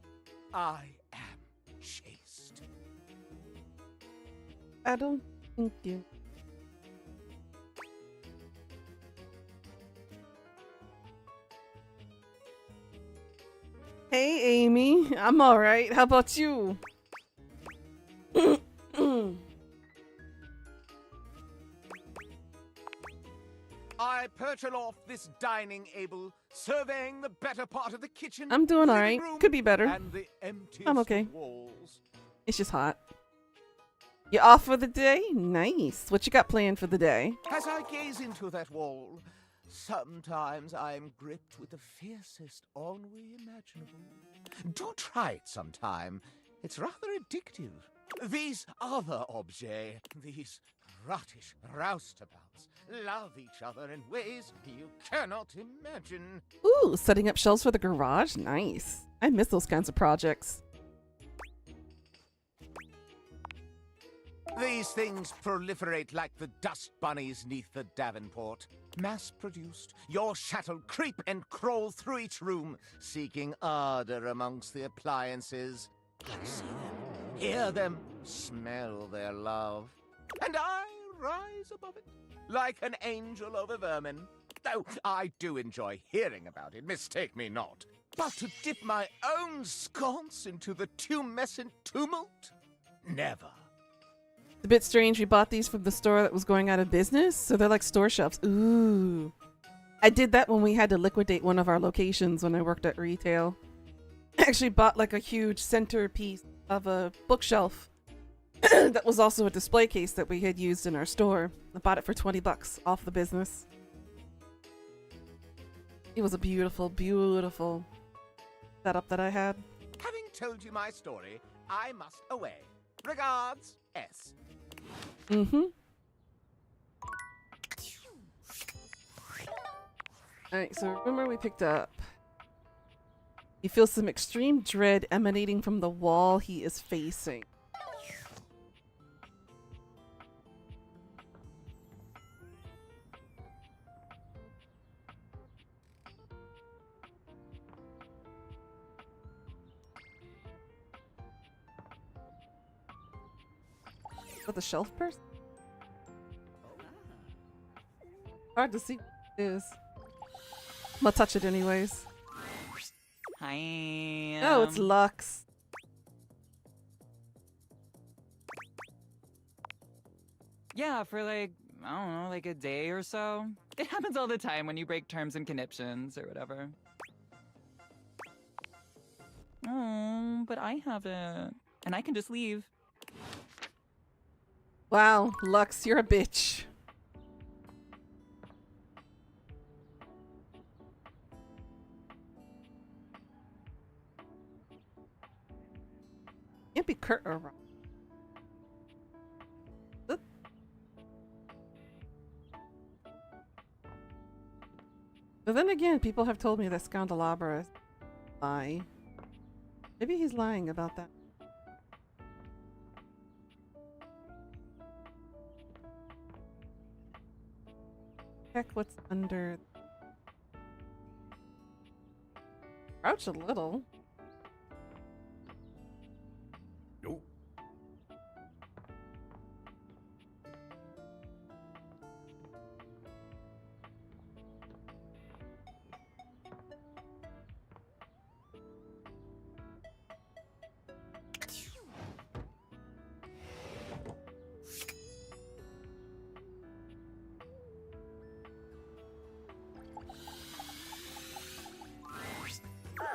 I am chaste. I don't think you. Hey, Amy. I'm alright. How about you? I perch aloft this dining able, surveying the better part of the kitchen. I'm doing living alright. room, Could be better. And the emptiest I'm okay. of walls. It's just hot. You off for the day? Nice. What you got planned for the day? As I gaze into that wall, sometimes I am gripped with the fiercest ennui imaginable. Do try it sometime. It's rather addictive. These other objets, these rottish roustabouts, love each other in ways you cannot imagine. Ooh, setting up shelves for the garage? Nice. I miss those kinds of projects. These things proliferate like the dust bunnies neath the Davenport. Mass-produced, your shuttle creep and crawl through each room, seeking ardor amongst the appliances. See them, hear them, smell their love. And I rise above it, like an angel over vermin. Though I do enjoy hearing about it, mistake me not. But to dip my own sconce into the tumescent tumult? Never. It's a bit strange we bought these from the store that was going out of business, so they're like store shelves. Ooh. I did that when we had to liquidate one of our locations when I worked at retail. I actually bought like a huge centerpiece of a bookshelf that was also a display case that we had used in our store. I bought it for $20 off the business. It was a beautiful, beautiful setup that I had. Having told you my story, I must away. Regards, S. Mm-hmm. Alright, so remember we picked up. He feels some extreme dread emanating from the wall he is facing. Is that the shelf person? Hard to see what it is. I'm gonna touch it anyways. Hi. Oh, it's Lux. Yeah, for like, I don't know, like a day or so. It happens all the time when you break terms and conditions or whatever. Oh, but I haven't. And I can just leave. Wow, Lux, you're a bitch. Can't be Kurt or Rob. Oop. But then again, people have told me that Scandelabra is a lie. Maybe he's lying about that. Check what's under. Crouch a little. Nope.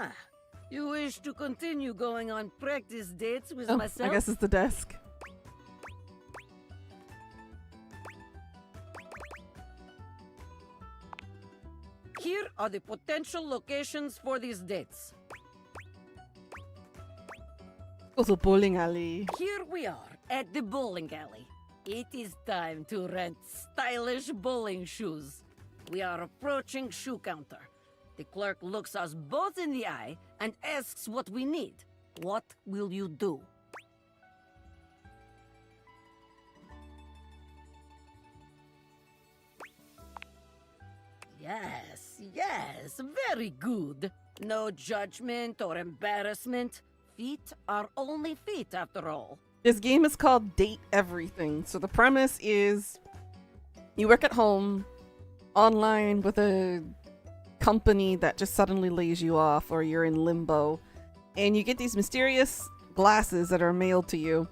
Ah, you wish to continue going on practice dates with Oh, myself? I guess it's the desk. are the potential locations for these dates? Go to bowling alley. Here we are at the bowling alley. It is time to rent stylish bowling shoes. We are approaching shoe counter. The clerk looks us both in the eye and asks what we need. What will you do? Yes, very good. No judgment or embarrassment. Feet are only feet after all. This game is called Date Everything. So the premise is you work at home, online with a company that just suddenly lays you off, or you're in limbo, and you get these mysterious glasses that are mailed to you.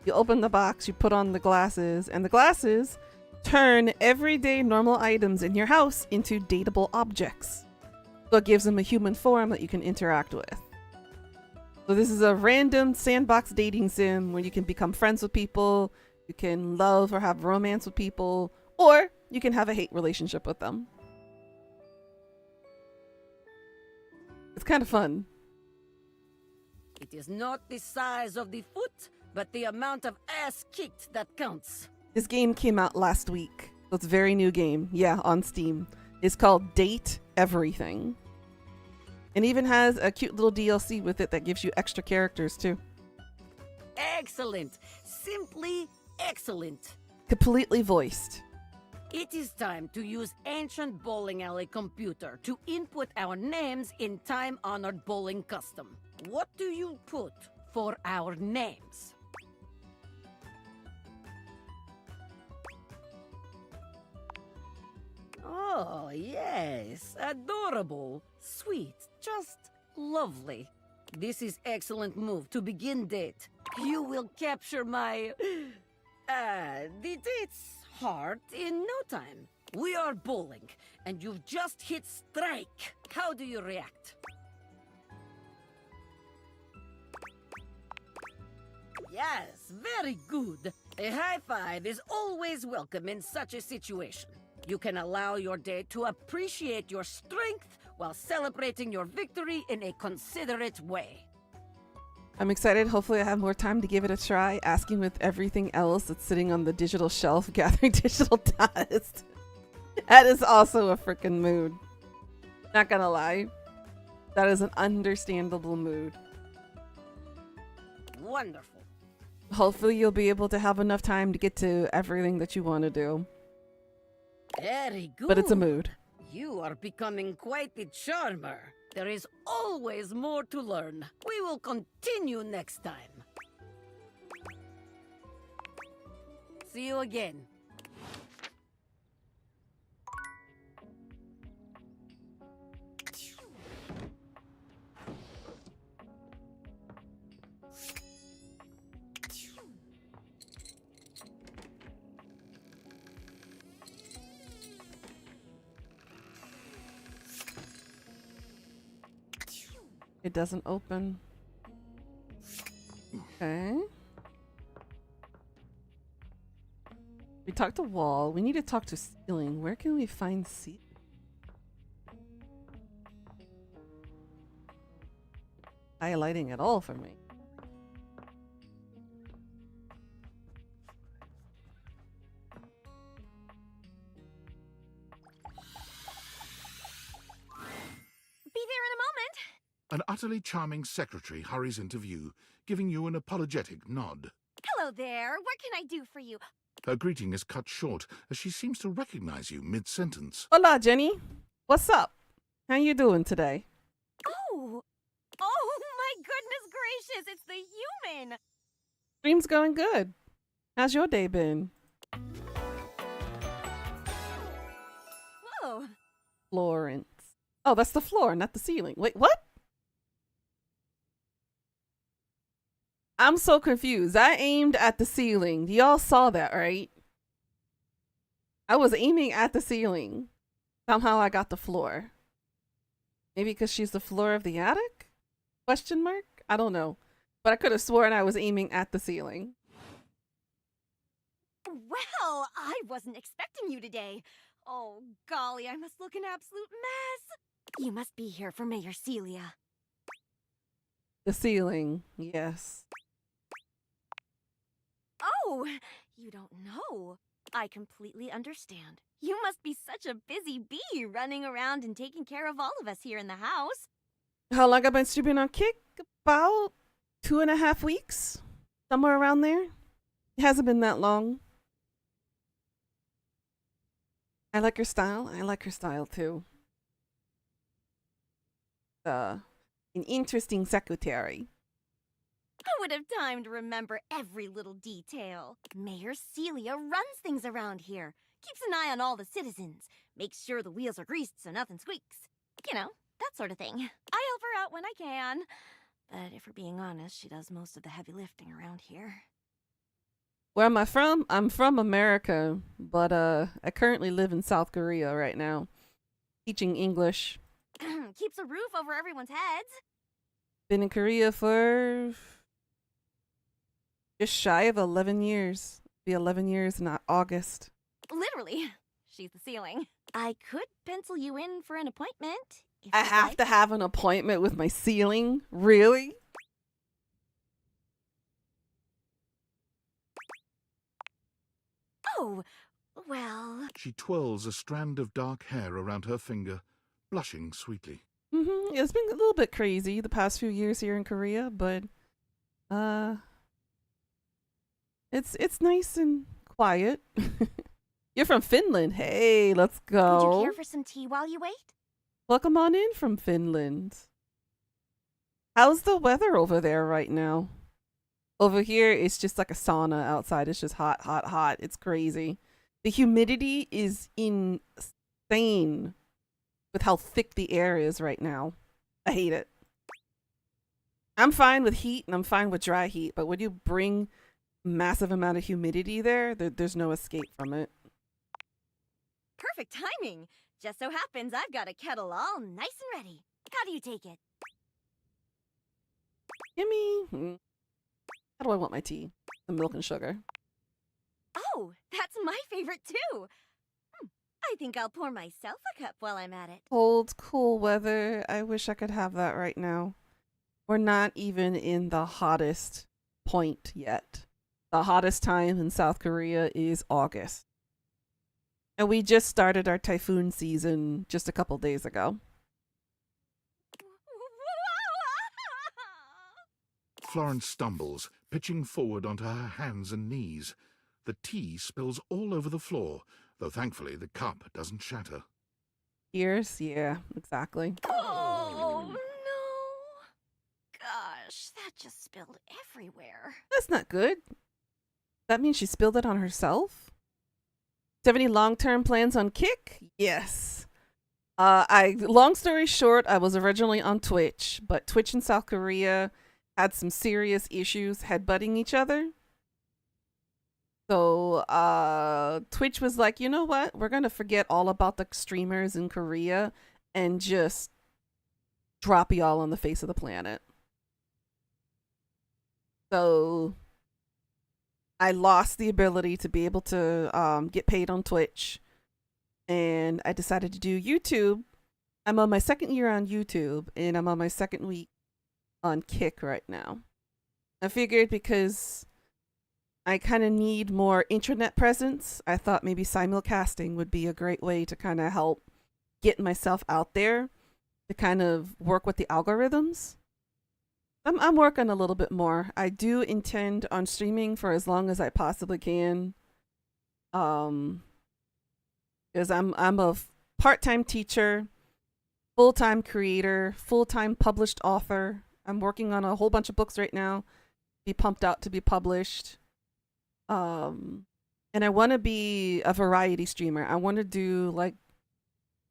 You open the box, you put on the glasses, and the glasses turn everyday normal items in your house into dateable objects. So it gives them a human form that you can interact with. So this is a random sandbox dating sim where you can become friends with people, you can love or have romance with people, or you can have a hate relationship with them. It's kind of fun. It is not the size of the foot, but the amount of ass kicked that counts. This game came out last week. So it's a very new game. Yeah, on Steam. It's called Date Everything. And even has a cute little DLC with it that gives you extra characters too. Excellent. Simply excellent. Completely voiced. It is time to use ancient bowling alley computer to input our names in time-honored bowling custom. What do you put for our names? Oh, yes. Adorable. Sweet. Just lovely. This is excellent move to begin date. You will capture my... the date's heart in no time. We are bowling, and you've just hit strike. How do you react? Yes, very good. A high five is always welcome in such a situation. You can allow your date to appreciate your strength while celebrating your victory in a considerate way. I'm excited. Hopefully I have more time to give it a try, asking with everything else that's sitting on the digital shelf, gathering digital dust. That is also a freaking mood. Not gonna lie. That is an understandable mood. Wonderful. Hopefully you'll be able to have enough time to get to everything that you want to do. Very good. But it's a mood. You are becoming quite the charmer. There is always more to learn. We will continue next time. See you again. It doesn't open. Okay. We talked to wall. We need to talk to ceiling. Where can we find ceiling? Highlighting at all for me. Be there in a moment. An utterly charming secretary hurries into view, giving you an apologetic nod. Hello there. What can I do for you? Her greeting is cut short as she seems to recognize you mid-sentence. Hola, Jenny. What's up? How you doing today? Oh my goodness gracious, it's the human. Stream's going good. How's your day been? Whoa. Florence. Oh, that's the floor, not the ceiling. Wait, what? I'm so confused. I aimed at the ceiling. Y'all saw that, right? I was aiming at the ceiling. Somehow I got the floor. Maybe because she's the floor of the attic? Question mark? I don't know. But I could have sworn I was aiming at the ceiling. Well, I wasn't expecting you today. Oh, golly, I must look an absolute mess. You must be here for Mayor Celia. The ceiling, yes. Oh, you don't know. I completely understand. You must be such a busy bee running around and taking care of all of us here in the house. How long have I been streaming on Kick? About 2.5 weeks, somewhere around there. It hasn't been that long. I like your style. I like your style too. An interesting secretary. I would have time to remember every little detail. Mayor Celia runs things around here, keeps an eye on all the citizens, makes sure the wheels are greased so nothing squeaks. You know, that sort of thing. I help her out when I can. But if we're being honest, she does most of the heavy lifting around here. Where am I from? I'm from America, but I currently live in South Korea right now, teaching English. Keeps a roof over everyone's heads. Been in Korea for just shy of 11 years. Be 11 years in August. Literally, she's the ceiling. I could pencil you in for an appointment. If I you'd have like. to have an appointment with my ceiling? Really? Oh, well. She twirls a strand of dark hair around her finger, blushing sweetly. It's been a little bit crazy the past few years here in Korea, but it's nice and quiet. You're from Finland. Hey, let's go. Would you care for some tea while you wait? Welcome on in from Finland. How's the weather over there right now? Over here, it's just like a sauna outside. It's just hot, hot, hot. It's crazy. The humidity is insane with how thick the air is right now. I hate it. I'm fine with heat and I'm fine with dry heat, but when you bring massive amount of humidity there's no escape from it. Perfect timing. Just so happens I've got a kettle all nice and ready. How do you take it? Gimme. How do I want my tea? The milk and sugar. Oh, that's my favorite too. I think I'll pour myself a cup while I'm at it. Cold, cool weather. I wish I could have that right now. We're not even in the hottest point yet. The hottest time in South Korea is August. And we just started our typhoon season just a couple days ago. Florence stumbles, pitching forward onto her hands and knees. The tea spills all over the floor, though thankfully the cup doesn't shatter. Ears? Yeah, exactly. Oh, no. Gosh, that just spilled everywhere. That's not good. That means she spilled it on herself? Do you have any long-term plans on Kick? Yes. Long story short, I was originally on Twitch, but Twitch in South Korea had some serious issues headbutting each other. So Twitch was like, you know what? We're going to forget all about the streamers in Korea and just drop y'all on the face of the planet. So I lost the ability to be able to get paid on Twitch. And I decided to do YouTube. I'm on my second year on YouTube, and I'm on my second week on Kick right now. I figured because I kind of need more internet presence, I thought maybe simulcasting would be a great way to kind of help get myself out there to kind of work with the algorithms. I'm working a little bit more. I do intend on streaming for as long as I possibly can. Because I'm a part-time teacher, full-time creator, full-time published author. I'm working on a whole bunch of books right now, be pumped out to be published. And I want to be a variety streamer. I want to do like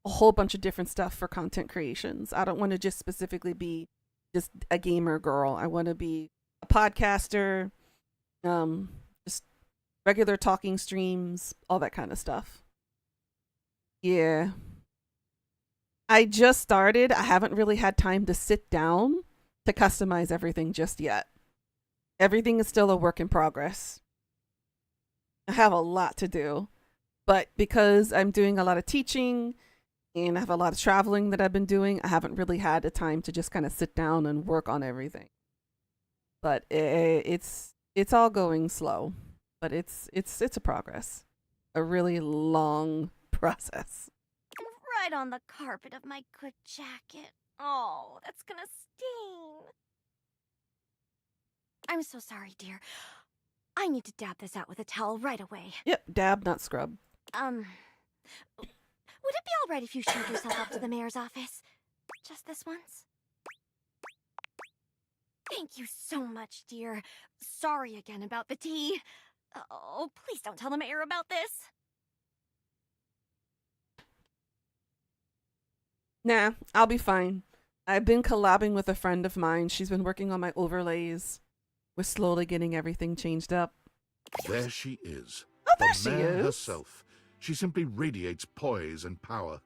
a whole bunch of different stuff for content creations. I don't want to just specifically be just a gamer girl. I want to be a podcaster, just regular talking streams, all that kind of stuff. Yeah. I just started. I haven't really had time to sit down to customize everything just yet. Everything is still a work in progress. I have a lot to do. But because I'm doing a lot of teaching and I have a lot of traveling that I've been doing, I haven't really had the time to just kind of sit down and work on everything. But it's all going slow, but it's a progress. A really long process. Right on the carpet of my good jacket. Oh, that's gonna stain. I'm so sorry, dear. I need to dab this out with a towel right away. Yep, dab, not scrub. Would it be all right if you showed yourself up to the mayor's office? Just this once? Thank you so much, dear. Sorry again about the tea. Oh, please don't tell the mayor about this. Nah, I'll be fine. I've been collabing with a friend of mine. She's been working on my overlays. We're slowly getting everything changed up. There she is. Oh, there the she mare is. herself. She simply radiates poise and power.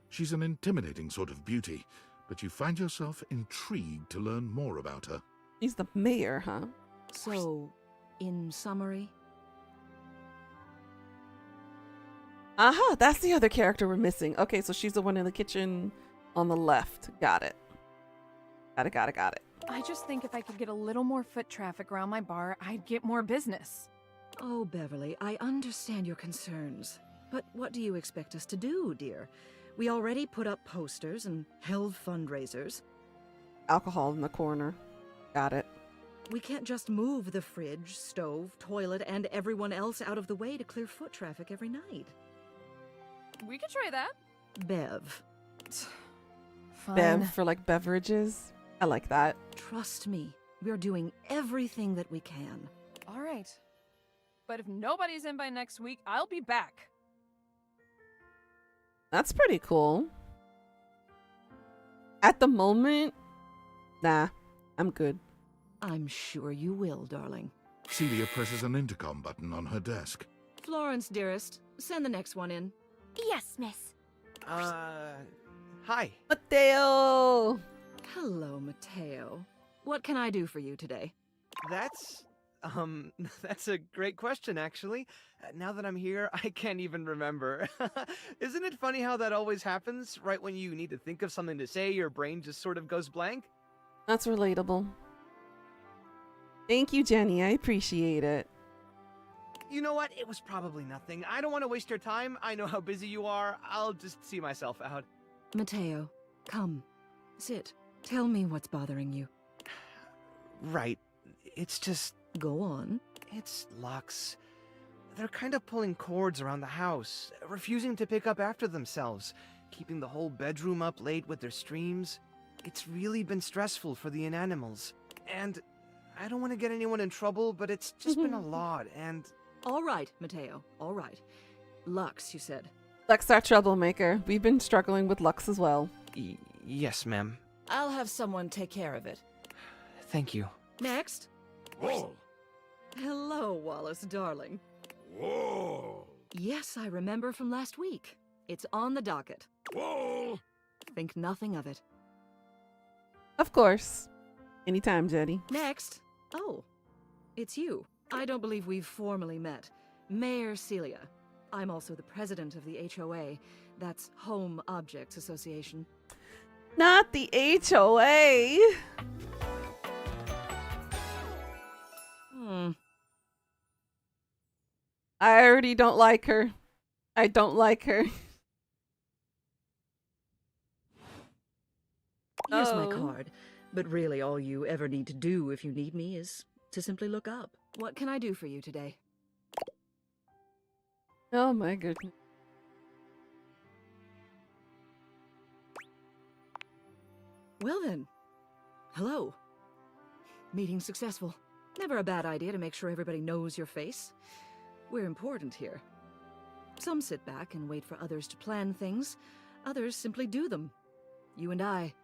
She's an intimidating sort of beauty, but you find yourself intrigued to learn more about her. She's the mayor, huh? So, in summary? Aha, that's the other character we're missing. Okay, so she's the one in the kitchen on the left. Got it. Got it. I just think if I could get a little more foot traffic around my bar, I'd get more business. Oh, Beverly, I understand your concerns. But what do you expect us to do, dear? We already put up posters and held fundraisers. Alcohol in the corner. Got it. We can't just move the fridge, stove, toilet, and everyone else out of the way to clear foot traffic every night. We could try that. Bev. Fine. Bev for like beverages. I like that. Trust me, we're doing everything that we can. All right. But if nobody's in by next week, I'll be back. That's pretty cool. At the moment, nah, I'm good. I'm sure you will, darling. Celia presses an intercom button on her desk. Florence, dearest, send the next one in. Yes, miss. Hi. Mateo! Hello, Mateo. What can I do for you today? That's a great question, actually. Now that I'm here, I can't even remember. Isn't it funny how that always happens? Right when you need to think of something to say, your brain just sort of goes blank? That's relatable. Thank you, Jenny. I appreciate it. You know what? It was probably nothing. I don't want to waste your time. I know how busy you are. I'll just see myself out. Mateo, come. Sit. Tell me what's bothering you. Right. It's just... Go on. It's Lux. They're kind of pulling cords around the house, refusing to pick up after themselves, keeping the whole bedroom up late with their streams. It's really been stressful for the inanimals. And I don't want to get anyone in trouble, but it's just been a lot, and... All right, Mateo. All right. Lux, you said. Lux, our troublemaker. We've been struggling with Lux as well. Yes, ma'am. I'll have someone take care of it. Thank you. Next. Whoa! Hello, Wallace, darling. Whoa! Yes, I remember from last week. It's on the docket. Whoa! Think nothing of it. Of course. Anytime, Jenny. Next. Oh, it's you. I don't believe we've formally met. Mayor Celia. I'm also the president of the HOA. That's Home Objects Association. Not the HOA. I already don't like her. I don't like her. Here's my card. But really, all you ever need to do if you need me is to simply look up. What can I do for you today? Oh my goodness. Well then. Hello. Meeting successful. Never a bad idea to make sure everybody knows your face. We're important here. Some sit back and wait for others to plan things. Others simply do them. You and I,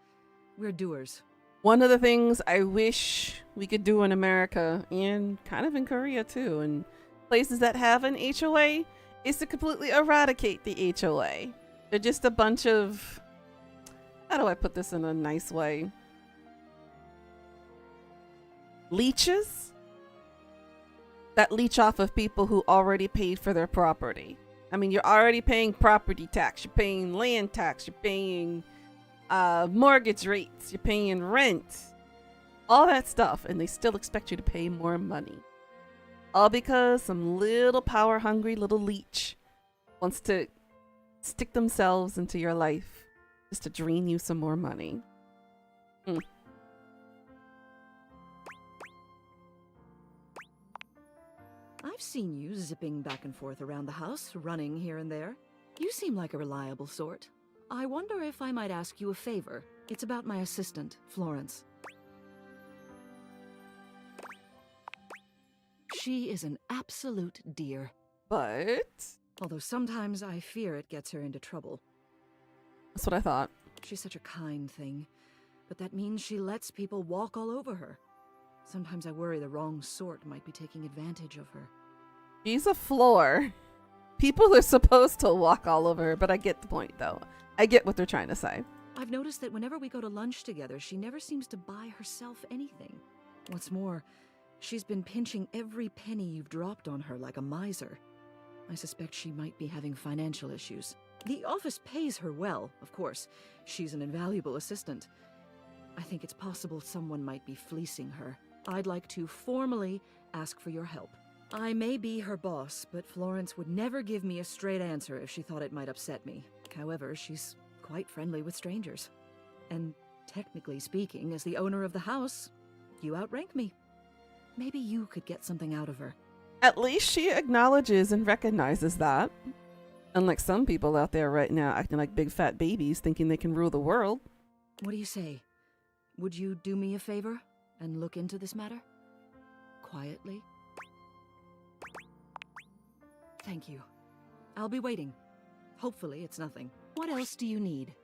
we're doers. One of the things I wish we could do in America, and kind of in Korea too, and places that have an HOA, is to completely eradicate the HOA. They're just a bunch of... How do I put this in a nice way? Leeches that leech off of people who already paid for their property. I mean, you're already paying property tax, you're paying land tax, you're paying mortgage rates, you're paying rent, all that stuff, and they still expect you to pay more money. All because some little power-hungry little leech wants to stick themselves into your life just to drain you some more money. I've seen you zipping back and forth around the house, running here and there. You seem like a reliable sort. I wonder if I might ask you a favor. It's about my assistant, Florence. She is an absolute dear. But? Although sometimes I fear it gets her into trouble. That's what I thought. She's such a kind thing, but that means she lets people walk all over her. Sometimes I worry the wrong sort might be taking advantage of her. She's a floor. People are supposed to walk all over her, but I get the point, though. I get what they're trying to say. I've noticed that whenever we go to lunch together, she never seems to buy herself anything. What's more, she's been pinching every penny you've dropped on her like a miser. I suspect she might be having financial issues. The office pays her well, of course. She's an invaluable assistant. I think it's possible someone might be fleecing her. I'd like to formally ask for your help. I may be her boss, but Florence would never give me a straight answer if she thought it might upset me. However, she's quite friendly with strangers. And technically speaking, as the owner of the house, you outrank me. Maybe you could get something out of her. At least she acknowledges and recognizes that. Unlike some people out there right now acting like big fat babies thinking they can rule the world. What do you say? Would you do me a favor and look into this matter? Quietly? Thank you. I'll be waiting. Hopefully it's nothing. What else do you need?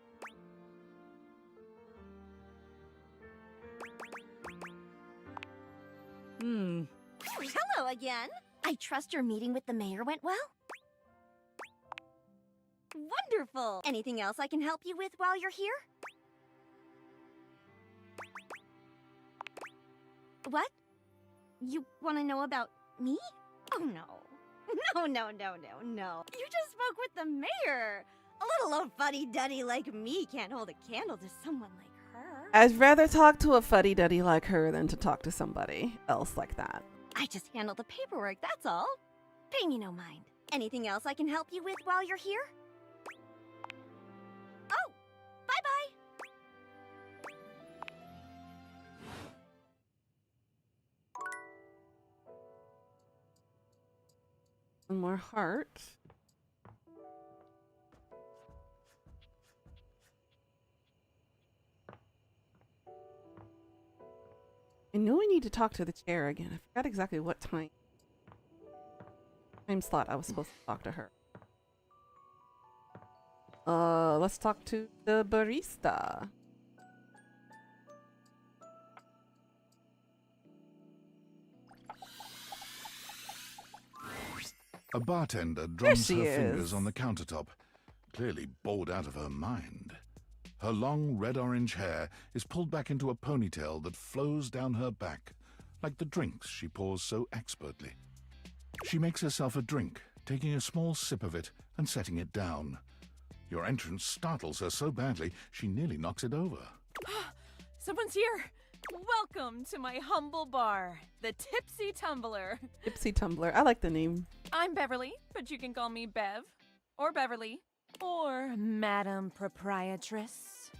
Hello again. I trust your meeting with the mayor went well? Wonderful. Anything else I can help you with while you're here? What? You want to know about me? Oh, no. No. You just spoke with the mayor. A little old fuddy-duddy like me can't hold a candle to someone like her. I'd rather talk to a fuddy-duddy like her than to talk to somebody else like that. I just handle the paperwork, that's all. Pay me no mind. Anything else I can help you with while you're here? Oh, bye-bye. One more heart. I know I need to talk to the chair again. I forgot exactly what time slot I was supposed to talk to her. Let's talk to the barista. A bartender drums her she fingers is. on the countertop, clearly bored out of her mind. Her long red-orange hair is pulled back into a ponytail that flows down her back, like the drinks she pours so expertly. She makes herself a drink, taking a small sip of it and setting it down. Your entrance startles her so badly, she nearly knocks it over. Someone's here. Welcome to my humble bar, the Tipsy Tumbler. Tipsy Tumbler. I like the name. I'm Beverly, but you can call me Bev, or Beverly, or Madam Proprietress.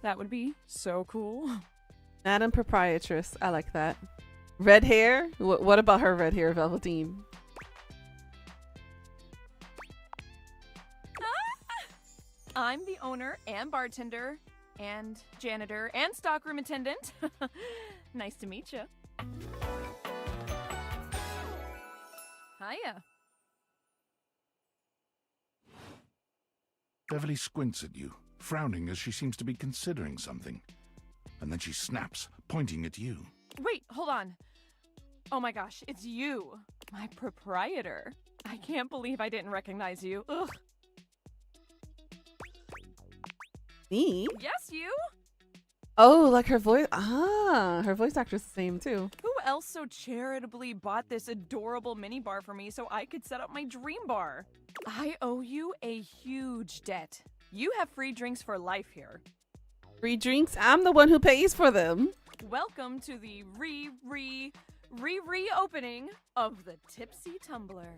That would be so cool. Madam Proprietress. I like that. Red hair? What about her red hair, Velveteen? I'm the owner and bartender and janitor and stockroom attendant. Nice to meet you. Hiya. Beverly squints at you, frowning as she seems to be considering something. And then she snaps, pointing at you. Wait, hold on. Oh my gosh, it's you, my proprietor. I can't believe I didn't recognize you. Ugh. Me? Yes, you? Oh, like her voice. Ah, her voice actor's the same too. Who else so charitably bought this adorable minibar for me so I could set up my dream bar? I owe you a huge debt. You have free drinks for life here. Free drinks? I'm the one who pays for them. Welcome to the reopening of the Tipsy Tumbler.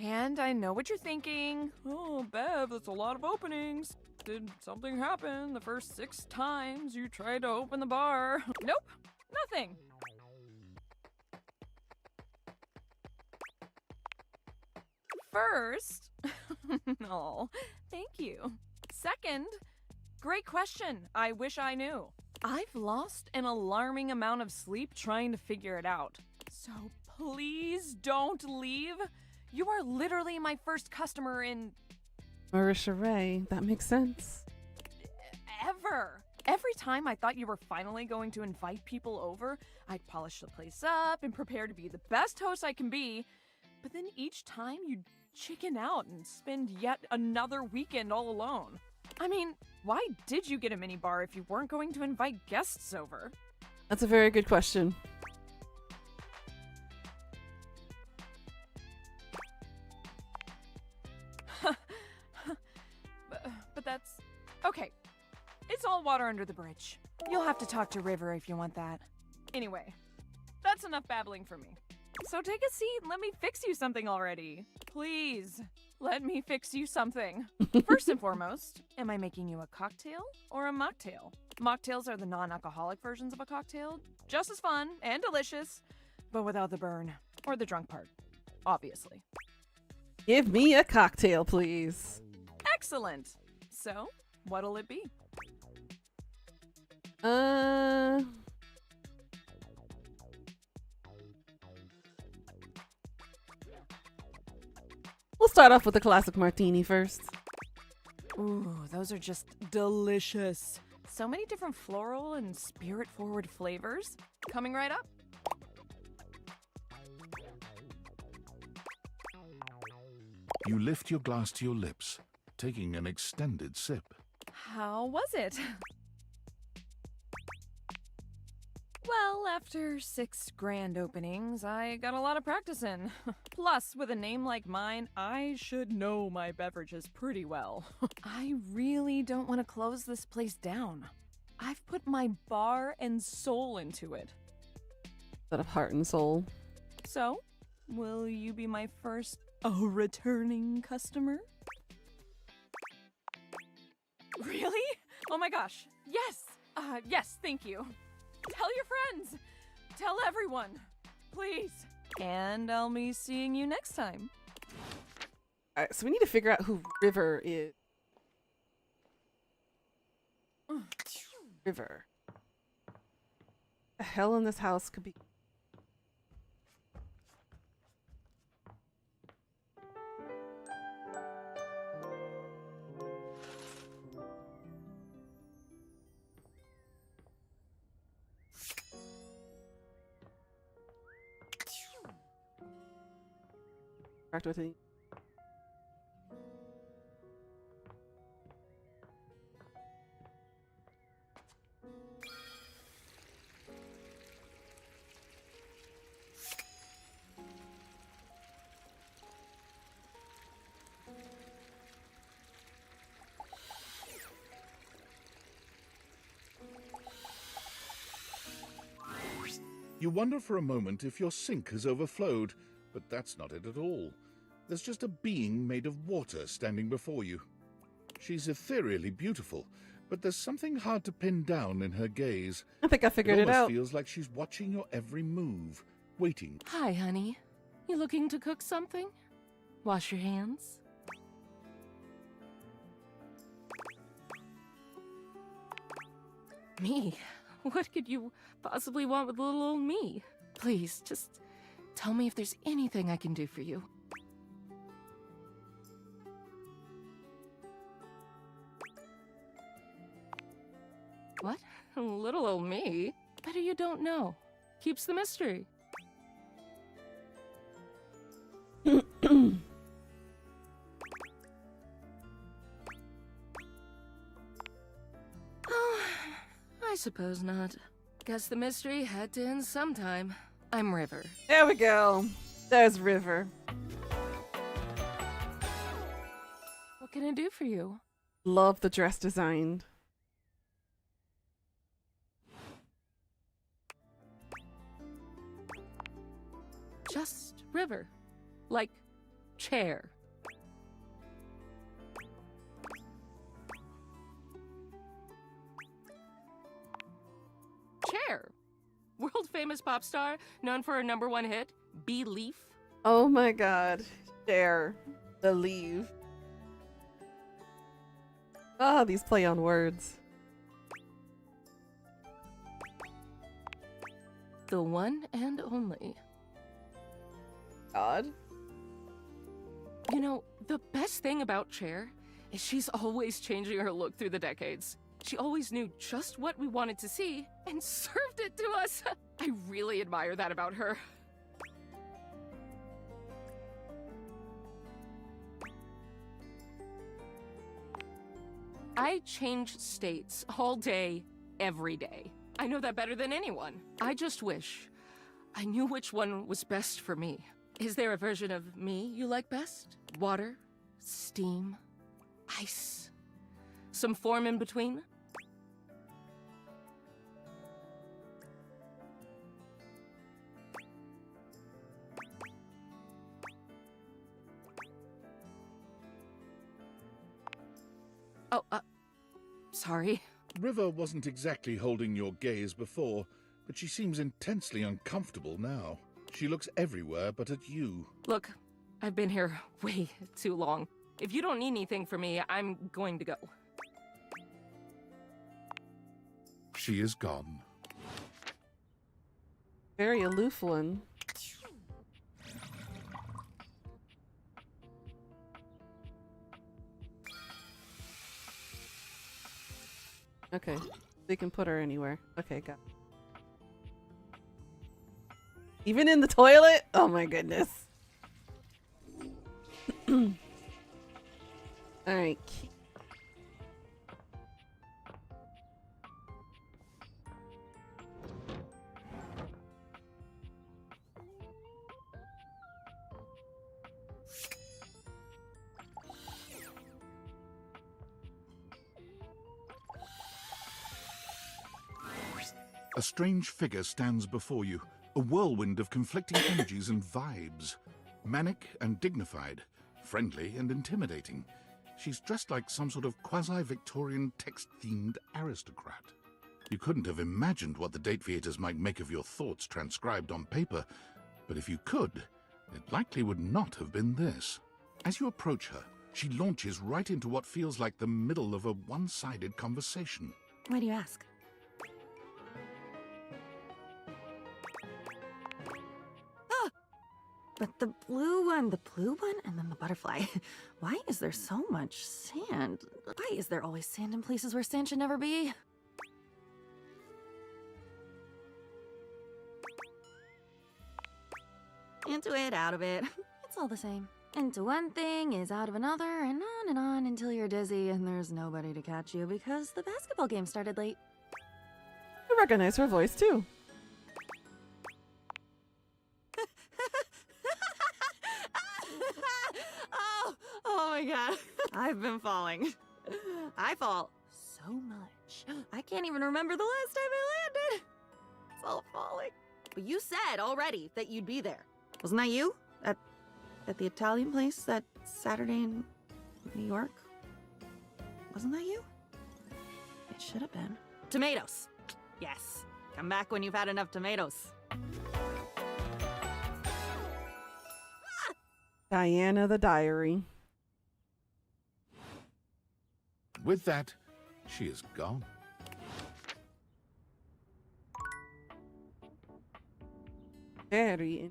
And I know what you're thinking. Oh, Bev, that's a lot of openings. Did something happen the first 6 times you tried to open the bar? Nope, nothing. First, oh, thank you. Second, great question. I wish I knew. I've lost an alarming amount of sleep trying to figure it out. So please don't leave. You are literally my first customer in Marisha Ray, that makes sense. ever. Every time I thought you were finally going to invite people over, I'd polish the place up and prepare to be the best host I can be. But then each time you'd chicken out and spend yet another weekend all alone. I mean, why did you get a minibar if you weren't going to invite guests over? That's a very good question. But that's... okay. It's all water under the bridge. You'll have to talk to River if you want that. Anyway, that's enough babbling for me. So take a seat and let me fix you something already. Please, let me fix you something. First and foremost, am I making you a cocktail or a mocktail? Mocktails are the non-alcoholic versions of a cocktail. Just as fun and delicious, but without the burn. Or the drunk part, obviously. Give me a cocktail, please. Excellent. So, what'll it be? We'll start off with the classic martini first. Ooh, those are just delicious. So many different floral and spirit-forward flavors. Coming right up. You lift your glass to your lips, taking an extended sip. How was it? Well, after 6 grand openings, I got a lot of practice in. Plus, with a name like mine, I should know my beverages pretty well. I really don't want to close this place down. I've put my bar and soul into it. Instead of heart and soul. So, will you be my first returning customer? Really? Oh my gosh. Yes. Yes, thank you. Tell your friends. Tell everyone. Please. And I'll be seeing you next time. Alright, so we need to figure out who River is. River. The hell in this house could be... With it. You wonder for a moment if your sink has overflowed, but that's not it at all. There's just a being made of water standing before you. She's ethereally beautiful, but there's something hard to pin down in her gaze. I think I figured it out. It almost feels like she's watching your every move, waiting. Hi, honey. You looking to cook something? Wash your hands? Me? What could you possibly want with little old me? Please, just tell me if there's anything I can do for you. What? Little old me? Better you don't know. Keeps the mystery. Oh, I suppose not. Guess the mystery had to end sometime. I'm River. There we go. There's River. What can I do for you? Love the dress design. Just River. Like chair. Chair. World famous pop star known for her #1 hit, Belief. Oh my god. Share. Believe. Ah, these play on words. The one and only. God. You know, the best thing about Cher is she's always changing her look through the decades. She always knew just what we wanted to see and served it to us. I really admire that about her. I change states all day, every day. I know that better than anyone. I just wish I knew which one was best for me. Is there a version of me you like best? Water? Steam? Ice? Some form in between? Oh, sorry. River wasn't exactly holding your gaze before, but she seems intensely uncomfortable now. She looks everywhere but at you. Look, I've been here way too long. If you don't need anything from me, I'm going to go. She is gone. Very aloof one. Okay, we can put her anywhere. Okay, got it. Even in the toilet? Oh my goodness. Alright. A strange figure stands before you, a whirlwind of conflicting energies and vibes. Manic and dignified, friendly and intimidating. She's dressed like some sort of quasi-Victorian text-themed aristocrat. You couldn't have imagined what the date theaters might make of your thoughts transcribed on paper, but if you could, it likely would not have been this. As you approach her, she launches right into what feels like the middle of a one-sided conversation. Why do you ask? But the blue one, and then the butterfly. Why is there so much sand? Why is there always sand in places where sand should never be? Into it, out of it. It's all the same. Into one thing is out of another, and on until you're dizzy and there's nobody to catch you because the basketball game started late. I recognize her voice too. Oh my god. I've been falling. I fall so much. I can't even remember the last time I landed. It's all falling. But you said already that you'd be there. Wasn't that you? At the Italian place that Saturday in New York? Wasn't that you? It should have been. Tomatoes. Yes. Come back when you've had enough tomatoes. Diana the Diary. With that, she is gone. Very.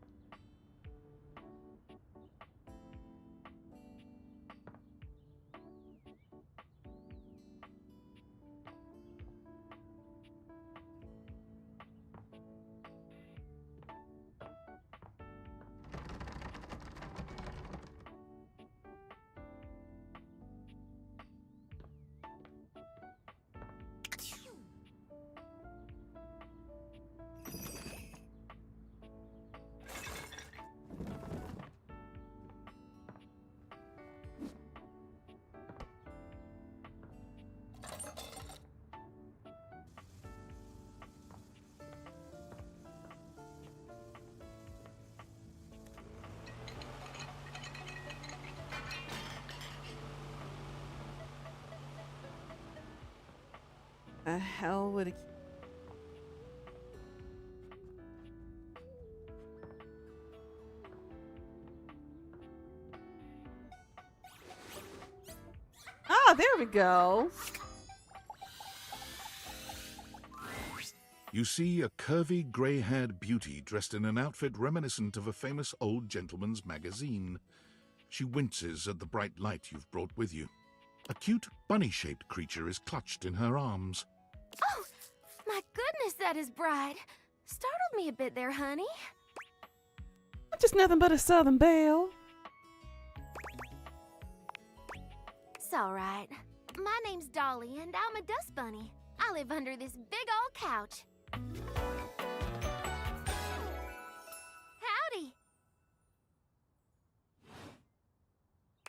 The hell would it? Ah, there we go. You see a curvy, grey-haired beauty dressed in an outfit reminiscent of a famous old gentleman's magazine. She winces at the bright light you've brought with you. A cute, bunny-shaped creature is clutched in her arms. Oh, my goodness, that is bright. Startled me a bit there, honey. Just nothing but a southern belle. It's all right. My name's Dolly, and I'm a dust bunny. I live under this big old couch. Howdy.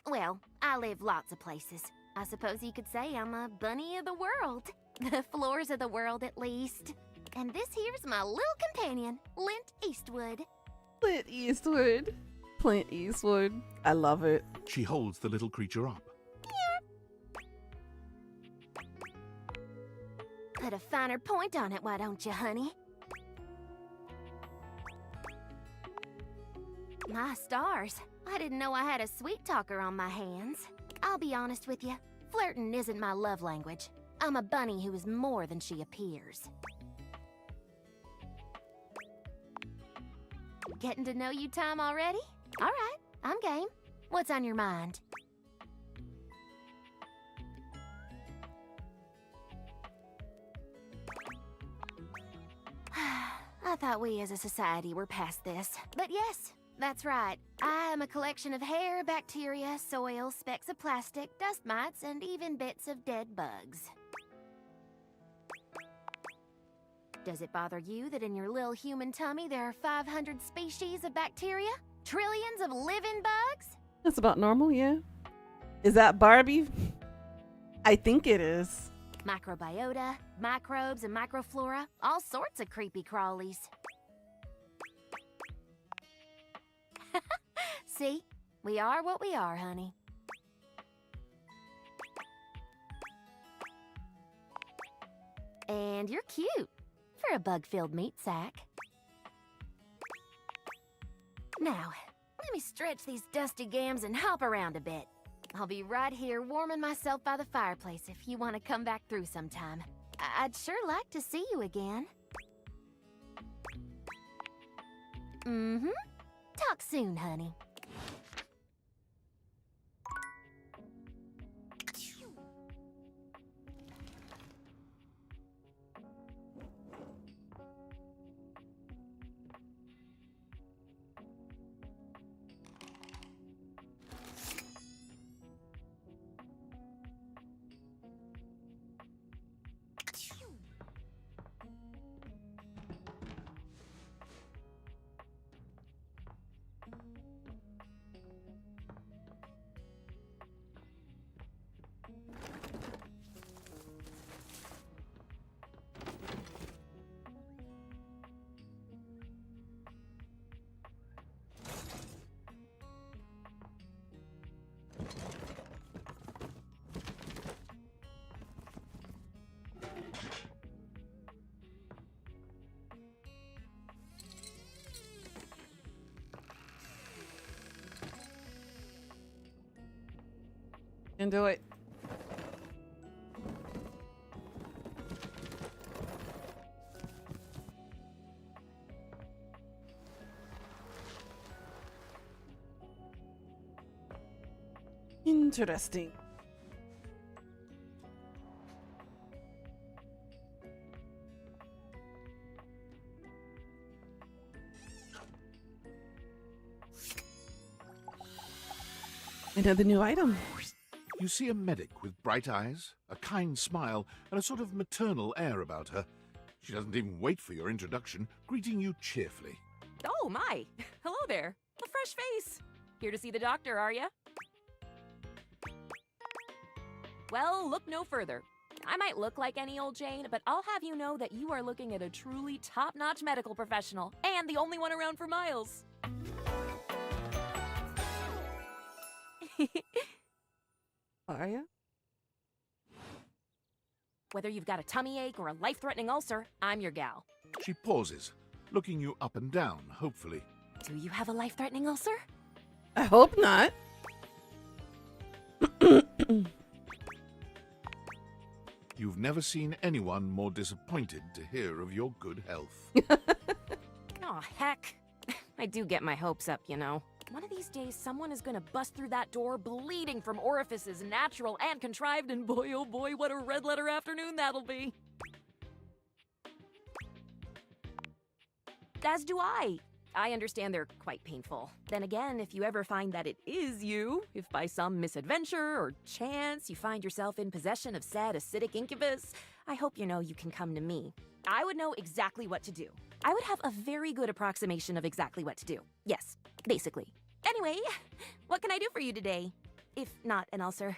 Well, I live lots of places. I suppose you could say I'm a bunny of the world. The floors of the world, at least. And this here's my little companion, Lint Eastwood. Clint Eastwood. Clint Eastwood. I love it. She holds the little creature up. Put a finer point on it, why don't you, honey? My stars. I didn't know I had a sweet talker on my hands. I'll be honest with you. Flirting isn't my love language. I'm a bunny who is more than she appears. Getting to know you time already? All right, I'm game. What's on your mind? I thought we as a society were past this. But yes, that's right. I am a collection of hair, bacteria, soil, specks of plastic, dust mites, and even bits of dead bugs. Does it bother you that in your little human tummy there are 500 species of bacteria? Trillions of living bugs? That's about normal, yeah. Is that Barbie? I think it is. Microbiota, microbes, and microflora. All sorts of creepy crawlies. See? We are what we are, honey. And you're cute for a bug-filled meat sack. Now, let me stretch these dusty gams and hop around a bit. I'll be right here warming myself by the fireplace if you want to come back through sometime. I'd sure like to see you again. Mm-hmm. Talk soon, honey. Can do it. Interesting. Another new item. You see a medic with bright eyes, a kind smile, and a sort of maternal air about her. She doesn't even wait for your introduction, greeting you cheerfully. Oh, my. Hello there. A fresh face. Here to see the doctor, are ya? Well, look no further. I might look like any old Jane, but I'll have you know that you are looking at a truly top-notch medical professional, and the only one around for miles. Are you? Whether you've got a tummy ache or a life-threatening ulcer, I'm your gal. She pauses, looking you up and down, hopefully. Do you have a life-threatening ulcer? I hope not. You've never seen anyone more disappointed to hear of your good health. Aw, heck. I do get my hopes up, you know. One of these days, someone is gonna bust through that door bleeding from orifices, natural and contrived, and boy, oh boy, what a red letter afternoon that'll be. As do I. I understand they're quite painful. Then again, if you ever find that it is you, if by some misadventure or chance you find yourself in possession of said acidic incubus, I hope you know you can come to me. I would know exactly what to do. I would have a very good approximation of exactly what to do. Yes, basically. Anyway, what can I do for you today? If not an ulcer.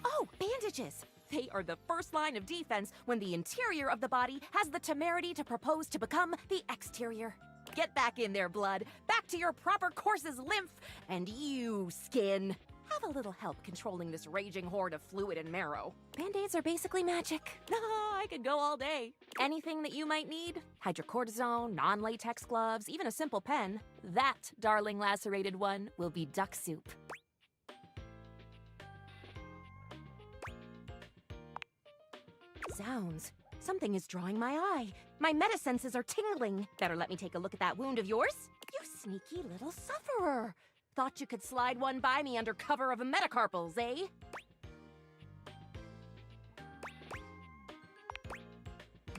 Oh, bandages! They are the first line of defense when the interior of the body has the temerity to propose to become the exterior. Get back in there, blood. Back to your proper course as lymph. And you, skin. Have a little help controlling this raging horde of fluid and marrow. Band-aids are basically magic. I could go all day. Anything that you might need? Hydrocortisone, non-latex gloves, even a simple pen. That, darling lacerated one, will be duck soup. Zounds. Something is drawing my eye. My metasenses are tingling. Better let me take a look at that wound of yours. You sneaky little sufferer. Thought you could slide one by me under cover of a metacarpals, eh?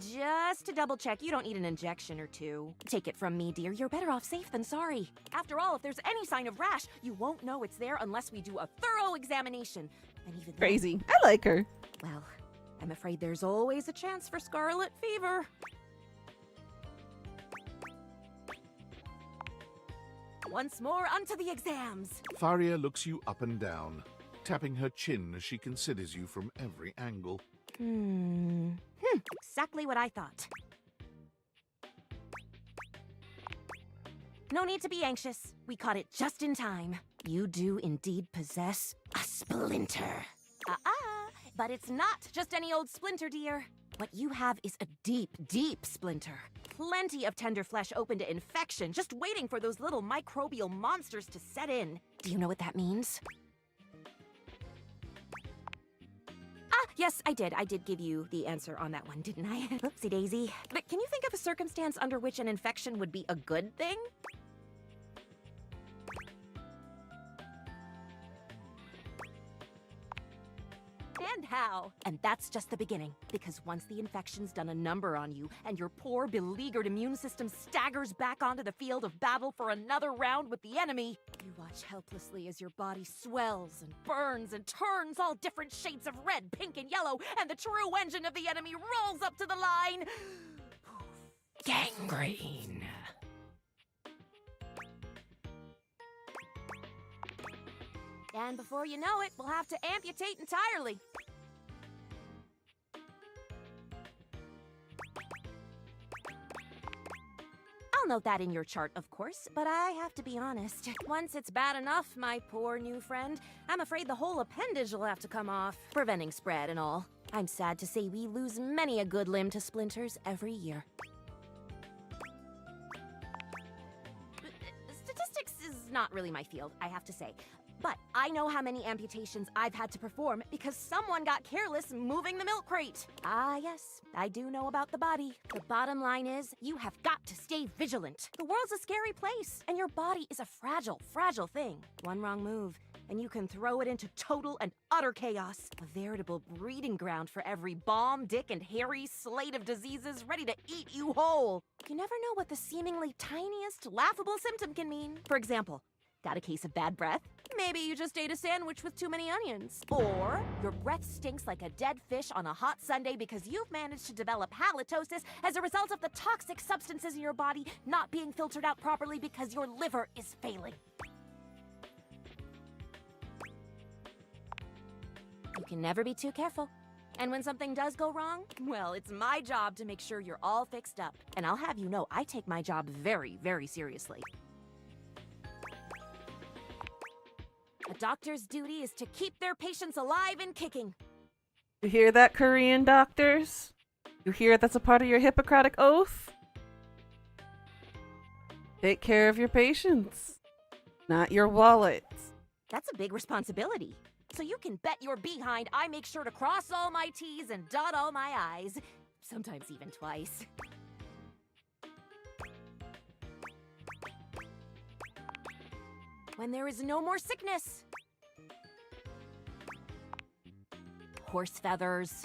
Just to double check, you don't need an injection or two. Take it from me, dear, you're better off safe than sorry. After all, if there's any sign of rash, you won't know it's there unless we do a thorough examination. And even Crazy. I like her. Well, I'm afraid there's always a chance for scarlet fever. Once more, onto the exams. Faria looks you up and down, tapping her chin as she considers you from every angle. Exactly what I thought. No need to be anxious. We caught it just in time. You do indeed possess a splinter. But it's not just any old splinter, dear. What you have is a deep, deep splinter. Plenty of tender flesh open to infection, just waiting for those little microbial monsters to set in. Do you know what that means? Yes, I did. I did give you the answer on that one, didn't I? Oopsie daisy. But can you think of a circumstance under which an infection would be a good thing? And how? And that's just the beginning. Because once the infection's done a number on you, and your poor, beleaguered immune system staggers back onto the field of battle for another round with the enemy, you watch helplessly as your body swells and burns and turns all different shades of red, pink, and yellow, and the true engine of the enemy rolls up to the line. Gangrene. And before you know it, we'll have to amputate entirely. I'll note that in your chart, of course, but I have to be honest. Once it's bad enough, my poor new friend, I'm afraid the whole appendage will have to come off, preventing spread and all. I'm sad to say we lose many a good limb to splinters every year. Statistics is not really my field, I have to say. But I know how many amputations I've had to perform because someone got careless moving the milk crate. Ah, yes, I do know about the body. The bottom line is, you have got to stay vigilant. The world's a scary place, and your body is a fragile, fragile thing. One wrong move, and you can throw it into total and utter chaos. A veritable breeding ground for every bomb, dick, and hairy slate of diseases ready to eat you whole. You never know what the seemingly tiniest, laughable symptom can mean. For example, got a case of bad breath? Maybe you just ate a sandwich with too many onions. Or your breath stinks like a dead fish on a hot Sunday because you've managed to develop halitosis as a result of the toxic substances in your body not being filtered out properly because your liver is failing. You can never be too careful. And when something does go wrong, well, it's my job to make sure you're all fixed up. And I'll have you know I take my job very, very seriously. A doctor's duty is to keep their patients alive and kicking. You hear that, Korean doctors? You hear that's a part of your Hippocratic Oath? Take care of your patients, not your wallet. That's a big responsibility. So you can bet your behind I make sure to cross all my T's and dot all my I's. Sometimes even twice. When there is no more sickness. Horse feathers.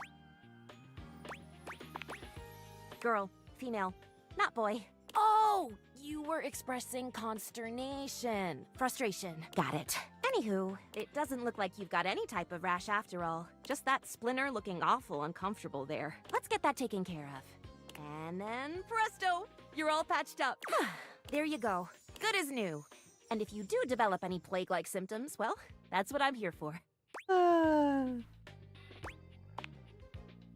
Girl, female, not boy. Oh, you were expressing consternation. Frustration. Got it. Anywho, it doesn't look like you've got any type of rash after all. Just that splinter looking awful uncomfortable there. Let's get that taken care of. And then presto, you're all patched up. There you go. Good as new. And if you do develop any plague-like symptoms, well, that's what I'm here for.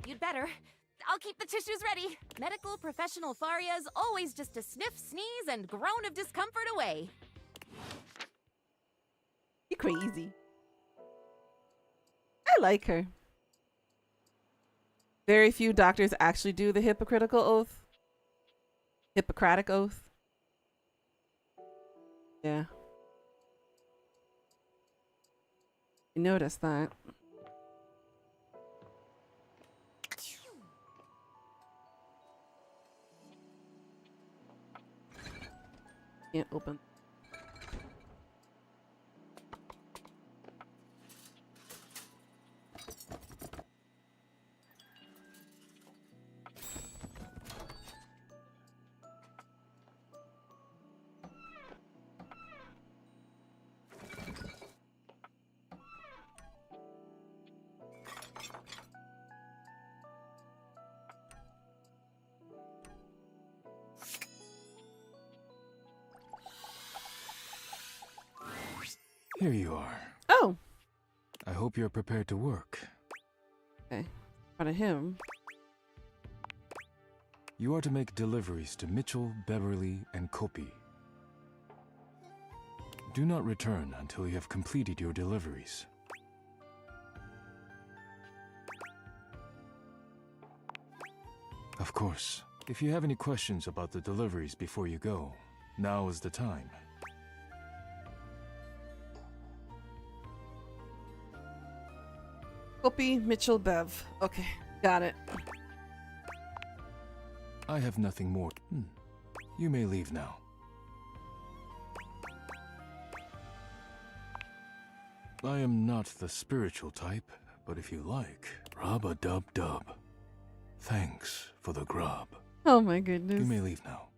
You'd better. I'll keep the tissues ready. Medical professional Faria's always just a sniff, sneeze, and groan of discomfort away. You crazy. I like her. Very few doctors actually do the Hippocratic Oath. Hippocratic Oath. Yeah. You noticed that. Can't open. Here you are. Oh. I hope you're prepared to work. Okay. In front of him. You are to make deliveries to Mitchell, Beverly, and Kopi. Do not return until you have completed your deliveries. Of course, if you have any questions about the deliveries before you go, now is the time. Kopi, Mitchell, Bev. Okay, got it. I have nothing more. You may leave now. I am not the spiritual type, but if you like, rub-a-dub-dub. Thanks for the grub. Oh my goodness. You may leave now.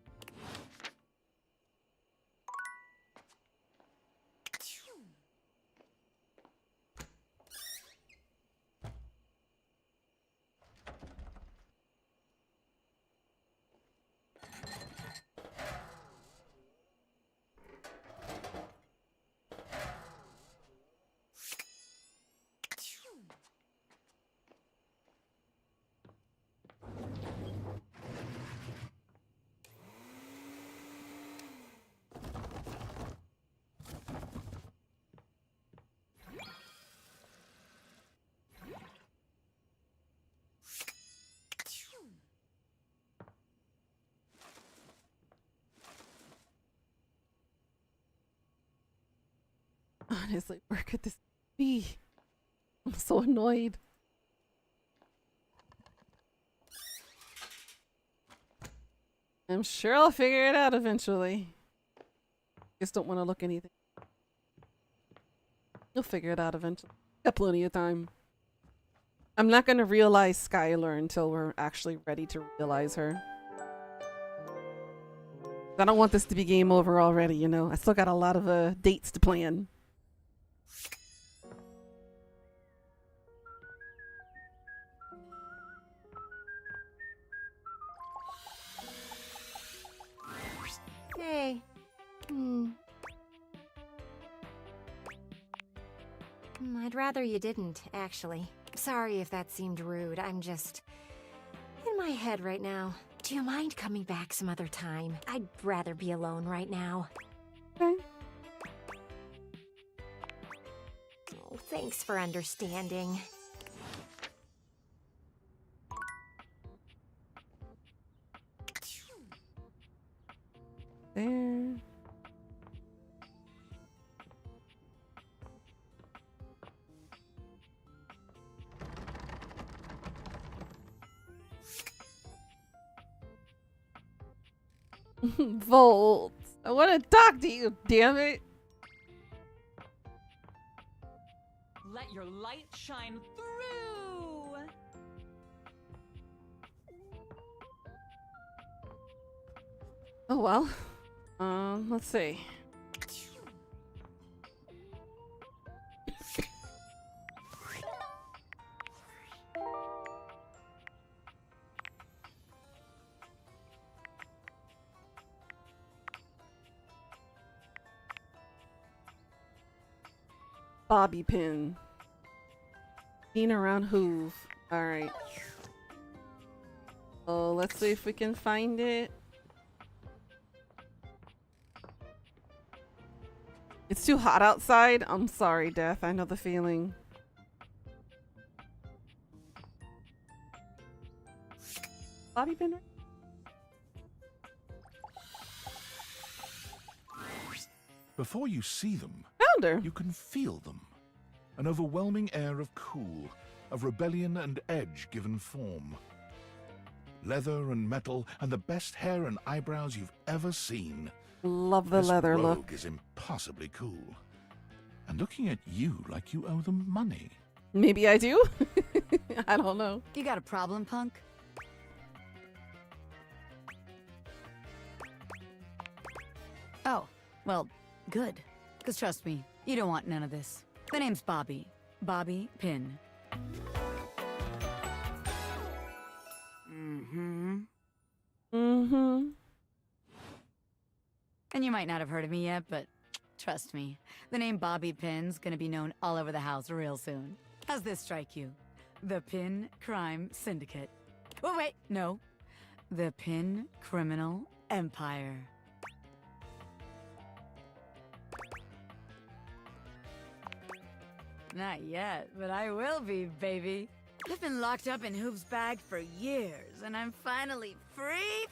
Honestly, where could this be? I'm so annoyed. I'm sure I'll figure it out eventually. Just don't want to look anything. You'll figure it out eventually. Got plenty of time. I'm not gonna realize Skylar until we're actually ready to realize her. I don't want this to be game over already, you know. I still got a lot of dates to plan. Hey. I'd rather you didn't, actually. Sorry if that seemed rude. I'm just in my head right now. Do you mind coming back some other time? I'd rather be alone right now. Okay. Thanks for understanding. There. Volt. I want to talk to you, damn it. Let your light shine through. Oh well. Let's see. Bobby pin. Seen around Hoove. Alright. Oh, let's see if we can find it. It's too hot outside. I'm sorry, Death. I know the feeling. Bobby pin? Right? Before you see them, Found her. You can feel them. An overwhelming air of cool, of rebellion and edge given form. Leather and metal, and the best hair and eyebrows you've ever seen. Love the This leather rogue look. is impossibly cool. And looking at you like you owe them money. Maybe I do? I don't know. You got a problem, punk? Oh, well, good. Because trust me, you don't want none of this. The name's Bobby. Bobby Pin. Mm-hmm. Mm-hmm. And you might not have heard of me yet, but trust me, the name Bobby Pin's gonna be known all over the house real soon. How's this strike you? The Pin Crime Syndicate. Oh, wait, no. The Pin Criminal Empire. Not yet, but I will be, baby. I've been locked up in Hoop's bag for years, and I'm finally free!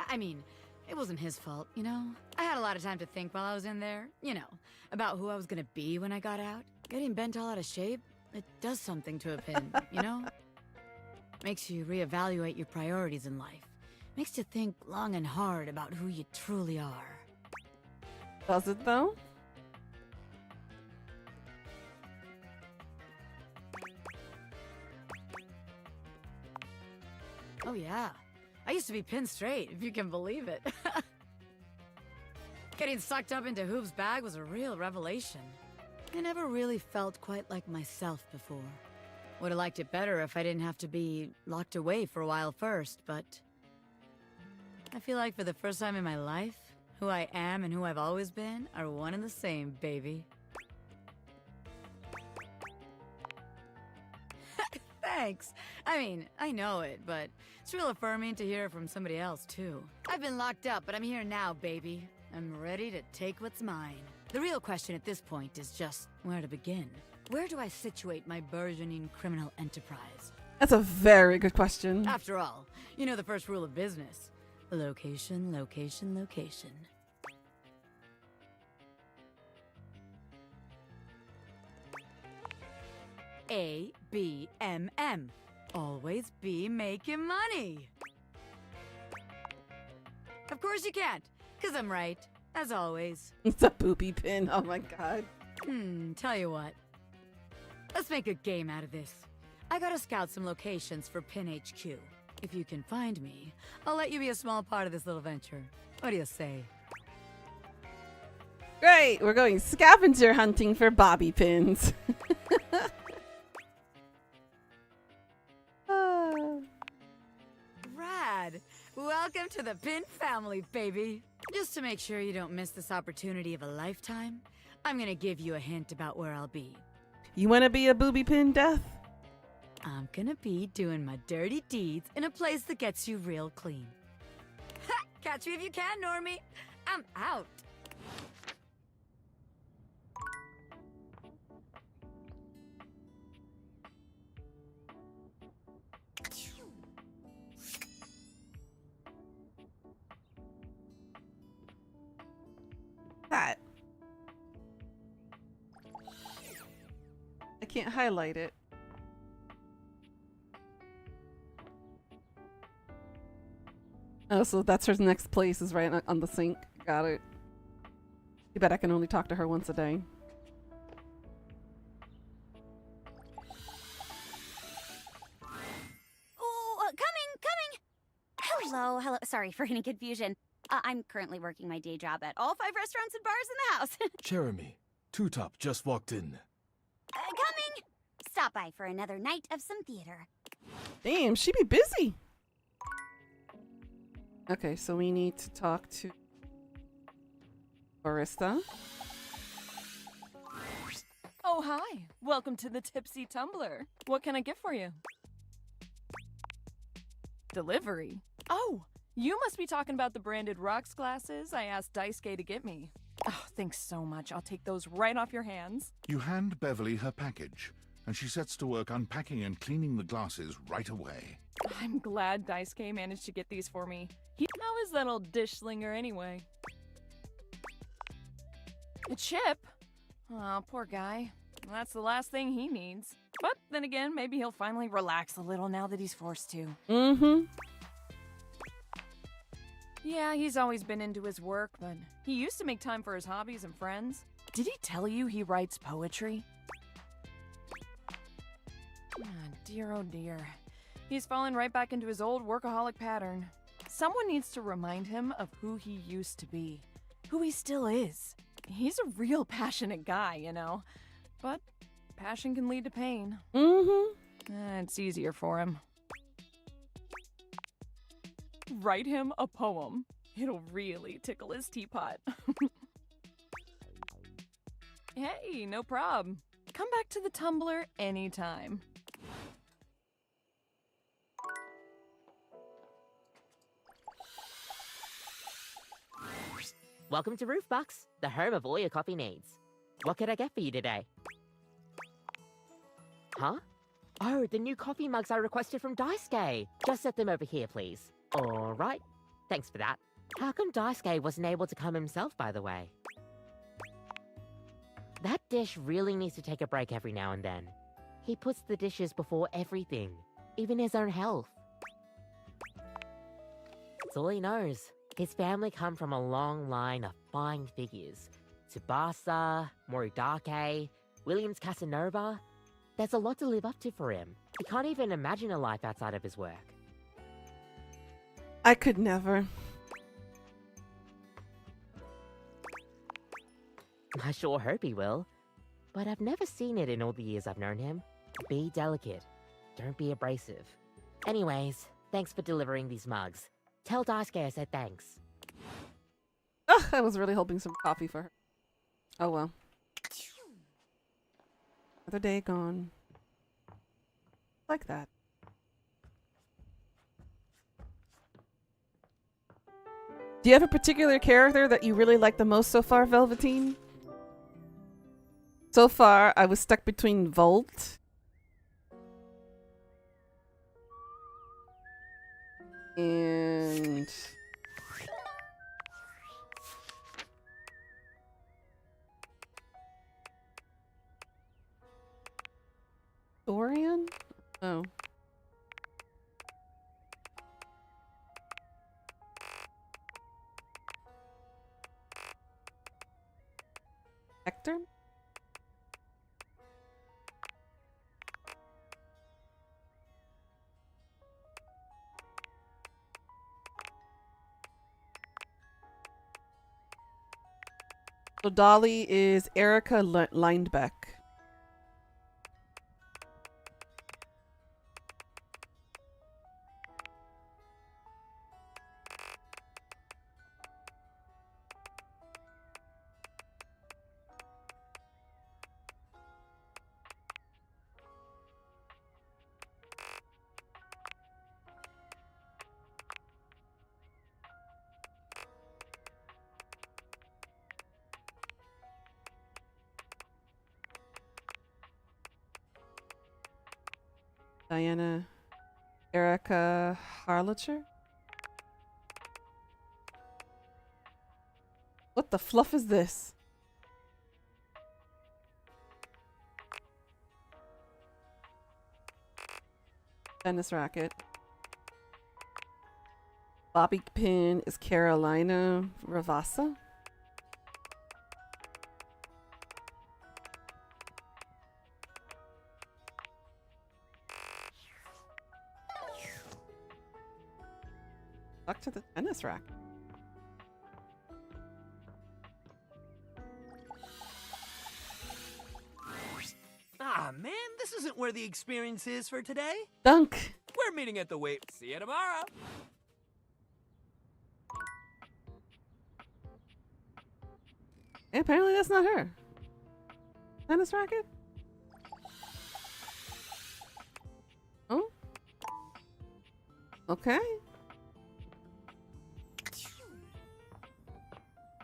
I mean, it wasn't his fault, you know? I had a lot of time to think while I was in there, you know, about who I was gonna be when I got out. Getting bent all out of shape, it does something to a pin, you know? Makes you reevaluate your priorities in life. Makes you think long and hard about who you truly are. Does it though? Oh yeah. I used to be pinned straight, if you can believe it. Getting sucked up into Hoop's bag was a real revelation. I never really felt quite like myself before. Would have liked it better if I didn't have to be locked away for a while first, but I feel like for the first time in my life, who I am and who I've always been are one and the same, baby. Thanks. I mean, I know it, but it's real affirming to hear it from somebody else, too. I've been locked up, but I'm here now, baby. I'm ready to take what's mine. The real question at this point is just where to begin. Where do I situate my burgeoning criminal enterprise? That's a very good question. After all, you know the first rule of business. Location, location, location. A-B-M-M. Always be making money. Of course you can't, because I'm right, as always. It's a poopy pin. Oh my god. Tell you what. Let's make a game out of this. I gotta scout some locations for Pin HQ. If you can find me, I'll let you be a small part of this little venture. What do you say? Great! We're going scavenger hunting for bobby pins. Rad! Welcome to the Pin family, baby! Just to make sure you don't miss this opportunity of a lifetime, I'm gonna give you a hint about where I'll be. You want to be a booby pin, Death? I'm gonna be doing my dirty deeds in a place that gets you real clean. Ha! Catch me if you can, Normie. I'm out. That. I can't highlight it. Oh, so that's her next place is right on the sink. Got it. You bet I can only talk to her once a day. Oh, coming! Hello, hello. Sorry for any confusion. I'm currently working my day job at all 5 restaurants and bars in the house. Jeremy, Two Top just walked in. Coming! Stop by for another night of some theater. Damn, she be busy. Okay, so we need to talk to Barista. Oh, hi. Welcome to the Tipsy Tumbler. What can I get for you? Delivery? Oh, you must be talking about the branded rocks glasses I asked Daisuke to get me. Oh, thanks so much. I'll take those right off your hands. You hand Beverly her package, and she sets to work unpacking and cleaning the glasses right away. I'm glad Daisuke managed to get these for me. How is that old dish slinger anyway? A chip? Oh, poor guy. That's the last thing he needs. But then again, maybe he'll finally relax a little now that he's forced to. Mm-hmm. Yeah, he's always been into his work, but he used to make time for his hobbies and friends. Did he tell you he writes poetry? Dear, oh dear. He's fallen right back into his old workaholic pattern. Someone needs to remind him of who he used to be, who he still is. He's a real passionate guy, you know. But passion can lead to pain. Mm-hmm. It's easier for him. Write him a poem. It'll really tickle his teapot. Hey, no prob. Come back to the Tumblr anytime. Welcome to Roofbox, the home of all your coffee needs. What could I get for you today? Huh? Oh, the new coffee mugs I requested from Daisuke. Just set them over here, please. Alright. Thanks for that. How come Daisuke wasn't able to come himself, by the way? That dish really needs to take a break every now and then. He puts the dishes before everything, even his own health. That's all he knows. His family come from a long line of fine figures. Tsubasa, Moridake, Williams Casanova. There's a lot to live up to for him. He can't even imagine a life outside of his work. I could never. I sure hope he will. But I've never seen it in all the years I've known him. Be delicate. Don't be abrasive. Anyways, thanks for delivering these mugs. Tell Daisuke I said thanks. Ugh, I was really hoping some coffee for her. Oh well. Another day gone. Like that. Do you have a particular character that you really like the most so far, Velveteen? So far, I was stuck between Volt and Dorian? Oh. Hector? So Dolly is Erica Lindbeck. Diana Erica Harlacher? What the fluff is this? Tennis racket. Bobby pin is Carolina Ravassa. Back to the tennis racket. Ah, man, this isn't where the experience is for today. Dunk. We're meeting at the wait. See you tomorrow. Yeah, apparently that's not her. Tennis racket? Oh? Okay.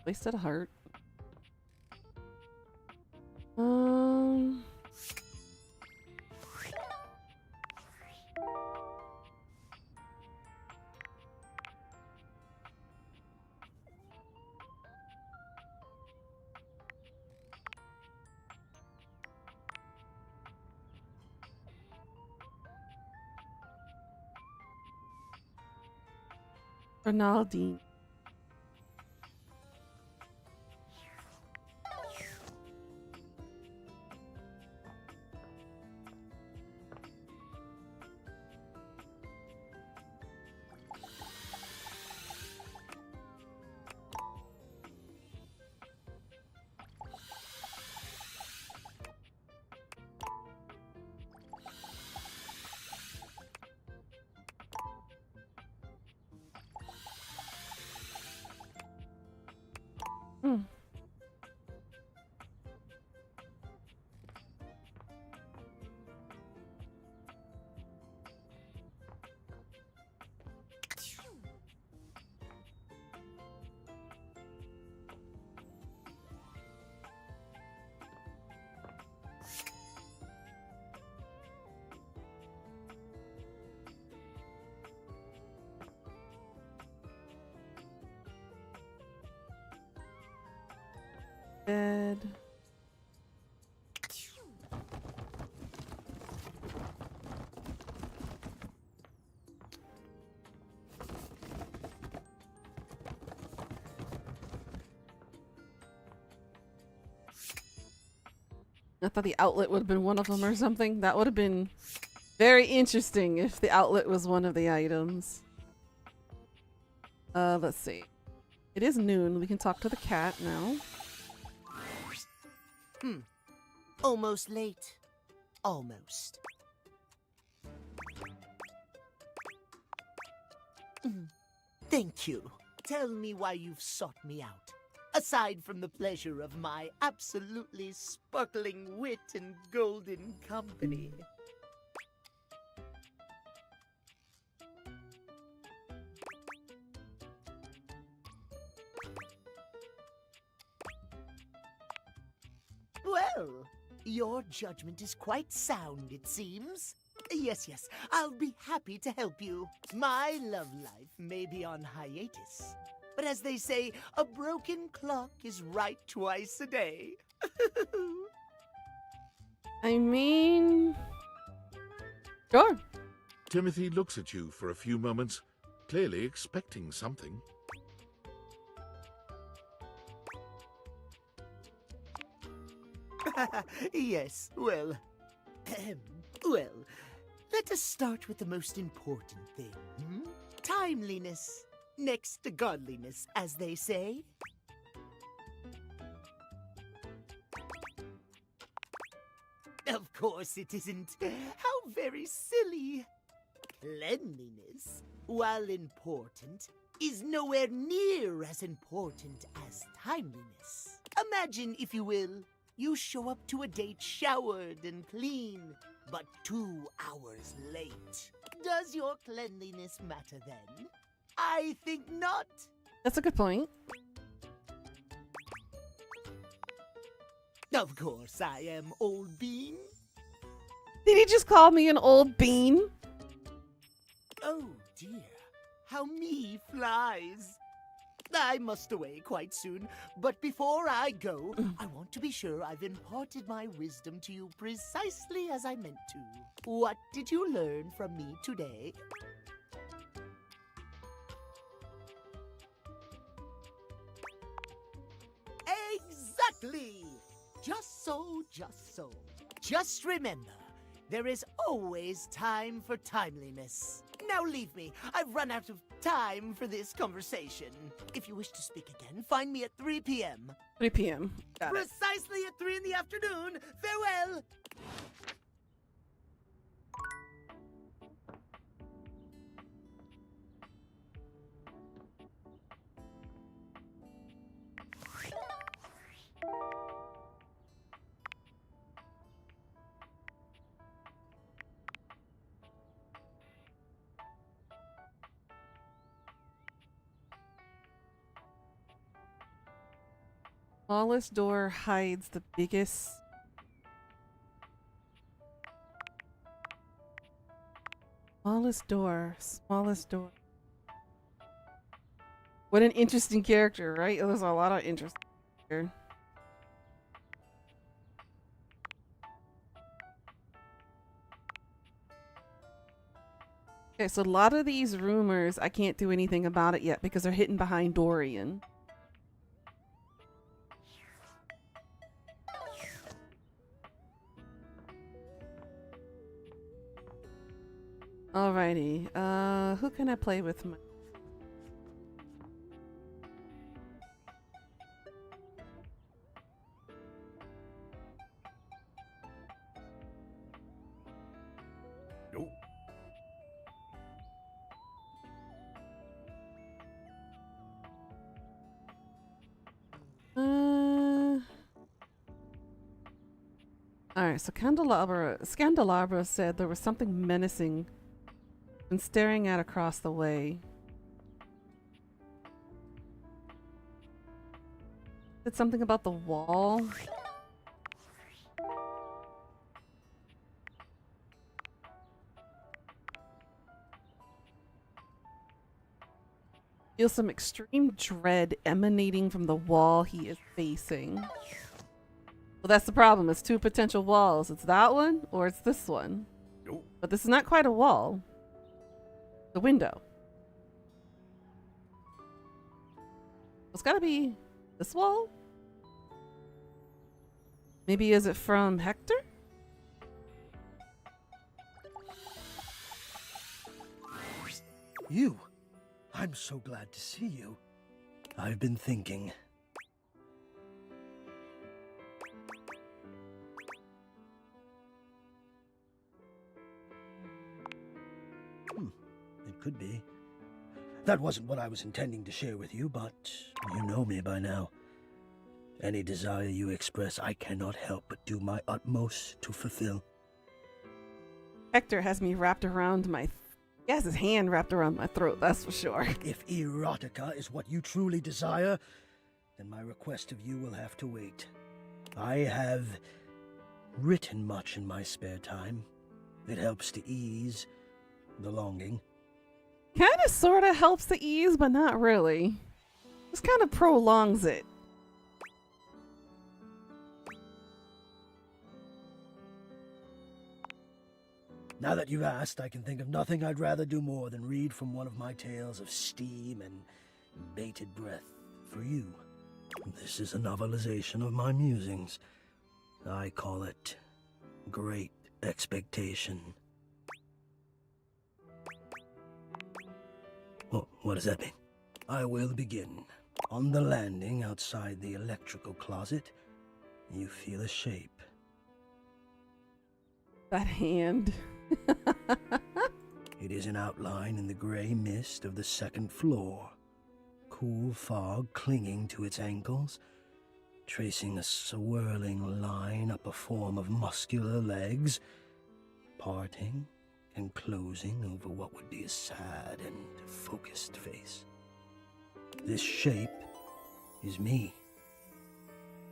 Wasted a heart. Ronaldinho. Bed. I thought the outlet would have been one of them or something. That would have been very interesting if the outlet was one of the items. Let's see. It is noon. We can talk to the cat now. Almost late. Almost. Thank you. Tell me why you've sought me out. Aside from the pleasure of my absolutely sparkling wit and golden company. Well, your judgment is quite sound, it seems. Yes, I'll be happy to help you. My love life may be on hiatus, but as they say, a broken clock is right twice a day. I mean... Sure. Timothy looks at you for a few moments, clearly expecting something. Yes, well, let us start with the most important thing. Timeliness, next to godliness, as they say. Of course it isn't. How very silly. Cleanliness, while important, is nowhere near as important as timeliness. Imagine, if you will, you show up to a date showered and clean, but 2 hours late. Does your cleanliness matter then? I think not. That's a good point. Of course I am, old bean. Did he just call me an old bean? Oh dear, how me flies. I must away quite soon, but before I go, I want to be sure I've imparted my wisdom to you precisely as I meant to. What did you learn from me today? Exactly! Just so, just so. Just remember, there is always time for timeliness. Now leave me. I've run out of time for this conversation. If you wish to speak again, find me at 3 p.m. 3 p.m. Got it. Precisely at 3 in the afternoon. Farewell! Smallest door hides the biggest. Smallest door. Smallest door. What an interesting character, right? There's a lot of interest here. Okay, so a lot of these rumors, I can't do anything about it yet because they're hidden behind Dorian. Alrighty, who can I play with? Nope. Alright, so Scandelabra said there was something menacing and staring at across the way. Said something about the wall. Feel some extreme dread emanating from the wall he is facing. Well, that's the problem. It's two potential walls. It's that one or it's this one. Nope. But this is not quite a wall. The window. It's gotta be this wall? Maybe is it from Hector? You? I'm so glad to see you. I've been thinking. It could be. That wasn't what I was intending to share with you, but you know me by now. Any desire you express, I cannot help but do my utmost to fulfill. Hector has me wrapped around my... He has his hand wrapped around my throat, that's for sure. If erotica is what you truly desire, then my request of you will have to wait. I have written much in my spare time. It helps to ease the longing. Kinda sorta helps the ease, but not really. Just kinda prolongs it. Now that you've asked, I can think of nothing I'd rather do more than read from one of my tales of steam and bated breath for you. This is a novelization of my musings. I call it Great Expectation. Well, what does that mean? I will begin. On the landing outside the electrical closet, you feel a shape. That hand. It is an outline in the gray mist of the second floor. Cool fog clinging to its ankles, tracing a swirling line up a form of muscular legs, parting and closing over what would be a sad and focused face. This shape is me.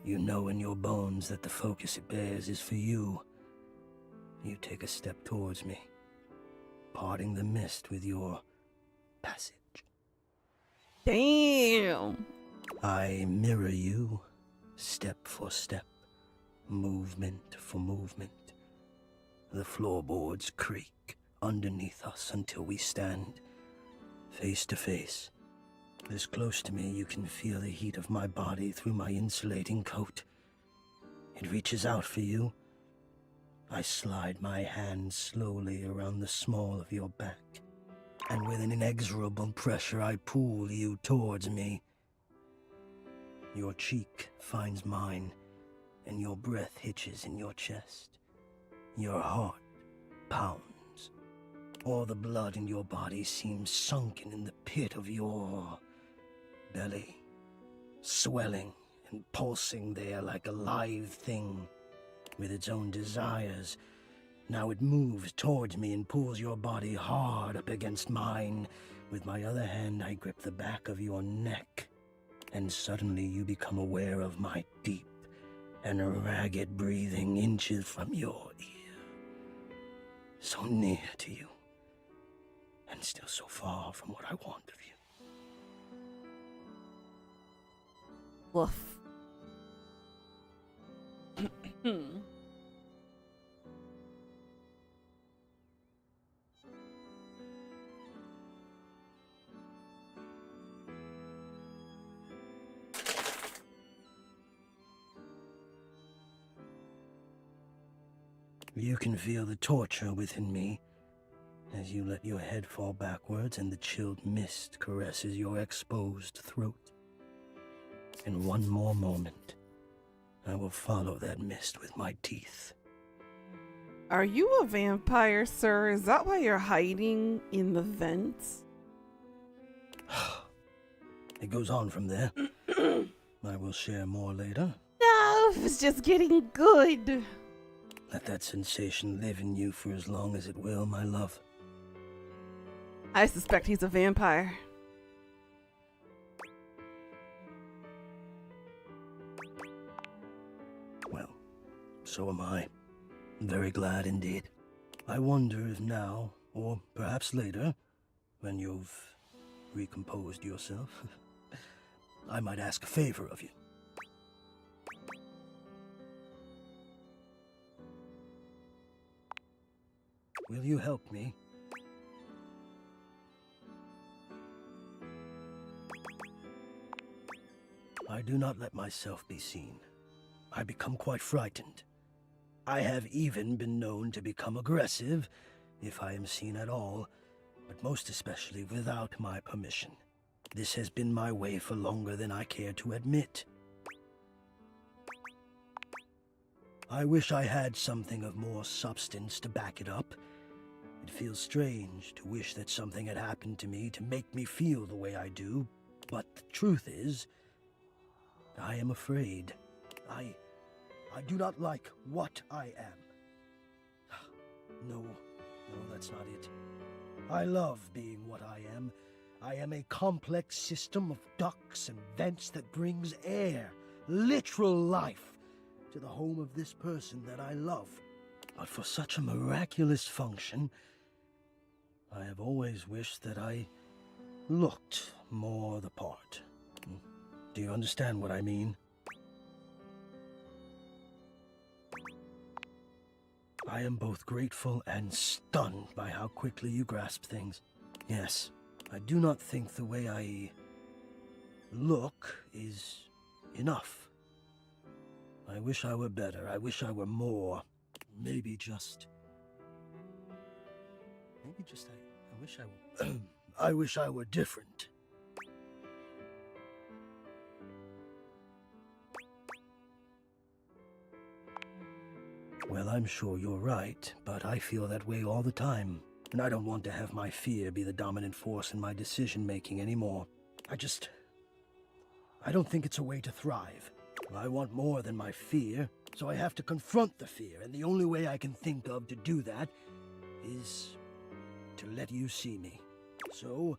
You know in your bones that the focus it bears is for you. You take a step towards me, parting the mist with your passage. Damn. I mirror you, step for step, movement for movement. The floorboards creak underneath us until we stand face to face. This close to me, you can feel the heat of my body through my insulating coat. It reaches out for you. I slide my hand slowly around the small of your back, and with an inexorable pressure, I pull you towards me. Your cheek finds mine, and your breath hitches in your chest. Your heart pounds. All the blood in your body seems sunken in the pit of your belly, swelling and pulsing there like a live thing with its own desires. Now it moves towards me and pulls your body hard up against mine. With my other hand, I grip the back of your neck, and suddenly you become aware of my deep and ragged breathing inches from your ear. So near to you, and still so far from what I want of you. Woof. You can feel the torture within me as you let your head fall backwards and the chilled mist caresses your exposed throat. In one more moment, I will follow that mist with my teeth. Are you a vampire, sir? Is that why you're hiding in the vents? It goes on from there. I will share more later. No, it's just getting good. Let that sensation live in you for as long as it will, my love. I suspect he's a vampire. Well, so am I. Very glad indeed. I wonder if now, or perhaps later, when you've recomposed yourself, I might ask a favor of you. Will you help me? I do not let myself be seen. I become quite frightened. I have even been known to become aggressive, if I am seen at all, but most especially without my permission. This has been my way for longer than I care to admit. I wish I had something of more substance to back it up. It feels strange to wish that something had happened to me to make me feel the way I do, but the truth is, I am afraid. I do not like what I am. No, that's not it. I love being what I am. I am a complex system of ducts and vents that brings air, literal life, to the home of this person that I love. But for such a miraculous function, I have always wished that I looked more the part. Do you understand what I mean? I am both grateful and stunned by how quickly you grasp things. Yes, I do not think the way I look is enough. I wish I were better. I wish I were more. Maybe just I wish I were I wish I were different. Well, I'm sure you're right, but I feel that way all the time. And I don't want to have my fear be the dominant force in my decision-making anymore. I don't think it's a way to thrive. I want more than my fear, so I have to confront the fear, and the only way I can think of to do that is to let you see me. So,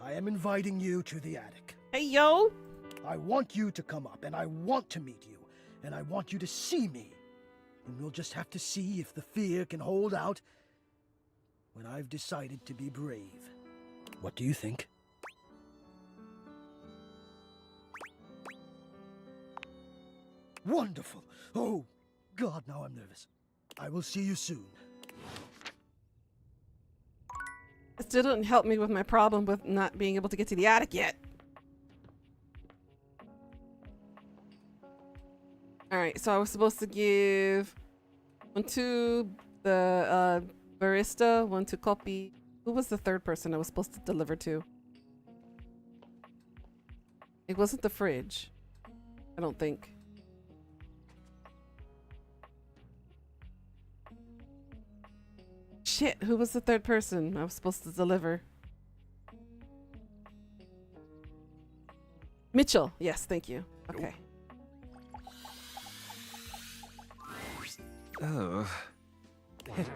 I am inviting you to the attic. Hey, yo! I want you to come up, and I want to meet you, and I want you to see me. and we'll just have to see if the fear can hold out when I've decided to be brave. What do you think? Wonderful! Oh, God, now I'm nervous. I will see you soon. It still didn't help me with my problem with not being able to get to the attic yet. Alright, so I was supposed to give one to the barista, one to Copy. Who was the third person I was supposed to deliver to? It wasn't the fridge. I don't think. Shit, who was the third person I was supposed to deliver? Mitchell. Yes, thank you. Okay. Oh. Pitiful.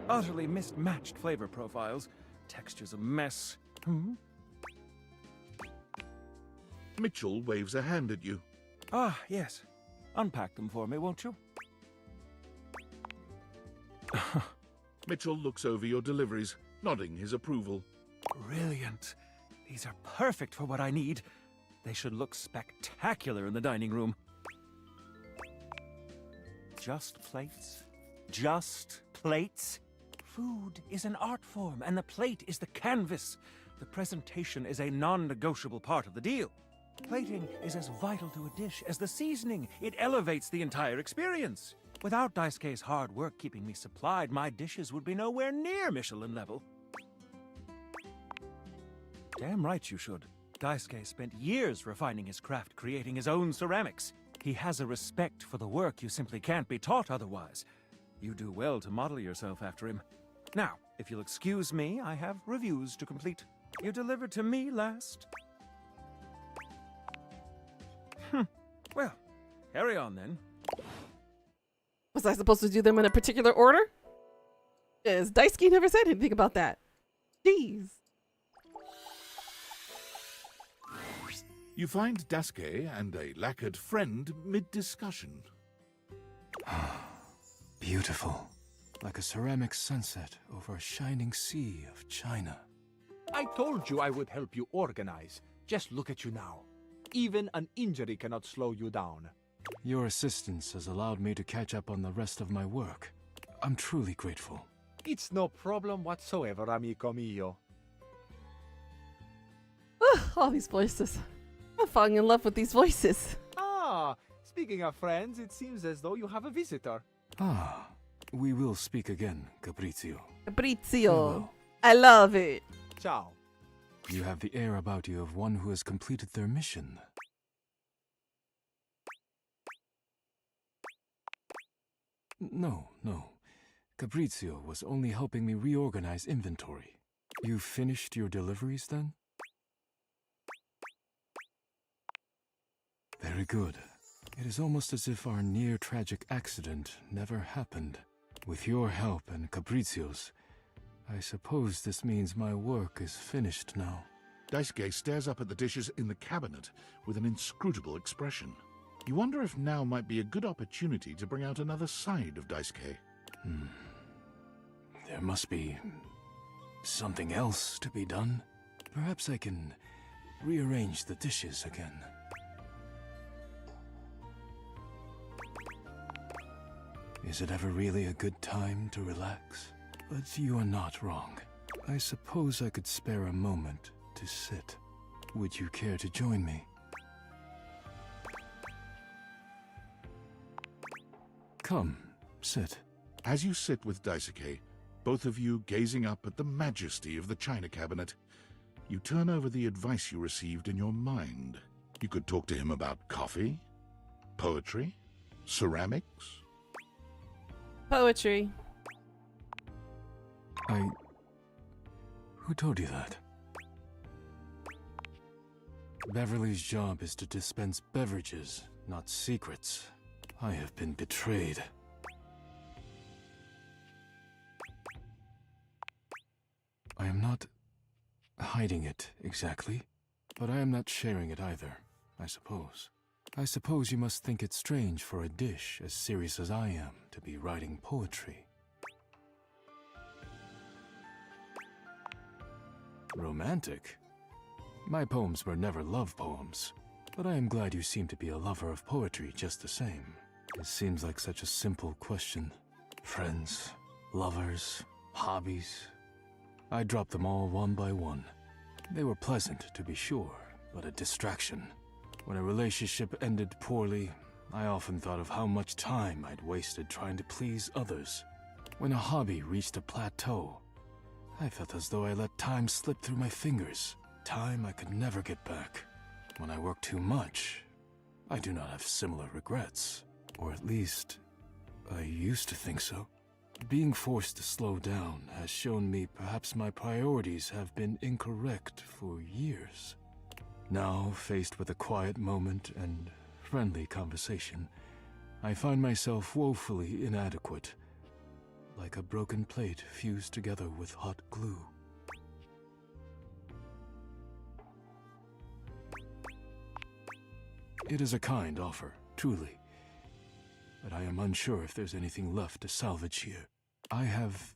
Utterly mismatched flavor profiles. Texture's a mess. Mitchell waves a hand at you. Ah, yes. Unpack them for me, won't you? Mitchell looks over your deliveries, nodding his approval. Brilliant. These are perfect for what I need. They should look spectacular in the dining room. Just plates? Just plates? Food is an art form, and the plate is the canvas. The presentation is a non-negotiable part of the deal. Plating is as vital to a dish as the seasoning. It elevates the entire experience. Without Daisuke's hard work keeping me supplied, my dishes would be nowhere near Michelin level. Damn right you should. Daisuke spent years refining his craft, creating his own ceramics. He has a respect for the work you simply can't be taught otherwise. You do well to model yourself after him. Now, if you'll excuse me, I have reviews to complete. You delivered to me last. Well, carry on then. Was I supposed to do them in a particular order? Yes, Daisuke never said anything about that. Jeez. You find Daisuke and a lacquered friend mid-discussion. Beautiful. Like a ceramic sunset over a shining sea of China. I told you I would help you organize. Just look at you now. Even an injury cannot slow you down. Your assistance has allowed me to catch up on the rest of my work. I'm truly grateful. It's no problem whatsoever, amico mio. All these voices. I'm falling in love with these voices. Ah, speaking of friends, it seems as though you have a visitor. Ah, we will speak again, Caprizio. Caprizio. Hello. I love it. Ciao. You have the air about you of one who has completed their mission. No. Caprizio was only helping me reorganize inventory. You finished your deliveries then? Very good. It is almost as if our near-tragic accident never happened. With your help and Caprizio's, I suppose this means my work is finished now. Daisuke stares up at the dishes in the cabinet with an inscrutable expression. You wonder if now might be a good opportunity to bring out another side of Daisuke. There must be something else to be done. Perhaps I can rearrange the dishes again. Is it ever really a good time to relax? But you are not wrong. I suppose I could spare a moment to sit. Would you care to join me? Come, sit. As you sit with Daisuke, both of you gazing up at the majesty of the china cabinet, you turn over the advice you received in your mind. You could talk to him about coffee, poetry, ceramics. Poetry. Who told you that? Beverly's job is to dispense beverages, not secrets. I have been betrayed. I am not hiding it exactly, but I am not sharing it either, I suppose. I suppose you must think it strange for a dish as serious as I am to be writing poetry. Romantic? My poems were never love poems, but I am glad you seem to be a lover of poetry just the same. It seems like such a simple question. Friends, lovers, hobbies. I dropped them all one by one. They were pleasant, to be sure, but a distraction. When a relationship ended poorly, I often thought of how much time I'd wasted trying to please others. When a hobby reached a plateau, I felt as though I let time slip through my fingers, time I could never get back. When I work too much, I do not have similar regrets. Or at least, I used to think so. Being forced to slow down has shown me perhaps my priorities have been incorrect for years. Now, faced with a quiet moment and friendly conversation, I find myself woefully inadequate, like a broken plate fused together with hot glue. It is a kind offer, truly, but I am unsure if there's anything left to salvage here. I have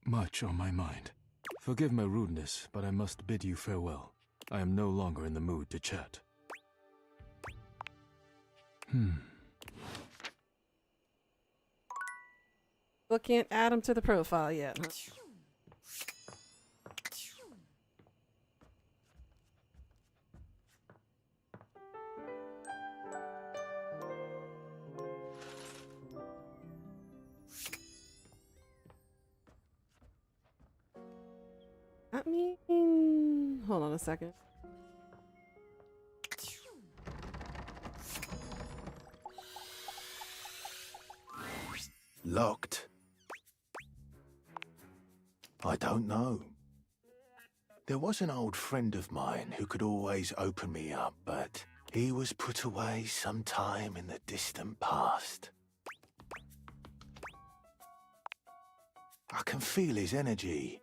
much on my mind. Forgive my rudeness, but I must bid you farewell. I am no longer in the mood to chat. Well, can't add him to the profile yet, huh? I mean, hold on a second. Locked? I don't know. There was an old friend of mine who could always open me up, but he was put away sometime in the distant past. I can feel his energy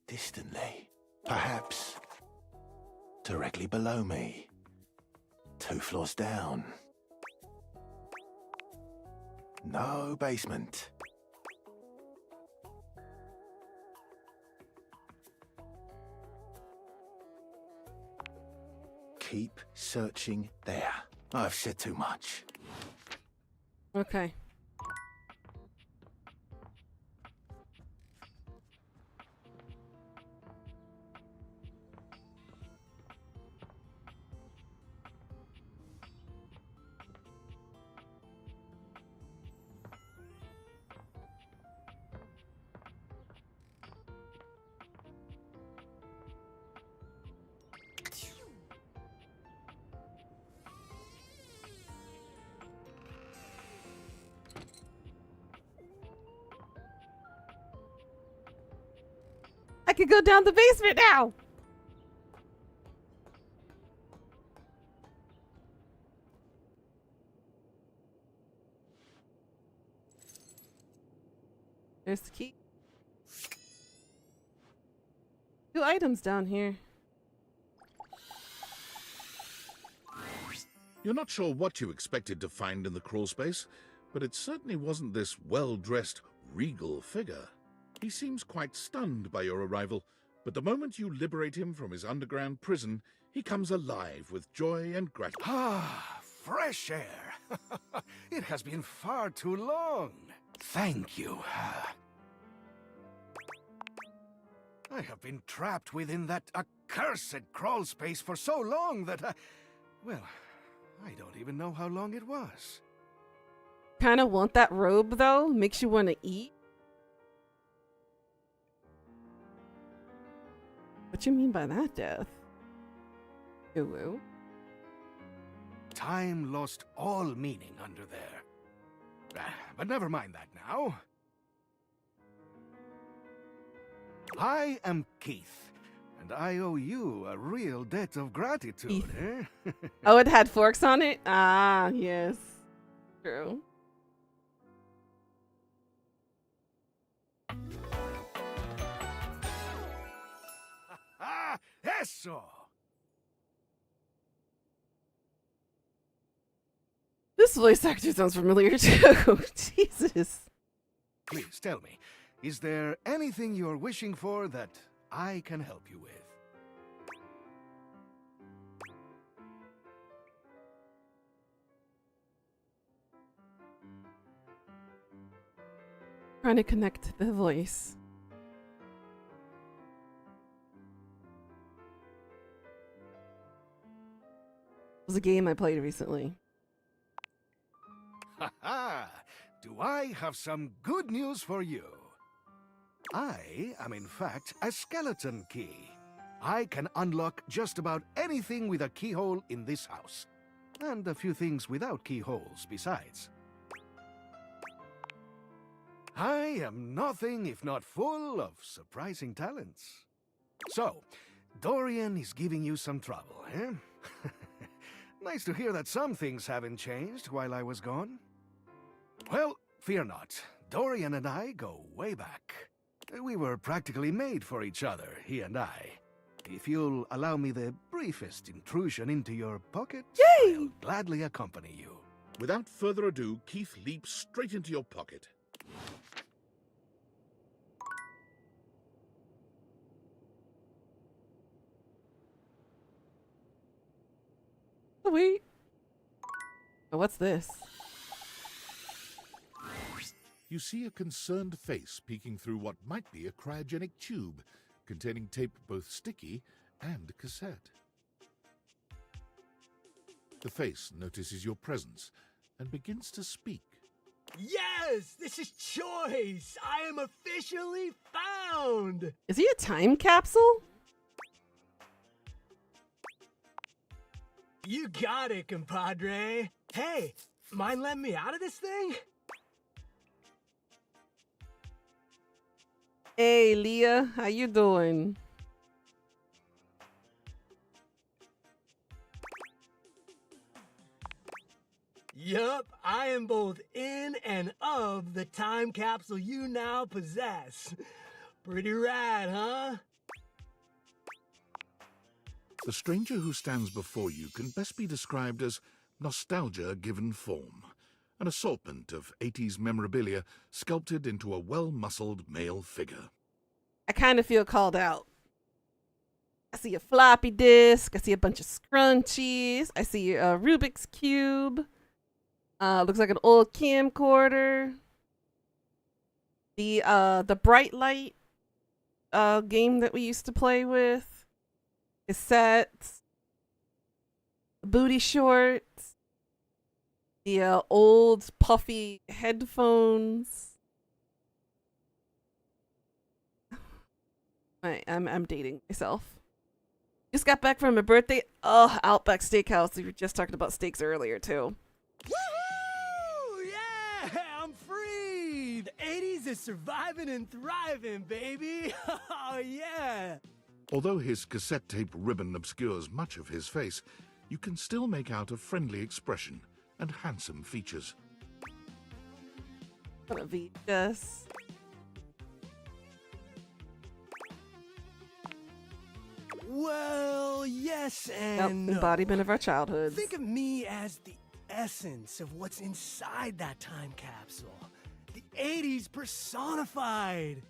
distantly, perhaps directly below me, 2 floors down. No basement. Keep searching there. I've said too much. Okay. I could go down the basement now. There's the key. 2 items down here. You're not sure what you expected to find in the crawl space, but it certainly wasn't this well-dressed, regal figure. He seems quite stunned by your arrival, but the moment you liberate him from his underground prison, he comes alive with joy and gratitude. Ah, fresh air. It has been far too long. Thank you. I have been trapped within that accursed crawl space for so long that well, I don't even know how long it was. Kind of want that robe though. Makes you want to eat. What you mean by that, Death? Ooh. Time lost all meaning under there. But never mind that now. I am Keith, and I owe you a real debt of gratitude, eh? Oh, it had forks on it? Ah, yes. True. Eso! This voice actor sounds familiar too. Jesus. Please tell me, is there anything you're wishing for that I can help you with? Trying to connect the voice. It was a game I played recently. Ha ha! Do I have some good news for you? I am in fact a skeleton key. I can unlock just about anything with a keyhole in this house. And a few things without keyholes besides. I am nothing if not full of surprising talents. So, Dorian is giving you some trouble, eh? Nice to hear that some things haven't changed while I was gone. Well, fear not. Dorian and I go way back. We were practically made for each other, he and I. If you'll allow me the briefest intrusion into your pocket, I'll gladly accompany you. Without further ado, Keith leaps straight into your pocket. Wait. Oh, what's this? You see a concerned face peeking through what might be a cryogenic tube, containing tape both sticky and cassette. The face notices your presence and begins to speak. Yes, this is Choice. I am officially found. Is he a time capsule? You got it, compadre. Hey, mind letting me out of this thing? Hey, Leah, how you doing? Yup, I am both in and of the time capsule you now possess. Pretty rad, huh? The stranger who stands before you can best be described as nostalgia given form, an assortment of 80s memorabilia sculpted into a well-muscled male figure. I kind of feel called out. I see a floppy disk. I see a bunch of scrunchies. I see a Rubik's Cube. Looks like an old camcorder. The Bright Light game that we used to play with. Cassettes. Booty shorts. The old puffy headphones. I'm dating myself. Just got back from a birthday. Oh, Outback Steakhouse. We were just talking about steaks earlier too. Woohoo! Yeah, I'm free. The 80s is surviving and thriving, baby. Oh yeah. Although his cassette tape ribbon obscures much of his face, you can still make out a friendly expression and handsome features. Gonna be just. Well, yes and no. Embodiment of our childhoods. Think of me as the essence of what's inside that time capsule. The 80s personified.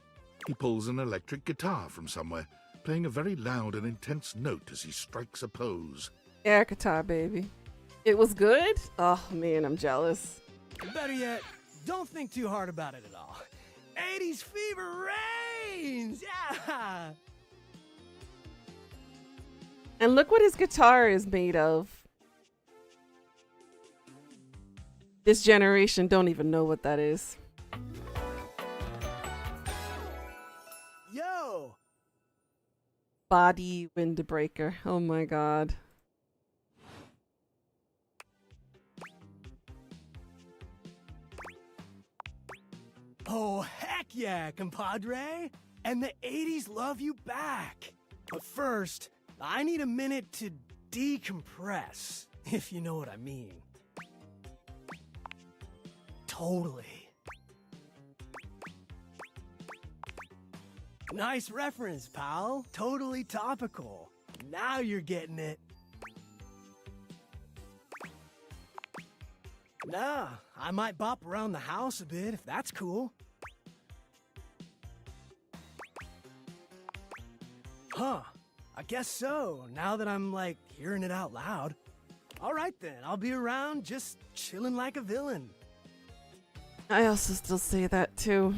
He pulls an electric guitar from somewhere, playing a very loud and intense note as he strikes a pose. Air guitar, baby. It was good? Oh man, I'm jealous. Better yet, don't think too hard about it at all. 80s fever reigns! Yeah! And look what his guitar is made of. This generation don't even know what that is. Yo! Body windbreaker. Oh my god. Oh, heck yeah, compadre! And the 80s love you back. But first, I need a minute to decompress, if you know what I mean. Totally. Nice reference, pal. Totally topical. Now you're getting it. Nah, I might bop around the house a bit if that's cool. Huh, I guess so, now that I'm, like, hearing it out loud. Alright then, I'll be around just chilling like a villain. I also still say that too.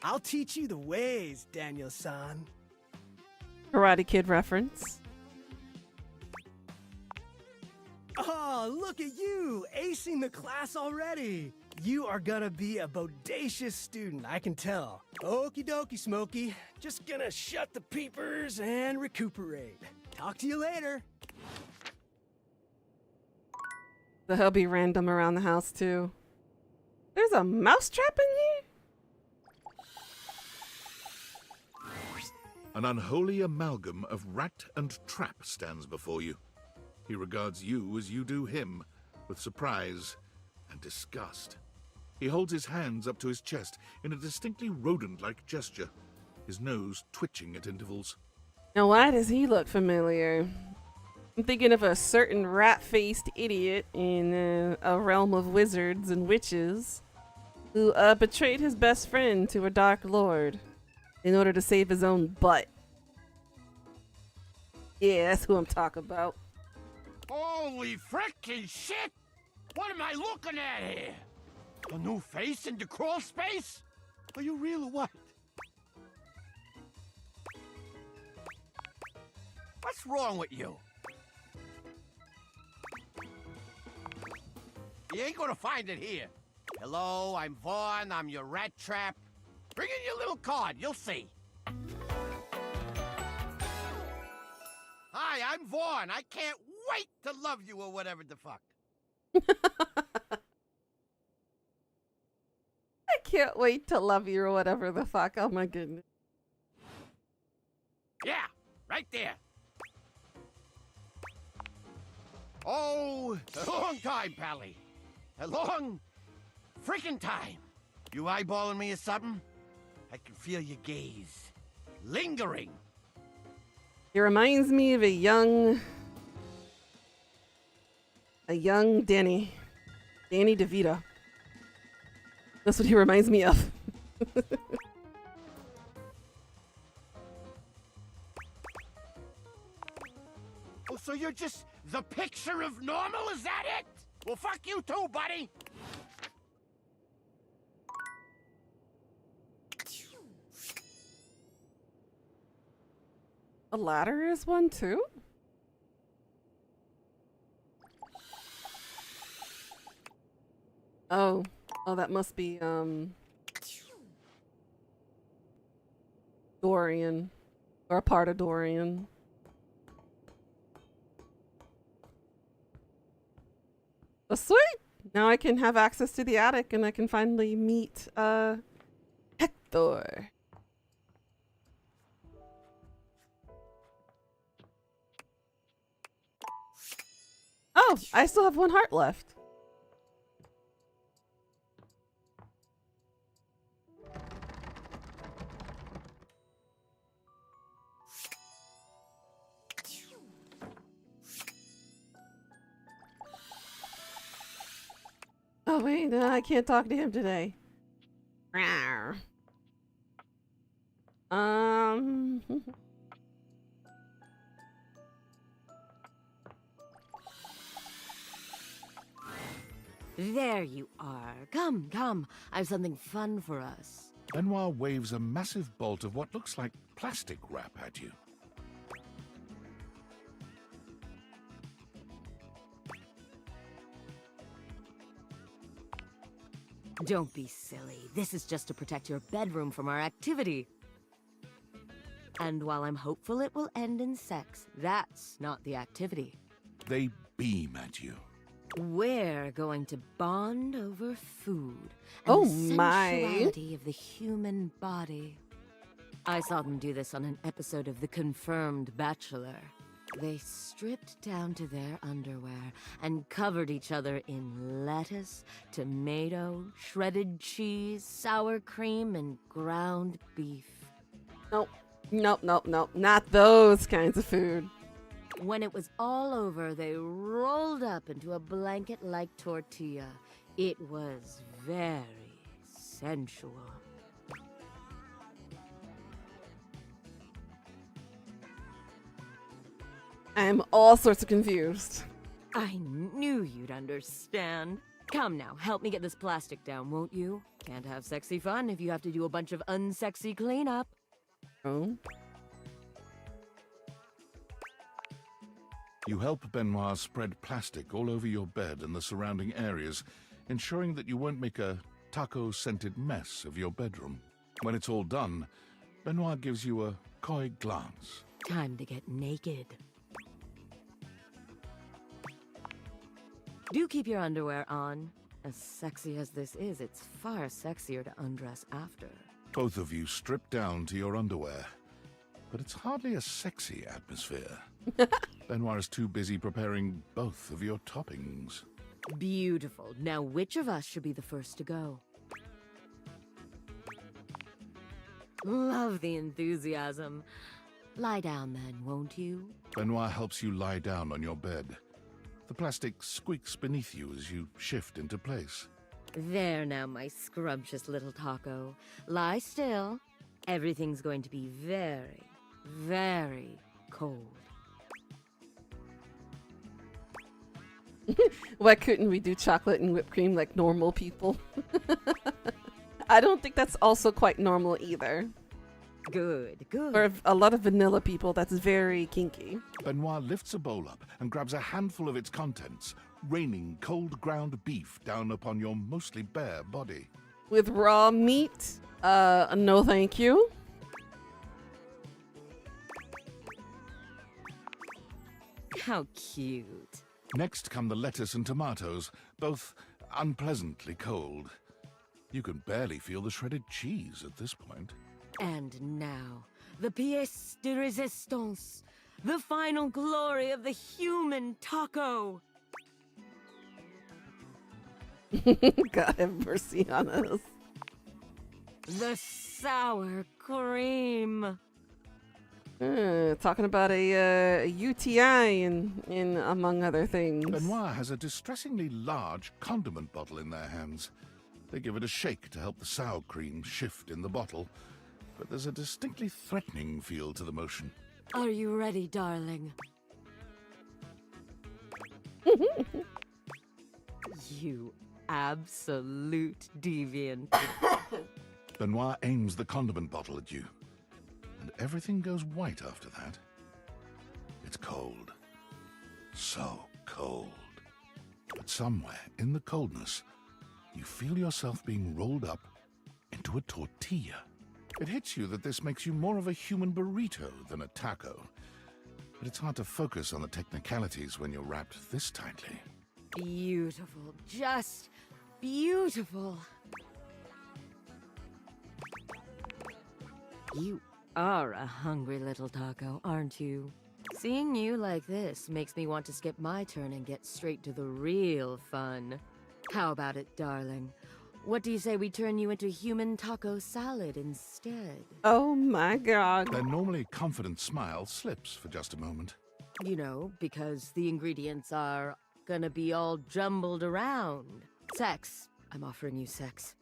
I'll teach you the ways, Daniel-san. Karate Kid reference. Oh, look at you, acing the class already. You are gonna be a bodacious student, I can tell. Okie dokie, Smokey. Just gonna shut the peepers and recuperate. Talk to you later. So he'll be random around the house too. There's a mousetrap in here? An unholy amalgam of rat and trap stands before you. He regards you as you do him, with surprise and disgust. He holds his hands up to his chest in a distinctly rodent-like gesture, his nose twitching at intervals. Now why does he look familiar? I'm thinking of a certain rat-faced idiot in a realm of wizards and witches who betrayed his best friend to a dark lord in order to save his own butt. Yeah, that's who I'm talking about. Holy frickin' shit! What am I looking at here? A new face in the crawl space? Are you real or what? What's wrong with you? You ain't gonna find it here. Hello, I'm Vaughn, I'm your rat trap. Bring in your little card, you'll see. Hi, I'm Vaughn. I can't wait to love you or whatever the fuck. I can't wait to love you or whatever the fuck. Oh my goodness. Yeah, right there. Oh, a long time, Pally. A long freaking time. You eyeballing me or something? I can feel your gaze. Lingering. He reminds me of a young Danny DeVito. That's what he reminds me of. Oh, so you're just the picture of normal, is that it? Well, fuck you too, buddy. A ladder is one too? Oh, that must be Dorian, or a part of Dorian. Oh, sweet! Now I can have access to the attic and I can finally meet Hector. Oh, I still have one heart left. Oh wait, no, I can't talk to him today. Rawr. There you are. Come, come. I have something fun for us. Benoit waves a massive bolt of what looks like plastic wrap at you. Don't be silly. This is just to protect your bedroom from our activity. And while I'm hopeful it will end in sex, that's not the activity. They beam at you. We're going to bond over food and Oh the my. sensuality of the human body. I saw them do this on an episode of The Confirmed Bachelor. They stripped down to their underwear and covered each other in lettuce, tomato, shredded cheese, sour cream, and ground beef. Nope. Nope, nope, nope. Not those kinds of food. When it was all over, they rolled up into a blanket-like tortilla. It was very sensual. I'm all sorts of confused. I knew you'd understand. Come now, help me get this plastic down, won't you? Can't have sexy fun if you have to do a bunch of unsexy cleanup. Oh? You help Benoit spread plastic all over your bed and the surrounding areas, ensuring that you won't make a taco-scented mess of your bedroom. When it's all done, Benoit gives you a coy glance. Time to get naked. Do keep your underwear on. As sexy as this is, it's far sexier to undress after. Both of you strip down to your underwear, but it's hardly a sexy atmosphere. Benoit is too busy preparing both of your toppings. Beautiful. Now which of us should be the first to go? Love the enthusiasm. Lie down then, won't you? Benoit helps you lie down on your bed. The plastic squeaks beneath you as you shift into place. There now, my scrumptious little taco. Lie still. Everything's going to be very, very cold. Why couldn't we do chocolate and whipped cream like normal people? I don't think that's also quite normal either. Good, good. For a lot of vanilla people, that's very kinky. Benoit lifts a bowl up and grabs a handful of its contents, raining cold ground beef down upon your mostly bare body. With raw meat? No thank you. How cute. Next come the lettuce and tomatoes, both unpleasantly cold. You can barely feel the shredded cheese at this point. And now, the pièce de résistance, the final glory of the human taco. God have mercy on us. The sour cream. Talking about a UTI in among other things. Benoit has a distressingly large condiment bottle in their hands. They give it a shake to help the sour cream shift in the bottle, but there's a distinctly threatening feel to the motion. Are you ready, darling? You absolute deviant. Benoit aims the condiment bottle at you, and everything goes white after that. It's cold. So cold. But somewhere in the coldness, you feel yourself being rolled up into a tortilla. It hits you that this makes you more of a human burrito than a taco. But it's hard to focus on the technicalities when you're wrapped this tightly. Beautiful. Just beautiful. You are a hungry little taco, aren't you? Seeing you like this makes me want to skip my turn and get straight to the real fun. How about it, darling? What do you say we turn you into human taco salad instead? Oh my god. Their normally confident smile slips for just a moment. You know, because the ingredients are gonna be all jumbled around. Sex. I'm offering you sex.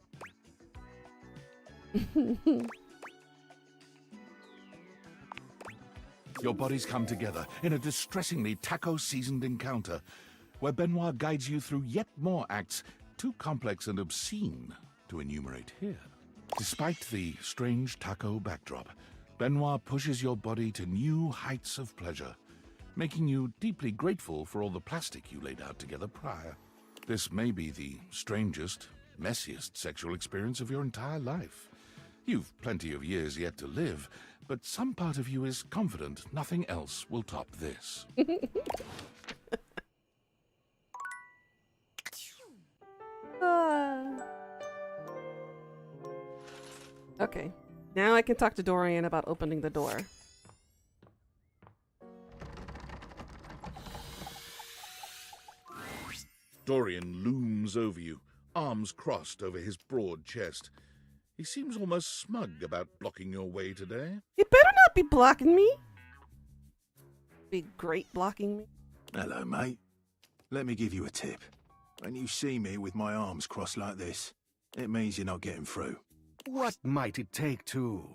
Your bodies come together in a distressingly taco-seasoned encounter, where Benoit guides you through yet more acts too complex and obscene to enumerate here. Despite the strange taco backdrop, Benoit pushes your body to new heights of pleasure, making you deeply grateful for all the plastic you laid out together prior. This may be the strangest, messiest sexual experience of your entire life. You've plenty of years yet to live, but some part of you is confident nothing else will top this. Okay, now I can talk to Dorian about opening the door. Dorian looms over you, arms crossed over his broad chest. He seems almost smug about blocking your way today. You better not be blocking me. Be great blocking me. Hello, mate. Let me give you a tip. When you see me with my arms crossed like this, it means you're not getting through. What might it take to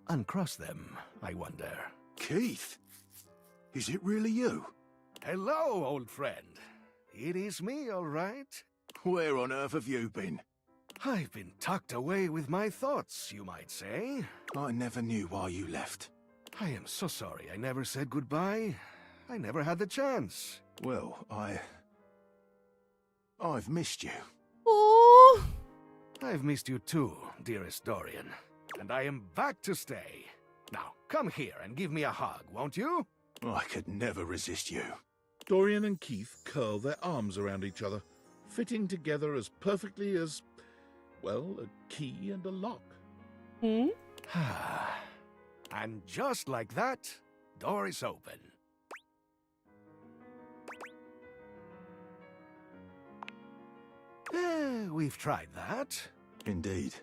uncross them, I wonder? Keith? Is it really you? Hello, old friend. It is me, all right. Where on earth have you been? I've been tucked away with my thoughts, you might say. I never knew why you left. I am so sorry I never said goodbye. I never had the chance. Well, I've missed you. Oh, I've missed you too, dearest Dorian. And I am back to stay. Now, come here and give me a hug, won't you? I could never resist you. Dorian and Keith curl their arms around each other, fitting together as perfectly as, well, a key and a lock. Hmm? And just like that, door is open. We've tried that. Indeed.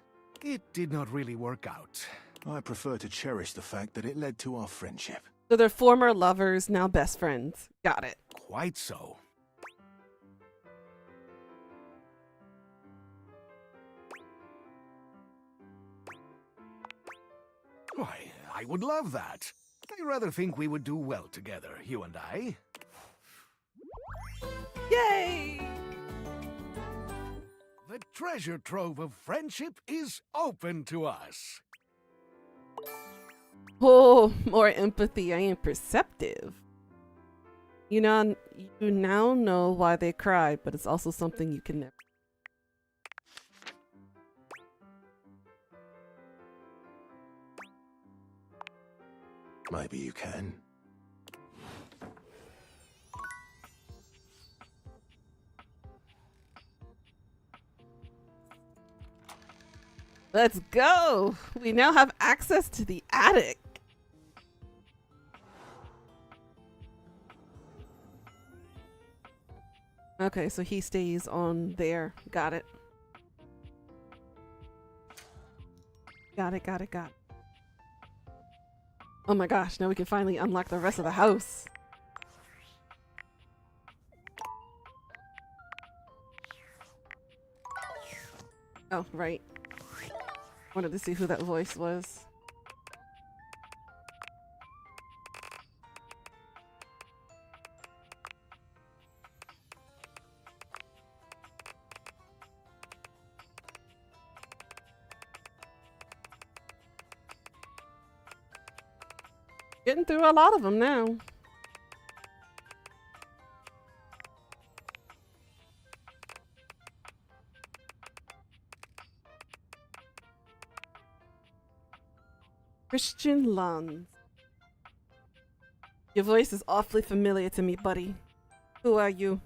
It did not really work out. I prefer to cherish the fact that it led to our friendship. So they're former lovers, now best friends. Got it. Quite so. Why, I would love that. I rather think we would do well together, you and I. Yay! The treasure trove of friendship is open to us. Oh, more empathy. I am perceptive. You know, you now know why they cry, but it's also something you can never. Maybe you can. Let's go! We now have access to the attic. Okay, so he stays on there. Got it. Got it, got it, got it. Oh my gosh, now we can finally unlock the rest of the house. Oh, right. Wanted to see who that voice was. Getting through a lot of them now. Christian Lund. Your voice is awfully familiar to me, buddy. Who are you?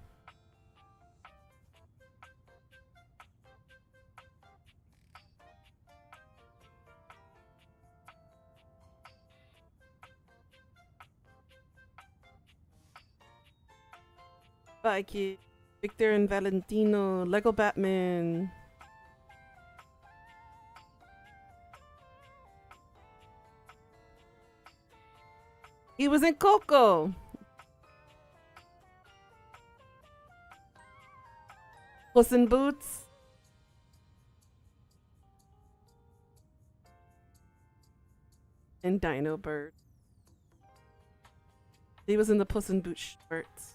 Bye, kid. Victor and Valentino. Lego Batman. He was in Coco. Puss in Boots. And Dino Bird. He was in the Puss in Boots shorts.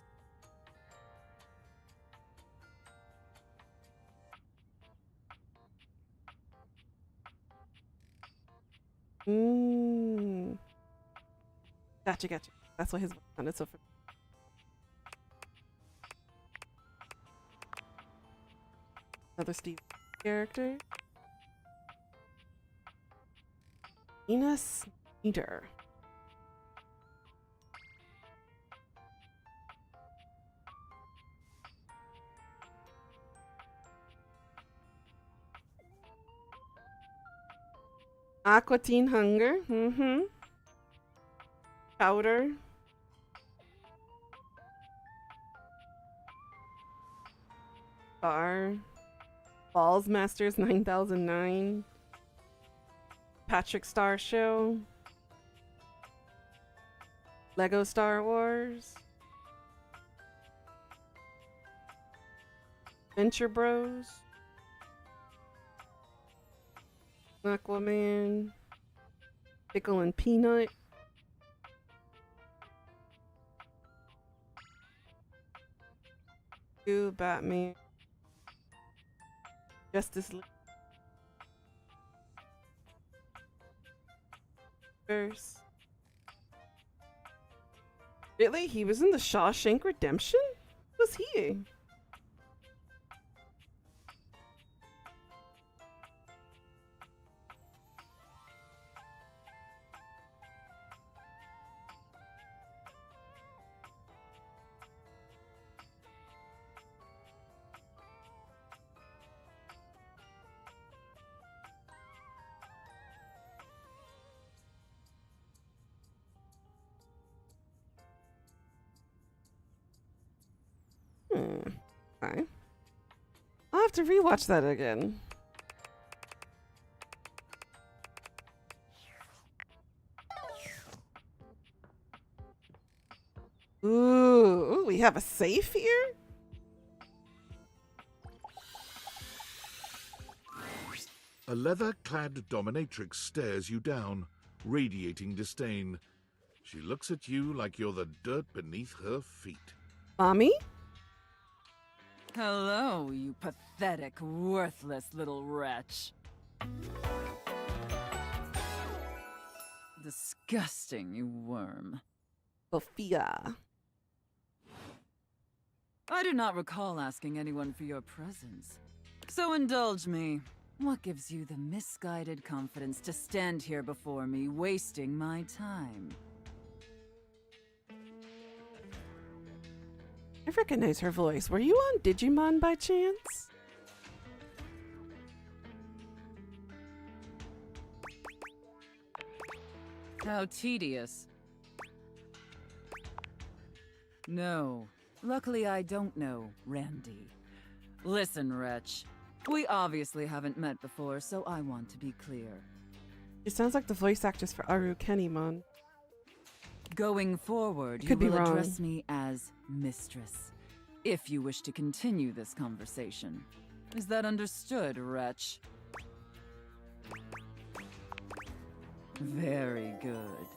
Gotcha, gotcha. That's what his voice sounded so familiar. Another Steve character. Ina Sneeder. Aqua Teen Hunger. Powder. Bar. Balls Masters 9009. Patrick Star Show. Lego Star Wars. Venture Bros. Aquaman. Pickle and Peanut. Batman. Justice League. Verse. Really? He was in the Shawshank Redemption? Who was he? Okay. I'll have to rewatch that again. Ooh, we have a safe here? A leather-clad dominatrix stares you down, radiating disdain. She looks at you like you're the dirt beneath her feet. Mommy? Hello, you pathetic, worthless little wretch. Disgusting, you worm. Sophia. I do not recall asking anyone for your presence. So indulge me. What gives you the misguided confidence to stand here before me, wasting my time? I recognize her voice. Were you on Digimon by chance? How tedious. No. Luckily, I don't know, Randy. Listen, wretch. We obviously haven't met before, so I want to be clear. It sounds like the voice actress for Arukenimon. Going forward, you Could be will wrong. address me as Mistress, if you wish to continue this conversation. Is that understood, wretch? Very good.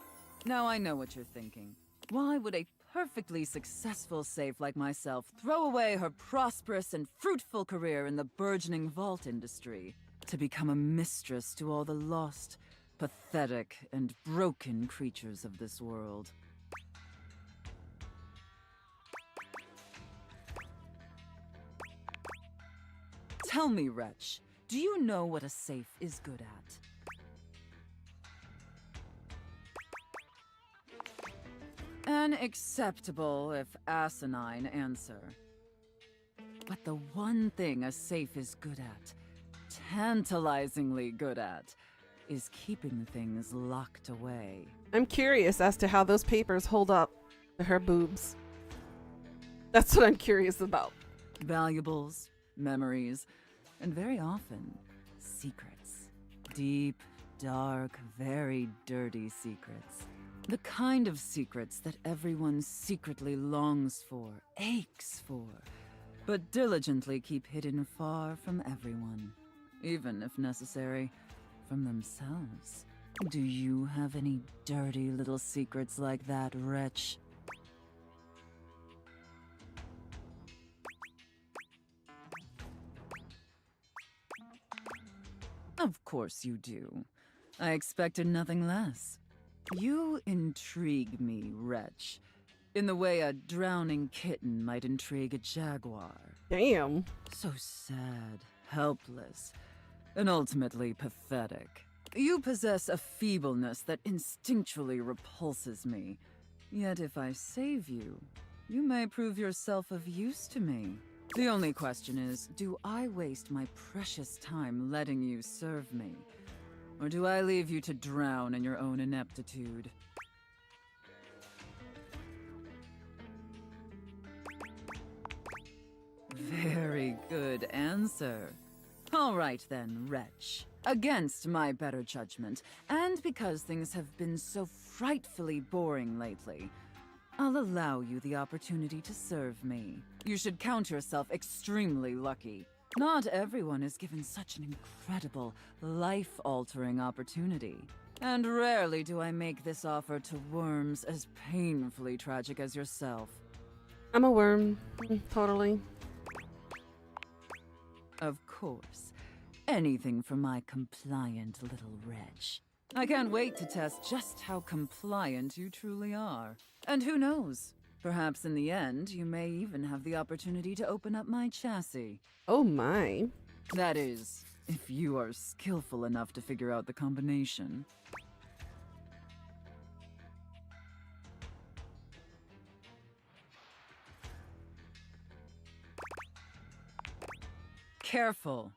Now I know what you're thinking. Why would a perfectly successful safe like myself throw away her prosperous and fruitful career in the burgeoning vault industry to become a mistress to all the lost, pathetic, and broken creatures of this world? Tell me, wretch, do you know what a safe is good at? An acceptable, if asinine, answer. But the one thing a safe is good at, tantalizingly good at, is keeping things locked away. I'm curious as to how those papers hold up to her boobs. That's what I'm curious about. Valuables, memories, and very often, secrets. Deep, dark, very dirty secrets. The kind of secrets that everyone secretly longs for, aches for, but diligently keep hidden far from everyone, even if necessary, from themselves. Do you have any dirty little secrets like that, wretch? Of course you do. I expected nothing less. You intrigue me, wretch, in the way a drowning kitten might intrigue a jaguar. Damn. So sad, helpless, and ultimately pathetic. You possess a feebleness that instinctually repulses me. Yet if I save you, you may prove yourself of use to me. The only question is, do I waste my precious time letting you serve me? Or do I leave you to drown in your own ineptitude? Very good answer. All right then, wretch. Against my better judgment, and because things have been so frightfully boring lately, I'll allow you the opportunity to serve me. You should count yourself extremely lucky. Not everyone is given such an incredible, life-altering opportunity. And rarely do I make this offer to worms as painfully tragic as yourself. I'm a worm. Totally. Of course. Anything for my compliant little wretch. I can't wait to test just how compliant you truly are. And who knows? Perhaps in the end, you may even have the opportunity to open up my chassis. Oh my. That is, if you are skillful enough to figure out the combination. Careful.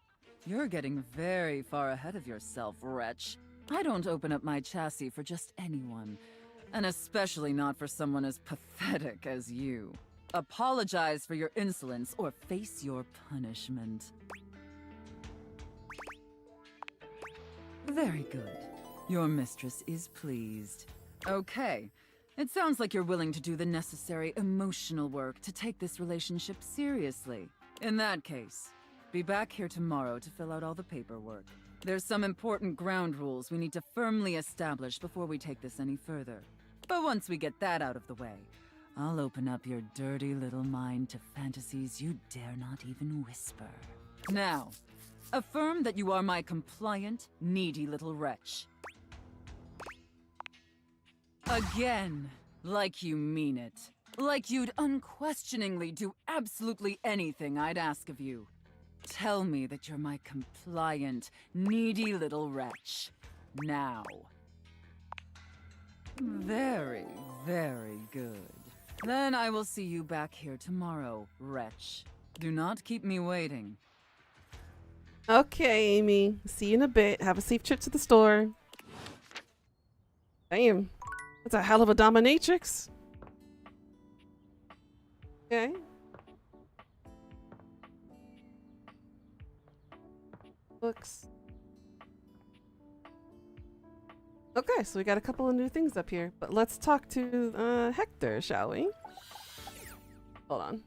You're getting very far ahead of yourself, wretch. I don't open up my chassis for just anyone, and especially not for someone as pathetic as you. Apologize for your insolence or face your punishment. Very good. Your mistress is pleased. Okay. It sounds like you're willing to do the necessary emotional work to take this relationship seriously. In that case, be back here tomorrow to fill out all the paperwork. There's some important ground rules we need to firmly establish before we take this any further. But once we get that out of the way, I'll open up your dirty little mind to fantasies you dare not even whisper. Now, affirm that you are my compliant, needy little wretch. Again, like you mean it. Like you'd unquestioningly do absolutely anything I'd ask of you. Tell me that you're my compliant, needy little wretch. Now. Very, very good. Then I will see you back here tomorrow, wretch. Do not keep me waiting. Okay, Amy. See you in a bit. Have a safe trip to the store. Damn. That's a hell of a dominatrix. Okay. Books. Okay, so we got a couple of new things up here, but let's talk to Hector, shall we? Hold on.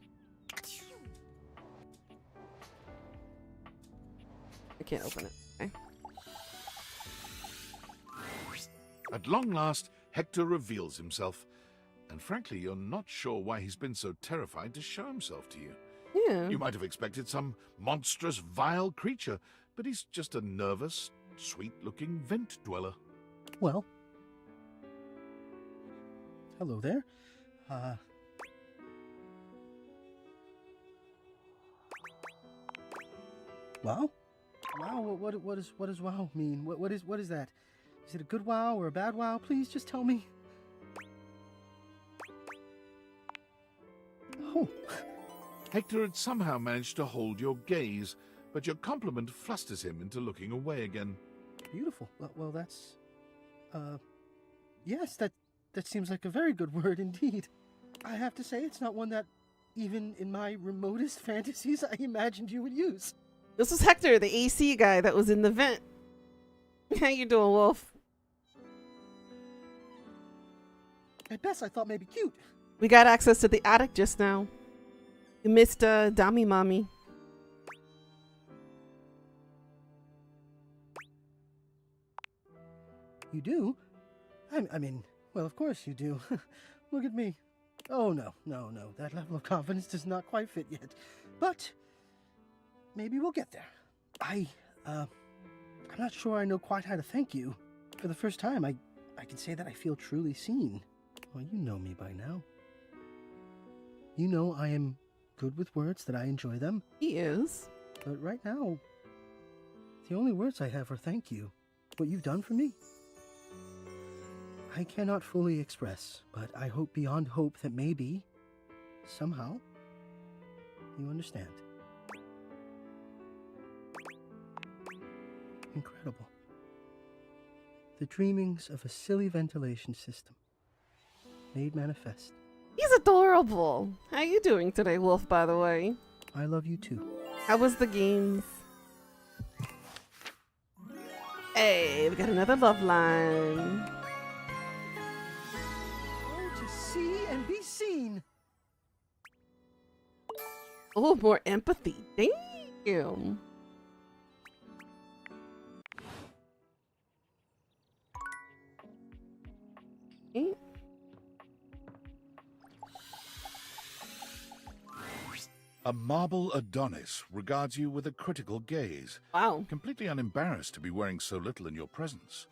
I can't open it. Okay. At long last, Hector reveals himself, and frankly, you're not sure why he's been so terrified to show himself to you. Yeah. You might have expected some monstrous, vile creature, but he's just a nervous, sweet-looking vent dweller. Well. Hello there. Wow? Wow, what does wow mean? What is that? Is it a good wow or a bad wow? Please just tell me. Oh. Hector had somehow managed to hold your gaze, but your compliment flusters him into looking away again. Beautiful. Well, that's... Yes, that seems like a very good word indeed. I have to say, it's not one that, even in my remotest fantasies, I imagined you would use. This was Hector, the AC guy that was in the vent. How you doing, Wolf? At best, I thought maybe cute. We got access to the attic just now. You missed Dami Mommy. You do? I mean, well, of course you do. Look at me. Oh, no. That level of confidence does not quite fit yet. But maybe we'll get there. I'm not sure I know quite how to thank you. For the first time, I can say that I feel truly seen. Well, you know me by now. You know I am good with words, that I enjoy them. He is. But right now, the only words I have are thank you. What you've done for me. I cannot fully express, but I hope beyond hope that maybe, somehow, you understand. Incredible. The dreamings of a silly ventilation system, made manifest. He's adorable. How you doing today, Wolf, by the way? I love you too. How was the games? Hey, we got another love line. Oh, to see and be Oh, more empathy. Damn. Okay. A marble Adonis regards you with a critical gaze. Wow. Completely unembarrassed to be wearing so little in your presence.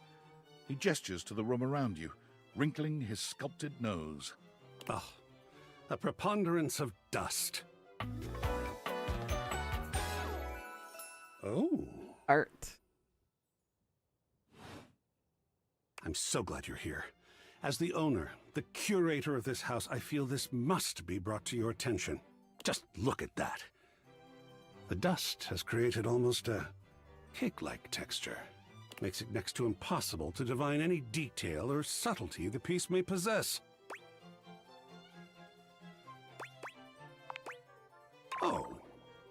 He gestures to the room around you, wrinkling his sculpted nose. Oh, a preponderance of dust. Oh. Art. I'm so glad you're here. As the owner, the curator of this house, I feel this must be brought to your attention. Just look at that. The dust has created almost a cake-like texture. Makes it next to impossible to divine any detail or subtlety the piece may possess. Oh,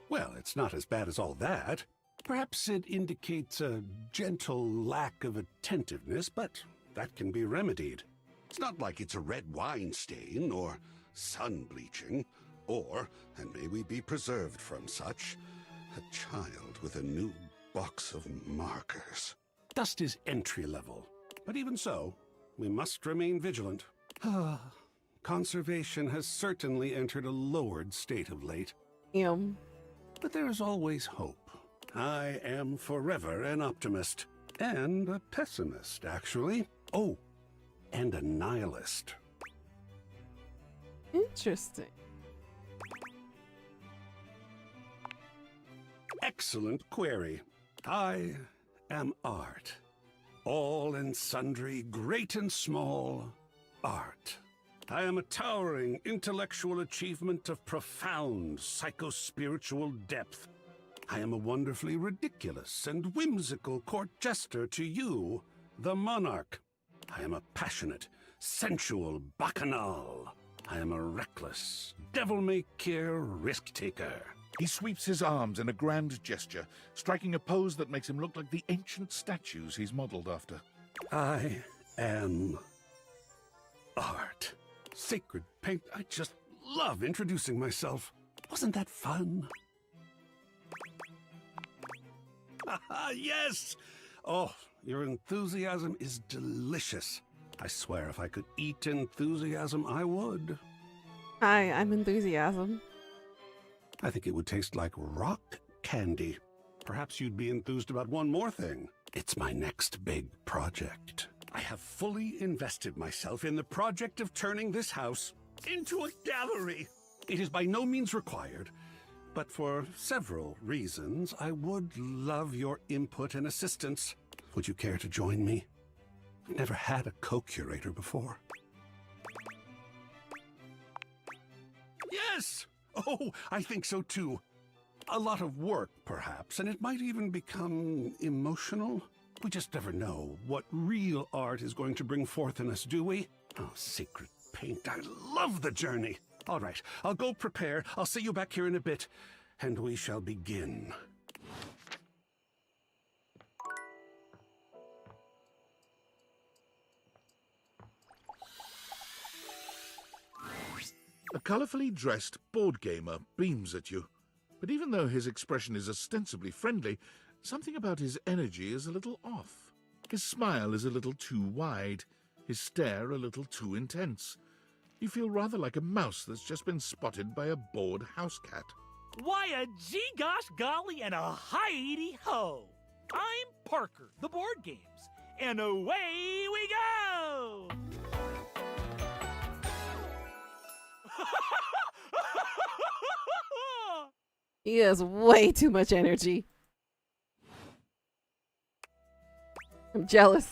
well, it's not as bad as all that. Perhaps it indicates a gentle lack of attentiveness, but that can be remedied. It's not like it's a red wine stain or sun bleaching, or, and may we be preserved from such, a child with a new box of markers. Dust is entry level, but even so, we must remain vigilant. Conservation has certainly entered a lowered state of late. But there is always hope. I am forever an optimist. And a pessimist, actually. Oh, and a nihilist. Interesting. Excellent query. I am art. All and sundry, great and small, art. I am a towering intellectual achievement of profound psycho-spiritual depth. I am a wonderfully ridiculous and whimsical court jester to you, the monarch. I am a passionate, sensual bacchanal. I am a reckless, devil-may-care risk-taker. He sweeps his arms in a grand gesture, striking a pose that makes him look like the ancient statues he's modeled after. I am art. Sacred paint. I just love introducing myself. Wasn't that fun? Yes! Oh, your enthusiasm is delicious. I swear if I could eat enthusiasm, I would. Hi, I'm Enthusiasm. I think it would taste like rock candy. Perhaps you'd be enthused about one more thing. It's my next big project. I have fully invested myself in the project of turning this house into a gallery. It is by no means required, but for several reasons, I would love your input and assistance. Would you care to join me? I've never had a co-curator before. Yes! Oh, I think so too. A lot of work, perhaps, and it might even become emotional. We just never know what real art is going to bring forth in us, do we? Oh, sacred paint, I love the journey. All right, I'll go prepare. I'll see you back here in a bit, and we shall begin. A colourfully dressed board gamer beams at you, but even though his expression is ostensibly friendly, something about his energy is a little off. His smile is a little too wide, his stare a little too intense. You feel rather like a mouse that's just been spotted by a bored house cat. Why a gee-gosh golly and a hi-de-ho! I'm Parker, the board games, and away we go! He has way too much energy. I'm jealous.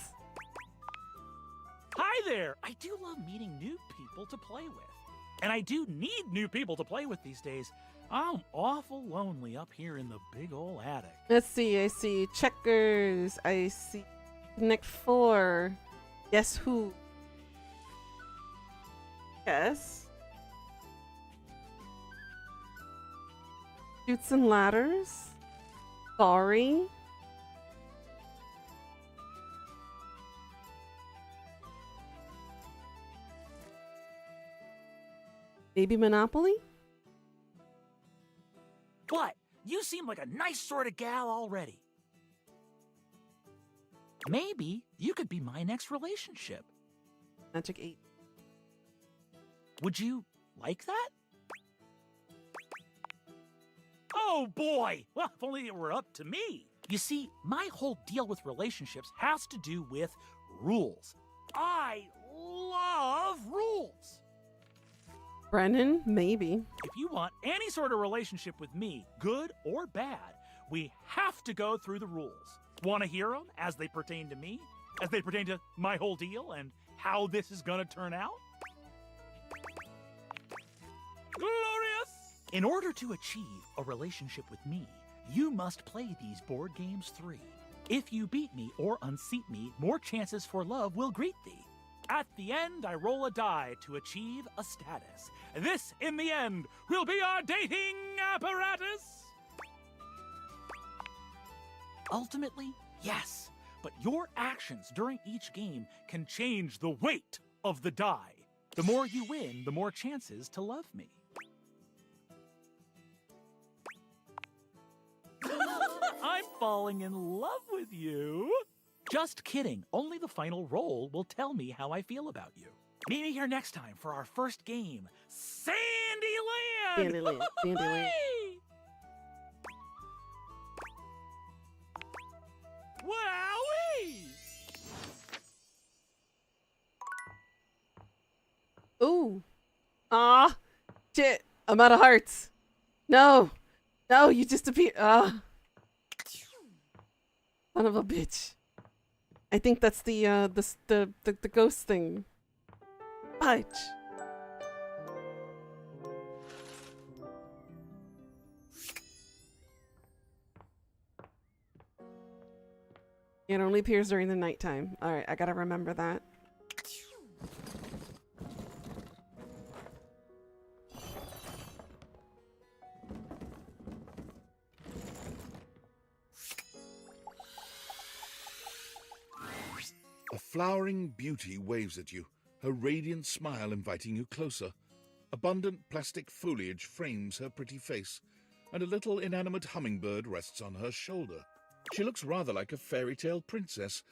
Hi there! I do love meeting new people to play with. And I do need new people to play with these days. I'm awful lonely up here in the big ol' attic. Let's see, I see checkers. I see Connect 4. Guess who? Yes. Shoots and Ladders. Sorry. Baby Monopoly? But you seem like a nice sort of gal already. Maybe you could be my next relationship. Magic 8. Would you like that? Oh boy! Well, if only it were up to me. You see, my whole deal with relationships has to do with rules. I love rules. Brennan, maybe. If you want any sort of relationship with me, good or bad, we have to go through the rules. Want to hear them as they pertain to me? As they pertain to my whole deal and how this is gonna turn out? Glorious! In order to achieve a relationship with me, you must play these board games 3. If you beat me or unseat me, more chances for love will greet thee. At the end, I roll a die to achieve a status. This, in the end, will be our dating apparatus. Ultimately, yes, but your actions during each game can change the weight of the die. The more you win, the more chances to love me. I'm falling in love with you. Just kidding. Only the final roll will tell me how I feel about you. Meet me here next time for our first game, Sandyland! Sandyland. Sandyland. Wowee! Ooh. Ah. Shit. I'm out of hearts. No. No, you just appear. Ah. Son of a bitch. I think that's the ghost thing. Fudge. It only appears during the nighttime. Alright, I gotta remember that. A flowering beauty waves at you, her radiant smile inviting you closer. Abundant plastic foliage frames her pretty face, and a little inanimate hummingbird rests on her shoulder. She looks rather like a fairy tale princess,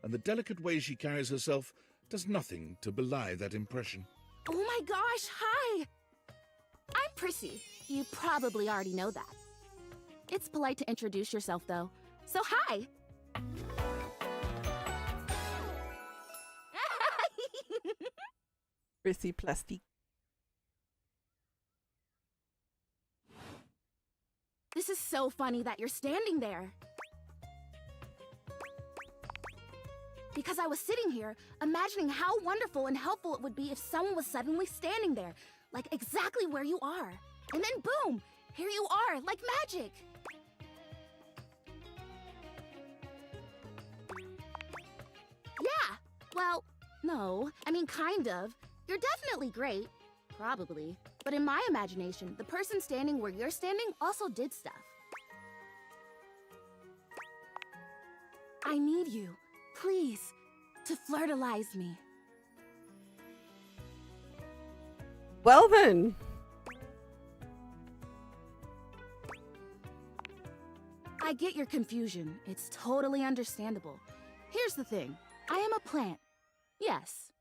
and the delicate way she carries herself does nothing to belie that impression. Oh my gosh, hi! I'm Prissy. You probably already know that. It's polite to introduce yourself, though. So hi! Prissy Plastique. This is so funny that you're standing there. Because I was sitting here, imagining how wonderful and helpful it would be if someone was suddenly standing there, like exactly where you are. And then boom, here you are, like magic. Yeah, well, no, I mean kind of. You're definitely great, probably. But in my imagination, the person standing where you're standing also did stuff. I need you. Please, to flirtalize me. Well then. I get your confusion. It's totally understandable. Here's the thing. I am a plant. Yes.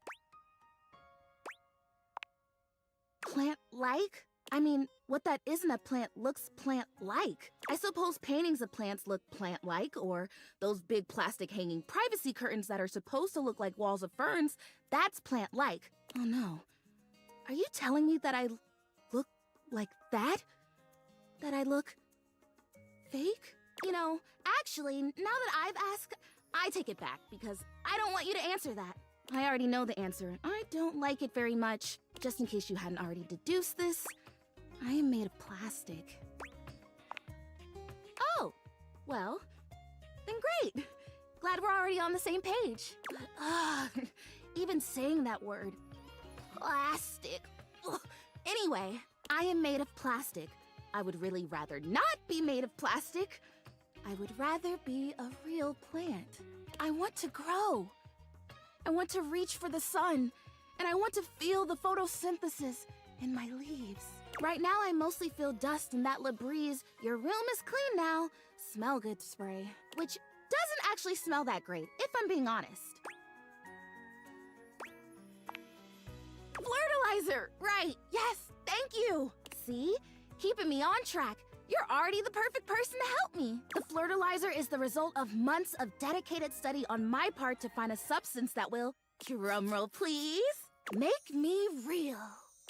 Plant-like? I mean, what that isn't a plant looks plant-like. I suppose paintings of plants look plant-like, or those big plastic hanging privacy curtains that are supposed to look like walls of ferns, that's plant-like. Oh no. Are you telling me that I look like that? That I look fake? You know, actually, now that I've asked, I take it back, because I don't want you to answer that. I already know the answer, and I don't like it very much. Just in case you hadn't already deduced this, I am made of plastic. Oh, well, then great. Glad we're already on the same page. But, even saying that word, plastic. Ugh. Anyway, I am made of plastic. I would really rather not be made of plastic. I would rather be a real plant. I want to grow. I want to reach for the sun, and I want to feel the photosynthesis in my leaves. Right now, I mostly feel dust and that Labreeze, your room is clean now, smell good spray, which doesn't actually smell that great, if I'm being honest. Flirtalizer! Right, yes, thank you! See? Keeping me on track. You're already the perfect person to help me. The Flirtalizer is the result of months of dedicated study on my part to find a substance that will, drumroll please, make me real.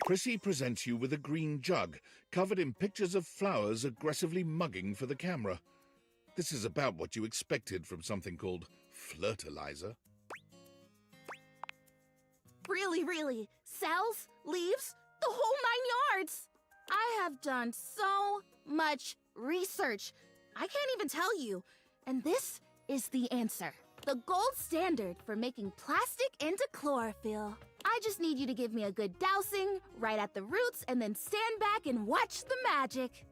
Prissy presents you with a green jug, covered in pictures of flowers aggressively mugging for the camera. This is about what you expected from something called Flirtalizer. Really, cells, leaves, the whole 9 yards. I have done so much research. I can't even tell you. And this is the answer. The gold standard for making plastic into chlorophyll. I just need you to give me a good dousing right at the roots and then stand back and watch the magic.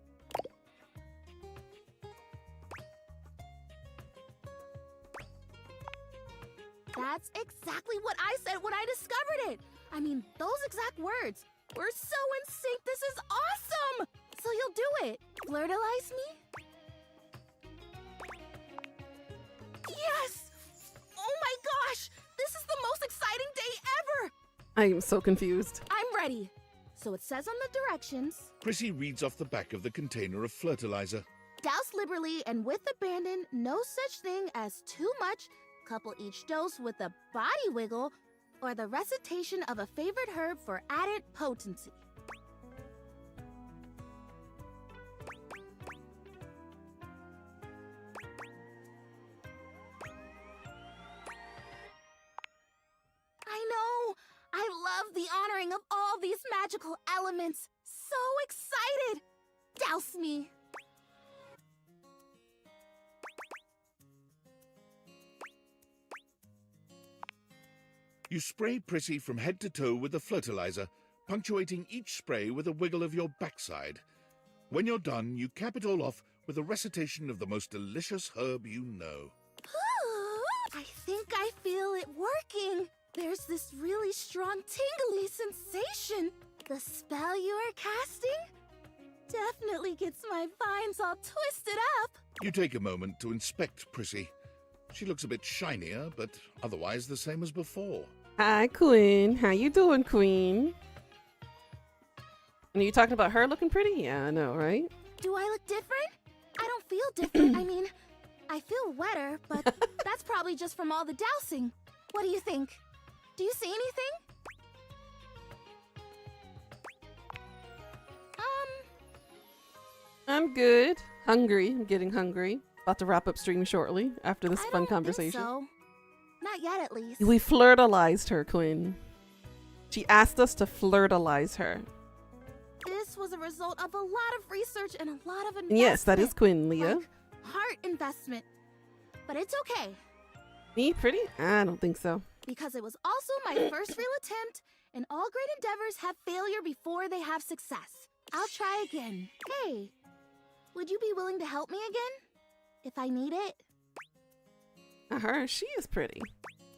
That's exactly what I said when I discovered it. I mean, those exact words. We're so in sync. This is awesome. So you'll do it. Flirtalize me? Yes! Oh my gosh! This is the most exciting day ever! I am so confused. I'm ready. So it says on the directions, Prissy reads off the back of the container of Flirtalizer. douse liberally and with abandon, no such thing as too much. Couple each dose with a body wiggle or the recitation of a favorite herb for added potency. I know! I love the honoring of all these magical elements. So excited! Douse me! You spray Prissy from head to toe with the Flirtalizer, punctuating each spray with a wiggle of your backside. When you're done, you cap it all off with a recitation of the most delicious herb you know. I think I feel it working. There's this really strong tingly sensation. The spell you are casting definitely gets my vines all twisted up. You take a moment to inspect Prissy. She looks a bit shinier, but otherwise the same as before. Hi, Queen. How you doing, Queen? And are you talking about her looking pretty? Yeah, I know, right? Do I look different? I don't feel different. I mean, I feel wetter, but that's probably just from all the dousing. What do you think? Do you see anything? I'm good. Hungry. I'm getting hungry. About to wrap up stream shortly after this fun Think conversation. so. Not yet, at least. We flirtalized her, Quinn. She asked us to flirtalize her. This was a result of a lot of research and a lot of investment. And yes, that is Quinn, Leah. Like heart investment. But it's okay, Me pretty? I don't think so. because it was also my first real attempt, and all great endeavors have failure before they have success. I'll try again. Hey, would you be willing to help me again? If I need it? Her, she is pretty.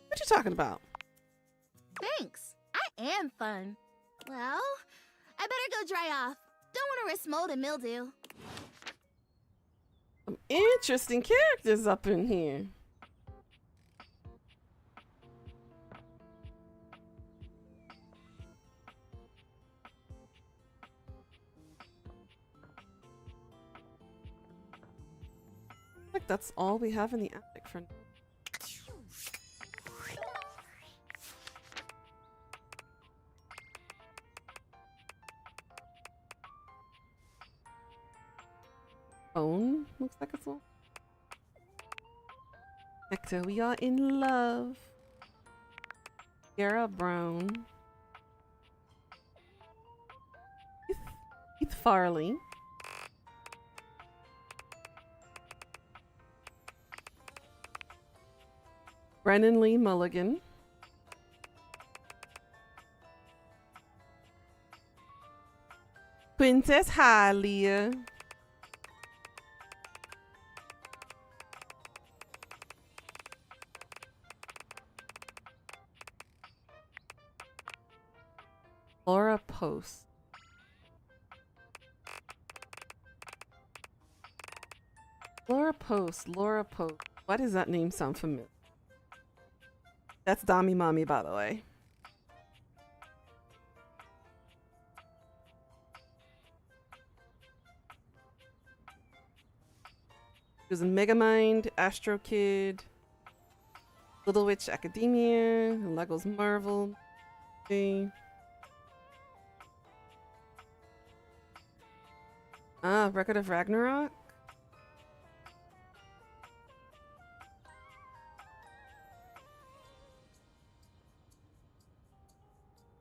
What you talking about? Thanks. I am fun. Well, I better go dry off. Don't want to risk mold and mildew. Some interesting characters up in here. Like that's all we have in the attic for. Phone looks like it's all. Hector, we are in love. Yara Brown. Keith Farley. Brennan Lee Mulligan. Princess Halia. Laura Post. Laura Post. Laura Post. Why does that name sound familiar? That's Dami Mommy, by the way. She was in Megamind, Astro Kid, Little Witch Academia, and Lego's Marvel. Okay. Ah, Record of Ragnarok.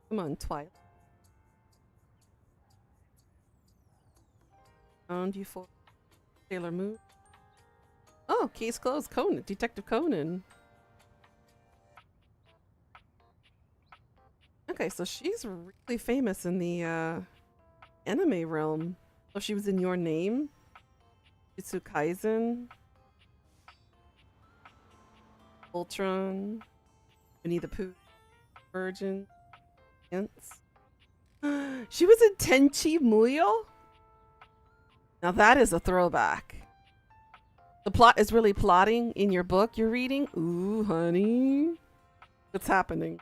Come on, Twilight. Found you for Sailor Moon. Oh, case closed. Conan, Detective Conan. Okay, so she's really famous in the anime realm. So she was in Your Name, Jujutsu Kaisen, Ultron, Winnie the Pooh, Virgin, Ants. She was in Tenchi Muyo? Now that is a throwback. The plot is really plotting in your book you're reading? Ooh, honey. What's happening?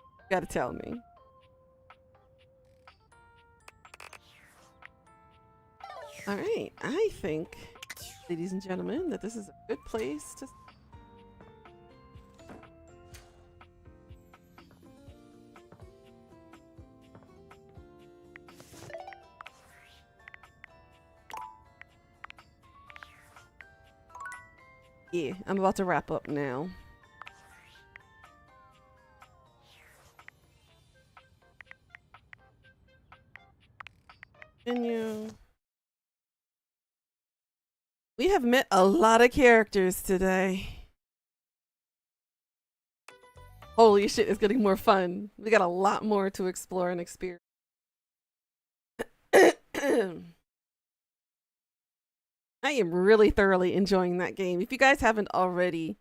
You gotta tell me. Alright, I think, ladies and gentlemen, that this is a good place to... Yeah, I'm about to wrap up now. Continue. We have met a lot of characters today. Holy shit, it's getting more fun. We got a lot more to explore and experience. I am really thoroughly enjoying that game. If you guys haven't already,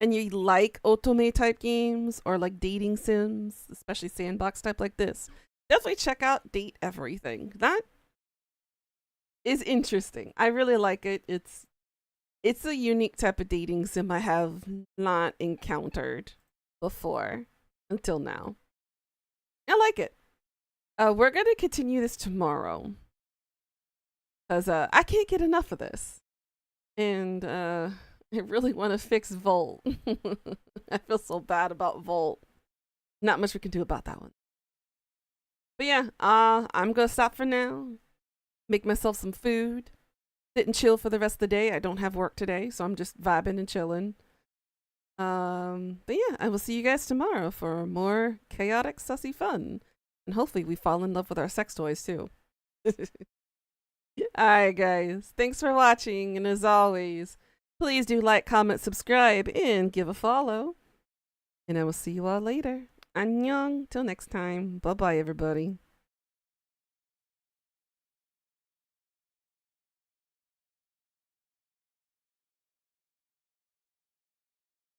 and you like otome type games or like dating sims, especially sandbox type like this, definitely check out Date Everything. That is interesting. I really like it. It's a unique type of dating sim I have not encountered before until now. I like it. We're gonna continue this tomorrow. Because I can't get enough of this. And I really want to fix Volt. I feel so bad about Volt. Not much we can do about that one. But yeah, I'm going to stop for now. Make myself some food. Sit and chill for the rest of the day. I don't have work today, so I'm just vibing and chilling. But yeah, I will see you guys tomorrow for more chaotic, sussy fun. And hopefully we fall in love with our sex toys too. Alright guys, thanks for watching, and as always, please do like, comment, subscribe, and give a follow. And I will see you all later. Annyeong, till next time. Bye bye everybody.